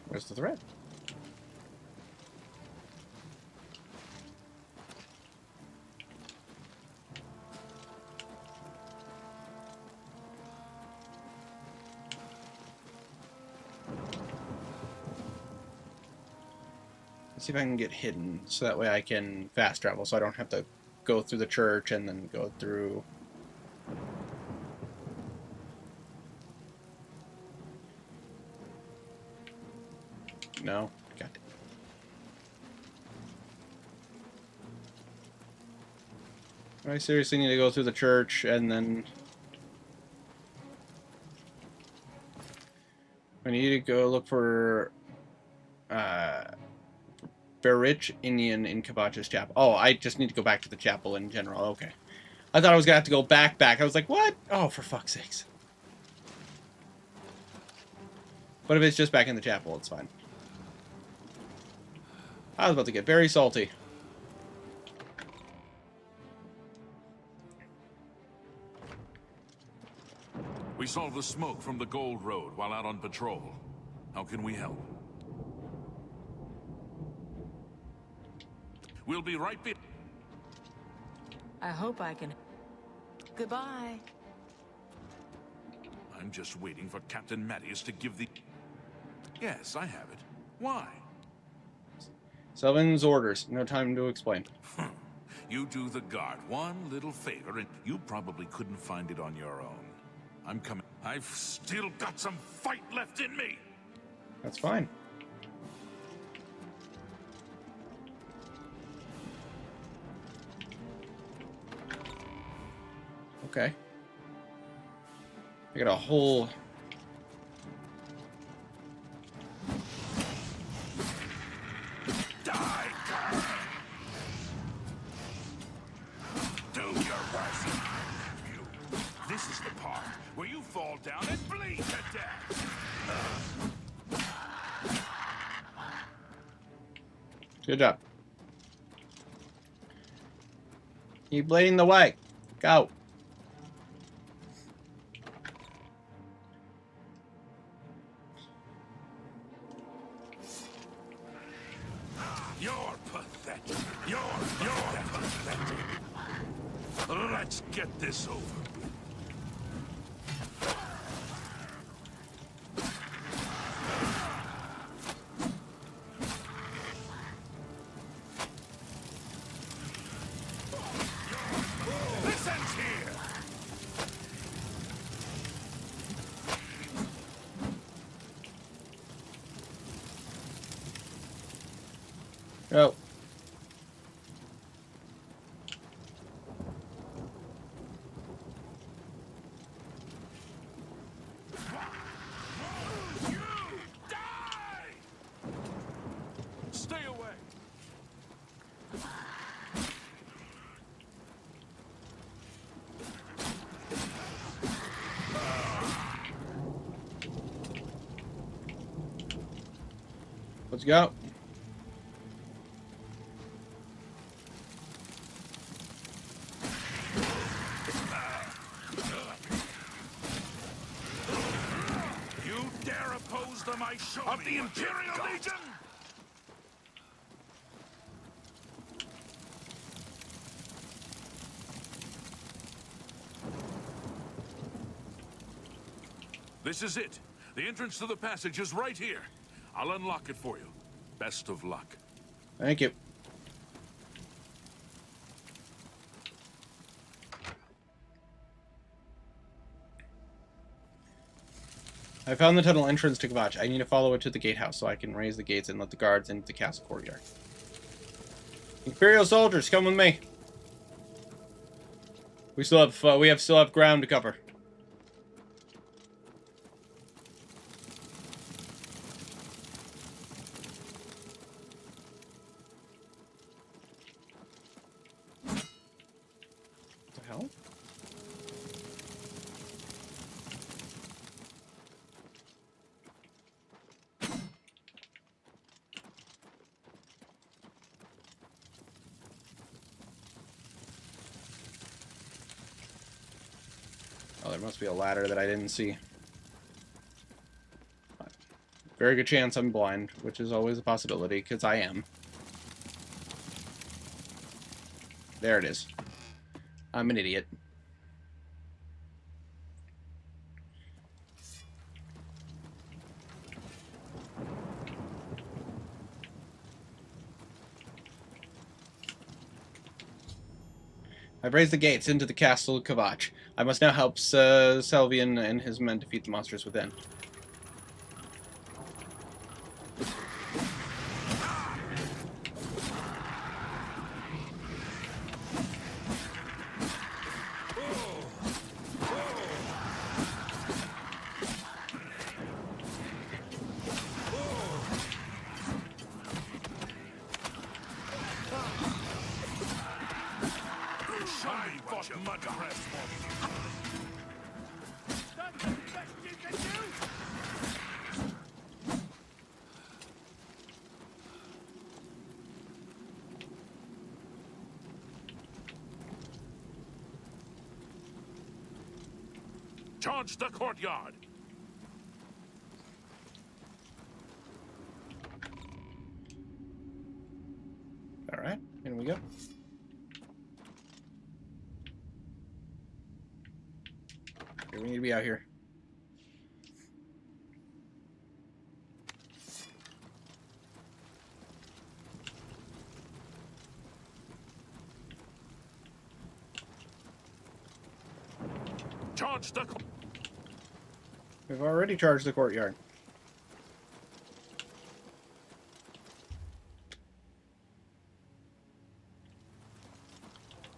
Where's the thread? See if I can get hidden, so that way I can fast travel, so I don't have to go through the church and then go through... No? Got it. I seriously need to go through the church and then... I need to go look for... Barrich Inian in Kabach's chapel. Oh, I just need to go back to the chapel in general. Okay. I thought I was going to have to go back. I was like, what? Oh, for fuck's sakes. But if it's just back in the chapel, it's fine. I was about to get very salty. We saw the smoke from the Gold Road while out on patrol. How can we help? We'll be right back. I hope I can... Goodbye. I'm just waiting for Captain Mattias to give the... Yes, I have it. Why? Selvin's orders. No time to explain. You do the guard one little favor, and you probably couldn't find it on your own. I'm coming. I've still got some fight left in me. That's fine. Okay. I got a whole... Die! Do your worst. This is the part where you fall down and bleed to death. Good job. Keep leading the way. Go. You're pathetic. You're pathetic. Let's get this over with. This ends here. Go. You die! Stay away. Let's go. of the Imperial Legion! This is it. The entrance to the passage is right here. I'll unlock it for you. Best of luck. Thank you. I found the tunnel entrance to Kvatch. I need to follow it to the gatehouse so I can raise the gates and let the guards into the castle courtyard. Imperial soldiers, come with me. We still have ground to cover. What the hell? Oh, there must be a ladder that I didn't see. Very good chance I'm blind, which is always a possibility, because I am. There it is. I'm an idiot. I've raised the gates into the castle of Kvatch. I must now help Salvian and his men defeat the monsters within. Charge the courtyard! Alright, in we go. Okay, we need to be out here. Charge the We've already charged the courtyard.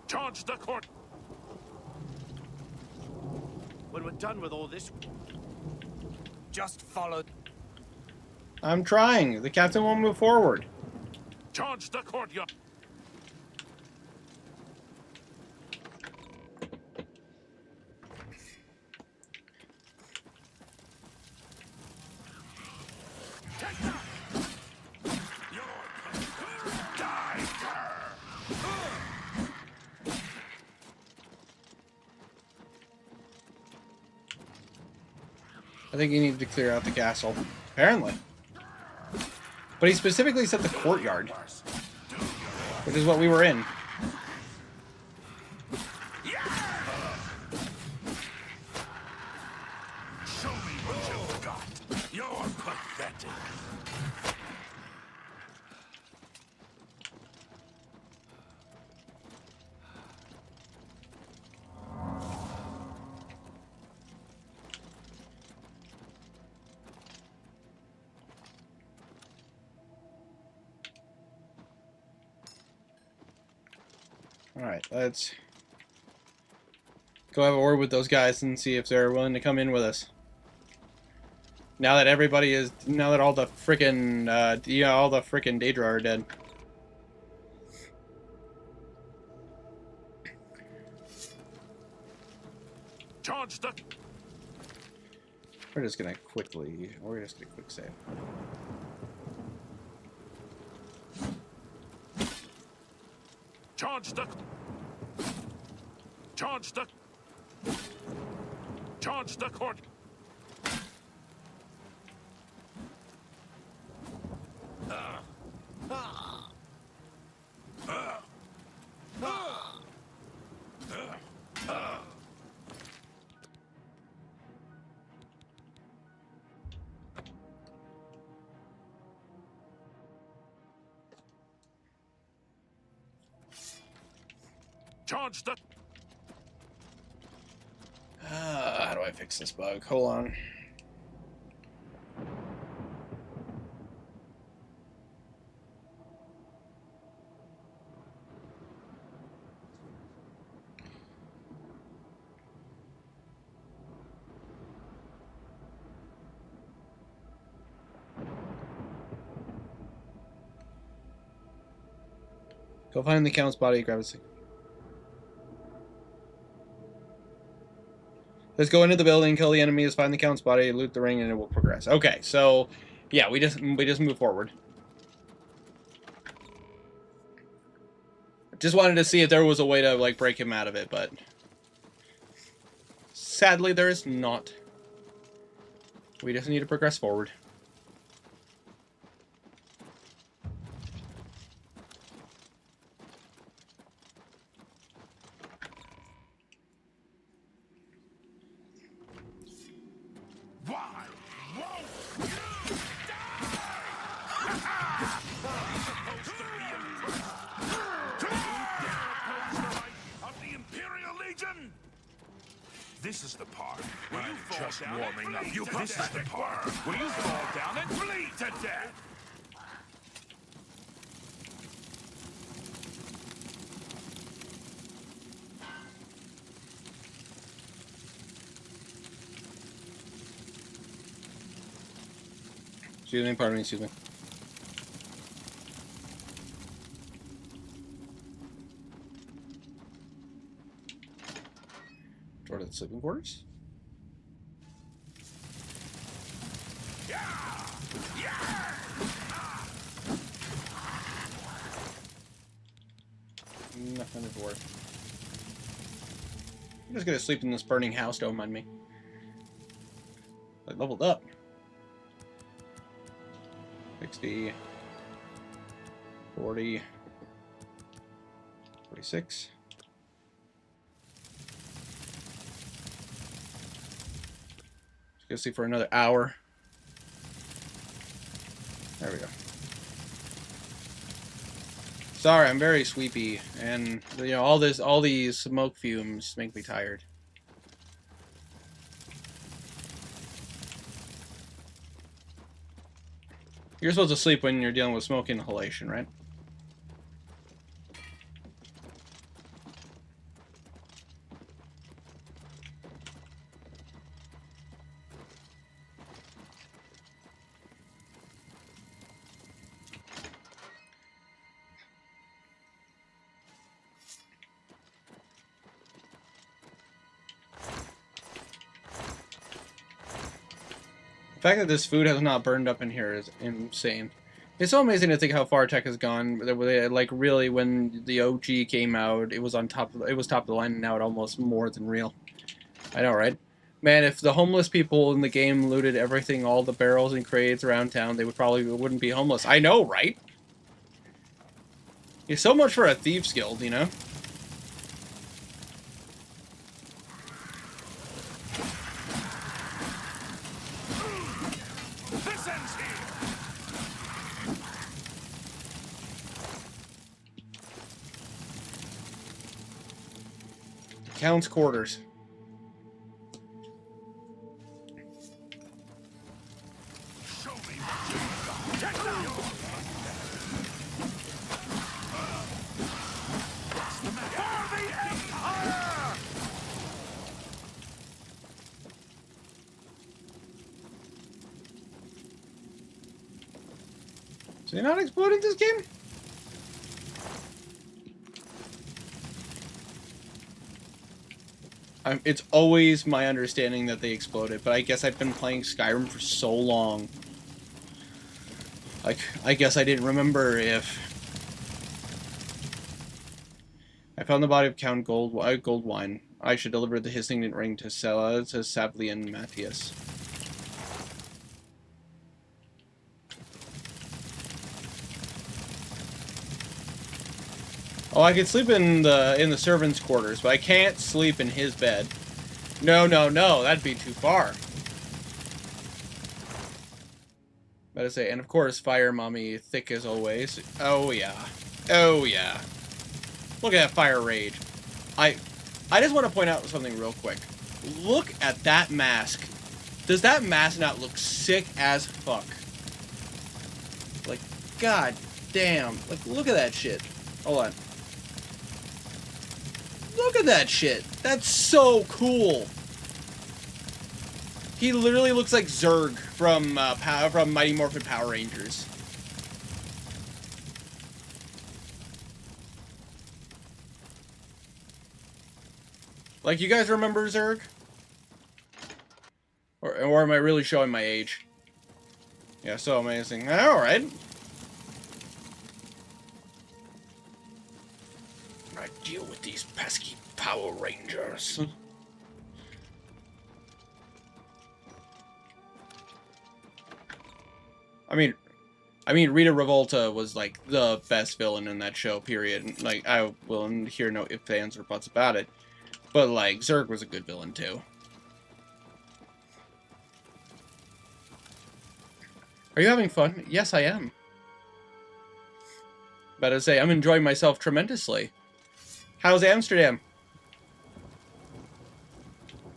Charge the court! When we're done with all this, Just follow. I'm trying. The captain won't move forward. Charge the courtyard! I think he needed to clear out the castle. Apparently. But he specifically said the courtyard. Which is what we were in. Show me what you've got. You're pathetic. Alright, let's go have a word with those guys and see if they're willing to come in with us. Now that everybody is, now that all the frickin', all the frickin' Daedra are dead. Charge the... We're just gonna quick save. Charge the... Charge the... Charge the court... Charge the... How do I fix this bug? Hold on. Go find the Count's body, grab his... Let's go into the building, kill the enemies, find the Count's body, loot the ring, and it will progress. Okay, so yeah, we just move forward. Just wanted to see if there was a way to like break him out of it, but sadly there is not. We just need to progress forward. This is the part where you fall just down warming up. This is the part where you fall down and bleed to death. Excuse me, pardon me, excuse me. Door to the sleeping quarters. Nothing is worth. I'm just gonna sleep in this burning house, don't mind me. I leveled up. 60, 40, 46. Just gonna sleep for another hour. There we go. Sorry, I'm very sleepy, and you know all these smoke fumes make me tired. You're supposed to sleep when you're dealing with smoke inhalation, right? The fact that this food has not burned up in here is insane. It's so amazing to think how far tech has gone. Like really, when the OG came out, it was top of the line, and now it almost more than real. I know, right? Man, if the homeless people in the game looted everything, all the barrels and crates around town, they wouldn't be homeless. I know, right? It's so much for a Thieves Guild, you know? Count's quarters. So you're not exploding this game? It's always my understanding that they exploded, but I guess I've been playing Skyrim for so long. Like, I guess I didn't remember if... I found the body of Count Goldwine. I should deliver the hissing ring to Savlian Matthias. Oh, I could sleep in the servants' quarters, but I can't sleep in his bed. No, no, no, that'd be too far. Better say, and of course, Fire Mommy, thick as always. Oh yeah, oh yeah. Look at that fire rage. I just want to point out something real quick. Look at that mask. Does that mask not look sick as fuck? Like, god damn. Like, look at that shit. Hold on. Look at that shit. That's so cool. He literally looks like Zurg from Mighty Morphin Power Rangers. Like, you guys remember Zurg? Or am I really showing my age? Yeah, so amazing. Alright. I deal with these pesky Power Rangers. I mean, Rita Revolta was, like, the best villain in that show, period. Like, I will hear no ifs, ands, or buts about it. But, like, Zurg was a good villain, too. Are you having fun? Yes, I am. But I say, I'm enjoying myself tremendously. How's Amsterdam?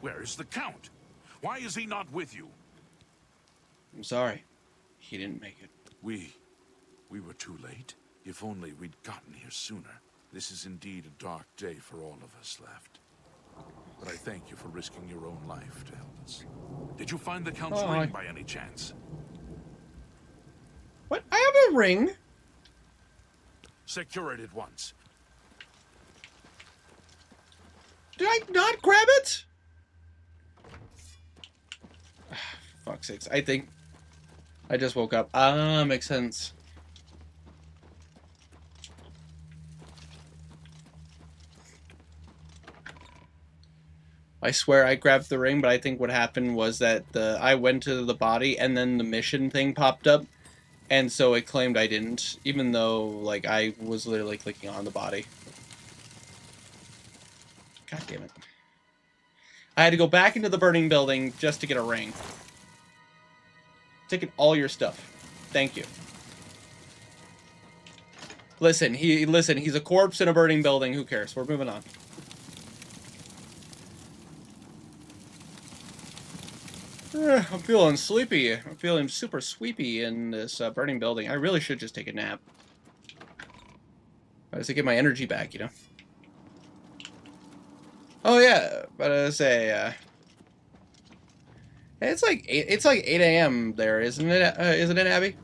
Where is the Count? Why is he not with you? I'm sorry. He didn't make it. We were too late. If only we'd gotten here sooner. This is indeed a dark day for all of us left. But I thank you for risking your own life to help us. Did you find the Count's ring by any chance? What? I have a ring? Secure it at once. Did I not grab it? Fuck's sakes. I think I just woke up. Ah, makes sense. I swear I grabbed the ring, but I think what happened was that I went to the body and then the mission thing popped up. And so it claimed I didn't, even though, like, I was literally clicking on the body. God damn it. I had to go back into the burning building just to get a ring. Taking all your stuff. Thank you. Listen, he's a corpse in a burning building. Who cares? We're moving on. I'm feeling sleepy. I'm feeling super sweepy in this burning building. I really should just take a nap. I just to get my energy back, you know? Oh yeah, but I say, it's like 8 a.m. there, isn't it, Abby?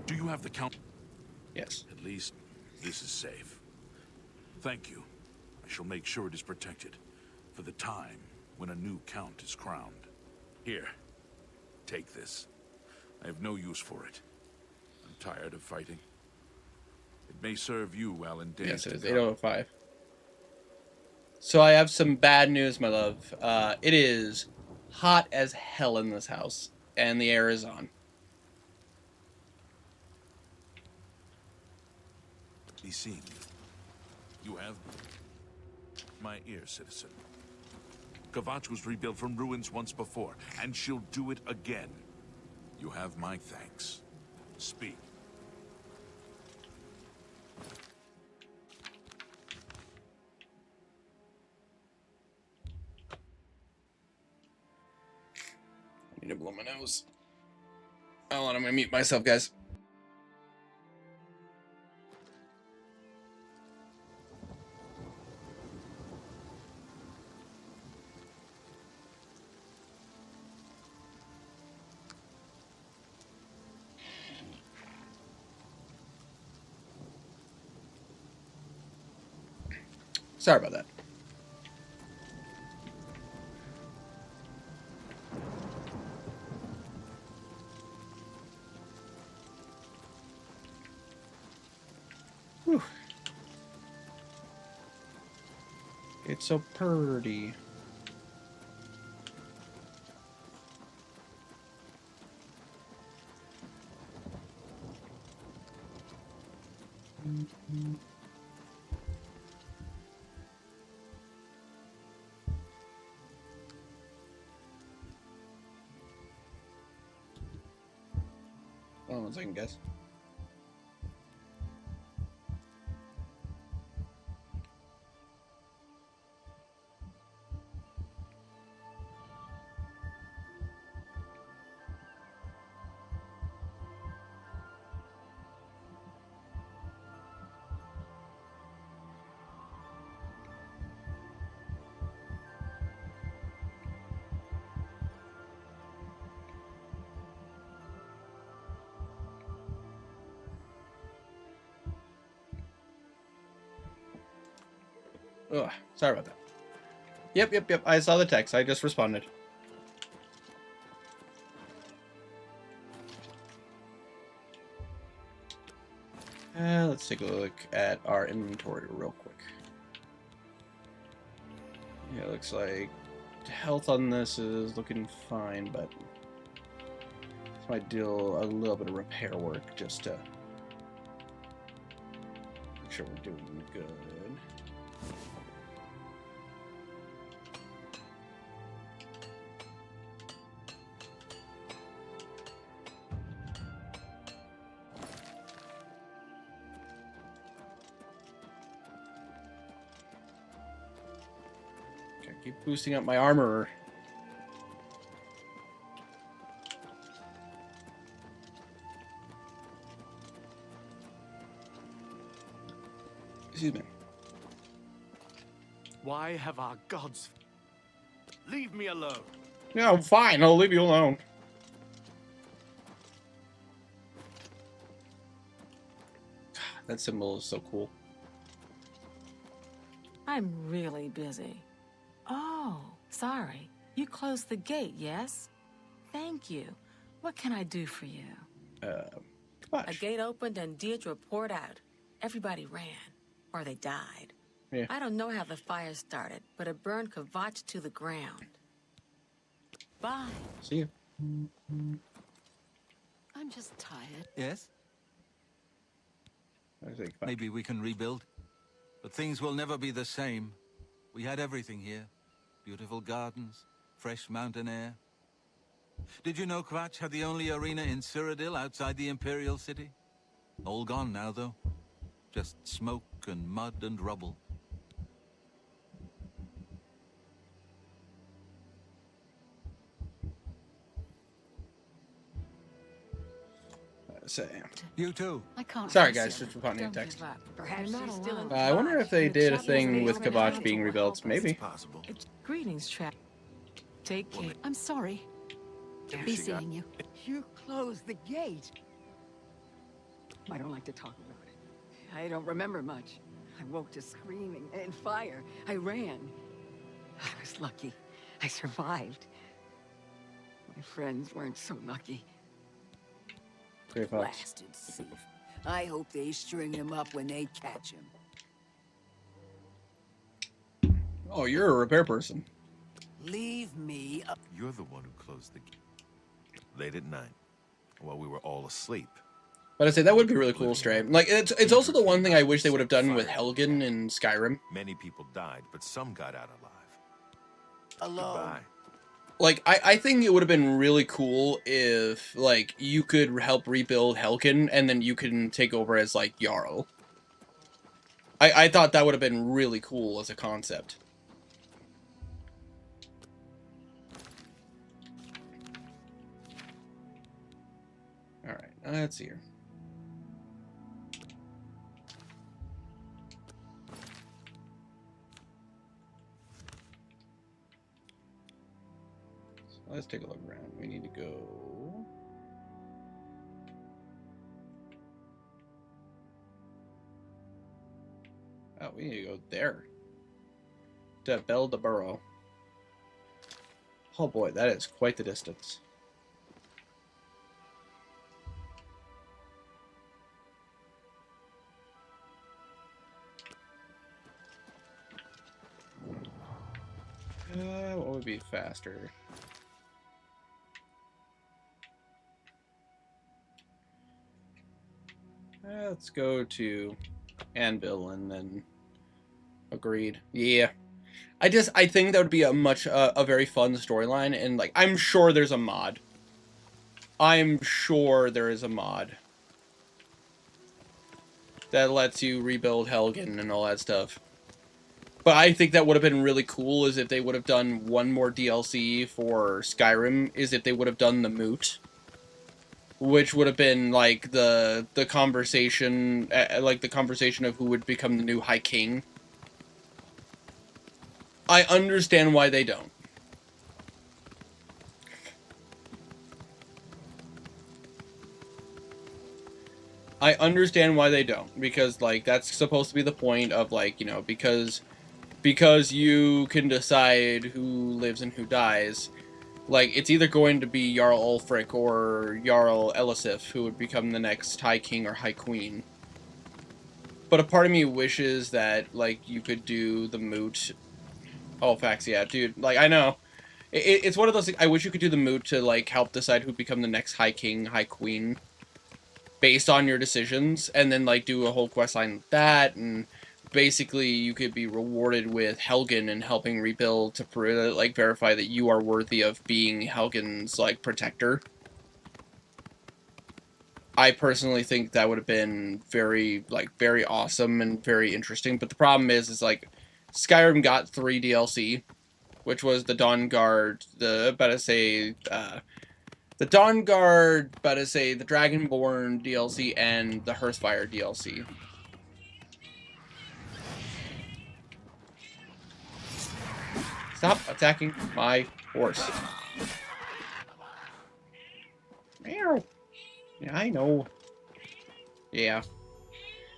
Do you have the Count? Yes. At least this is safe. Thank you. I shall make sure it is protected for the time when a new Count is crowned. Here, take this. I have no use for it. I'm tired of fighting. It may serve you well in days. Yes, it is 8:05. So I have some bad news, my love. It is hot as hell in this house, and the air is on. Be seen. You have my ear, citizen. Kvatch was rebuilt from ruins once before, and she'll do it again. You have my thanks. Speak. I need to blow my nose. Hold on, I'm gonna mute myself, guys. Sorry about that. Whew. It's so pretty. on 1 second, guys. Ugh, sorry about that. Yep. I saw the text. I just responded. Let's take a look at our inventory real quick. Yeah, it looks like health on this is looking fine, but this might do a little bit of repair work just to make sure we're doing good. Keep boosting up my armor. Excuse me. Why have our gods... Leave me alone. Yeah, fine. I'll leave you alone. That symbol is so cool. I'm really busy. Oh, sorry. You closed the gate, yes? Thank you. What can I do for you? A gate opened and Deirdre poured out. Everybody ran. Or they died. Yeah. I don't know how the fire started, but it burned Kvatch to the ground. Bye. See you. I'm just tired. Yes? I think Maybe we can rebuild. But things will never be the same. We had everything here. Beautiful gardens, fresh mountain air. Did you know Kvatch had the only arena in Cyrodiil outside the Imperial City? All gone now, though. Just smoke and mud and rubble. You too. I can't. Sorry, guys, just responding to text. Perhaps she's still in I wonder if they did a Kvatch. thing with Maybe Kvatch being rebuilt. Maybe. Possible. Greetings, Trap. Take care. I'm sorry. Be seeing you. You closed the gate. I don't like to talk about it. I don't remember much. I woke to screaming and fire. I ran. I was lucky. I survived. My friends weren't so lucky. Great Fox. Blasted thief. I hope they string him up when they catch him. Oh, you're a repair person. Leave me up. You're the one who closed the gate. Late at night, while we were all asleep. But I say that would be really cool, Stray. Like it's also the one thing I wish they would have done with Helgen in Skyrim. Many people died, but some got out alive. Alone. Goodbye. Like I think it would have been really cool if like you could help rebuild Helgen and then you can take over as like Jarl. I thought that would have been really cool as a concept. All right, let's see here. Let's take a look around. We need to go... Oh, we need to go there. To Bel de Burrow. Oh boy, that is quite the distance. What would be faster? Let's go to Anvil and then agreed. Yeah. I think that would be a very fun storyline, and like I'm sure there's a mod. I'm sure there is a mod that lets you rebuild Helgen and all that stuff. But I think that would have been really cool is if they would have done one more DLC for Skyrim, is if they would have done the Moot. Which would have been, like, the conversation, like, the conversation of who would become the new High King. I understand why they don't. I understand why they don't, because, like, that's supposed to be the point of, like, you know, because you can decide who lives and who dies, like, it's either going to be Jarl Ulfric or Jarl Elisif who would become the next High King or High Queen. But a part of me wishes that, like, you could do the Moot. Oh, facts, yeah, dude, like, I know. It's one of those things, I wish you could do the Moot to, like, help decide who become the next High King, High Queen, based on your decisions, and then, like, do a whole questline with that, and basically you could be rewarded with Helgen and helping rebuild to, like, verify that you are worthy of being Helgen's, like, protector. I personally think that would have been very, like, very awesome and very interesting, but the problem is like, Skyrim got 3 DLC, which was the Dawnguard, the Dawnguard, the Dragonborn DLC, and the Hearthfire DLC. Stop attacking my horse. Meow. Yeah, I know. Yeah.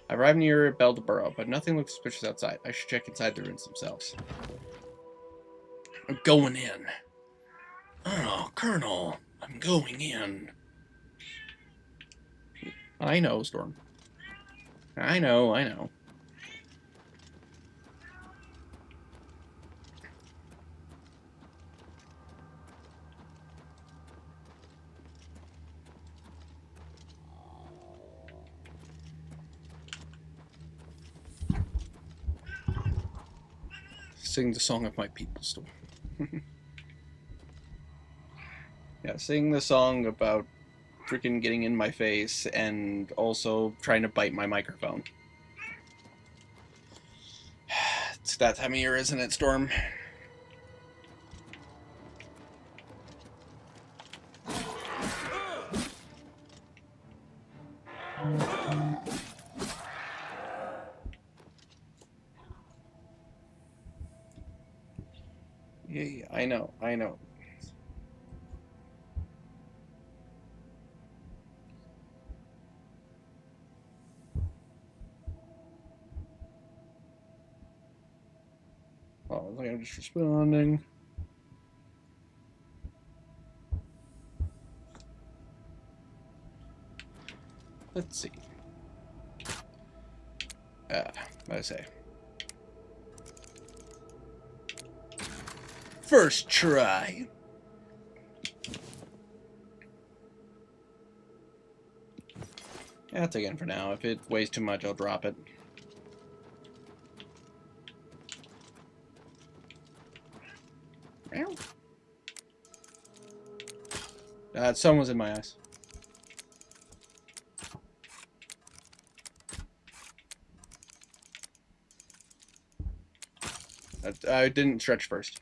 I arrived near Beldeborough, but nothing looks suspicious outside. I should check inside the ruins themselves. I'm going in. Oh, Colonel. I'm going in. I know, Storm. I know, I know. Sing the song of my people, Storm. Yeah, sing the song about freaking getting in my face and also trying to bite my microphone. It's that time of year, isn't it, Storm? Yeah, I know, I know. Oh, I think I'm just responding. Let's see. What did I say? First try. That's again for now. If it weighs too much, I'll drop it. Sun was in my eyes. I didn't stretch first.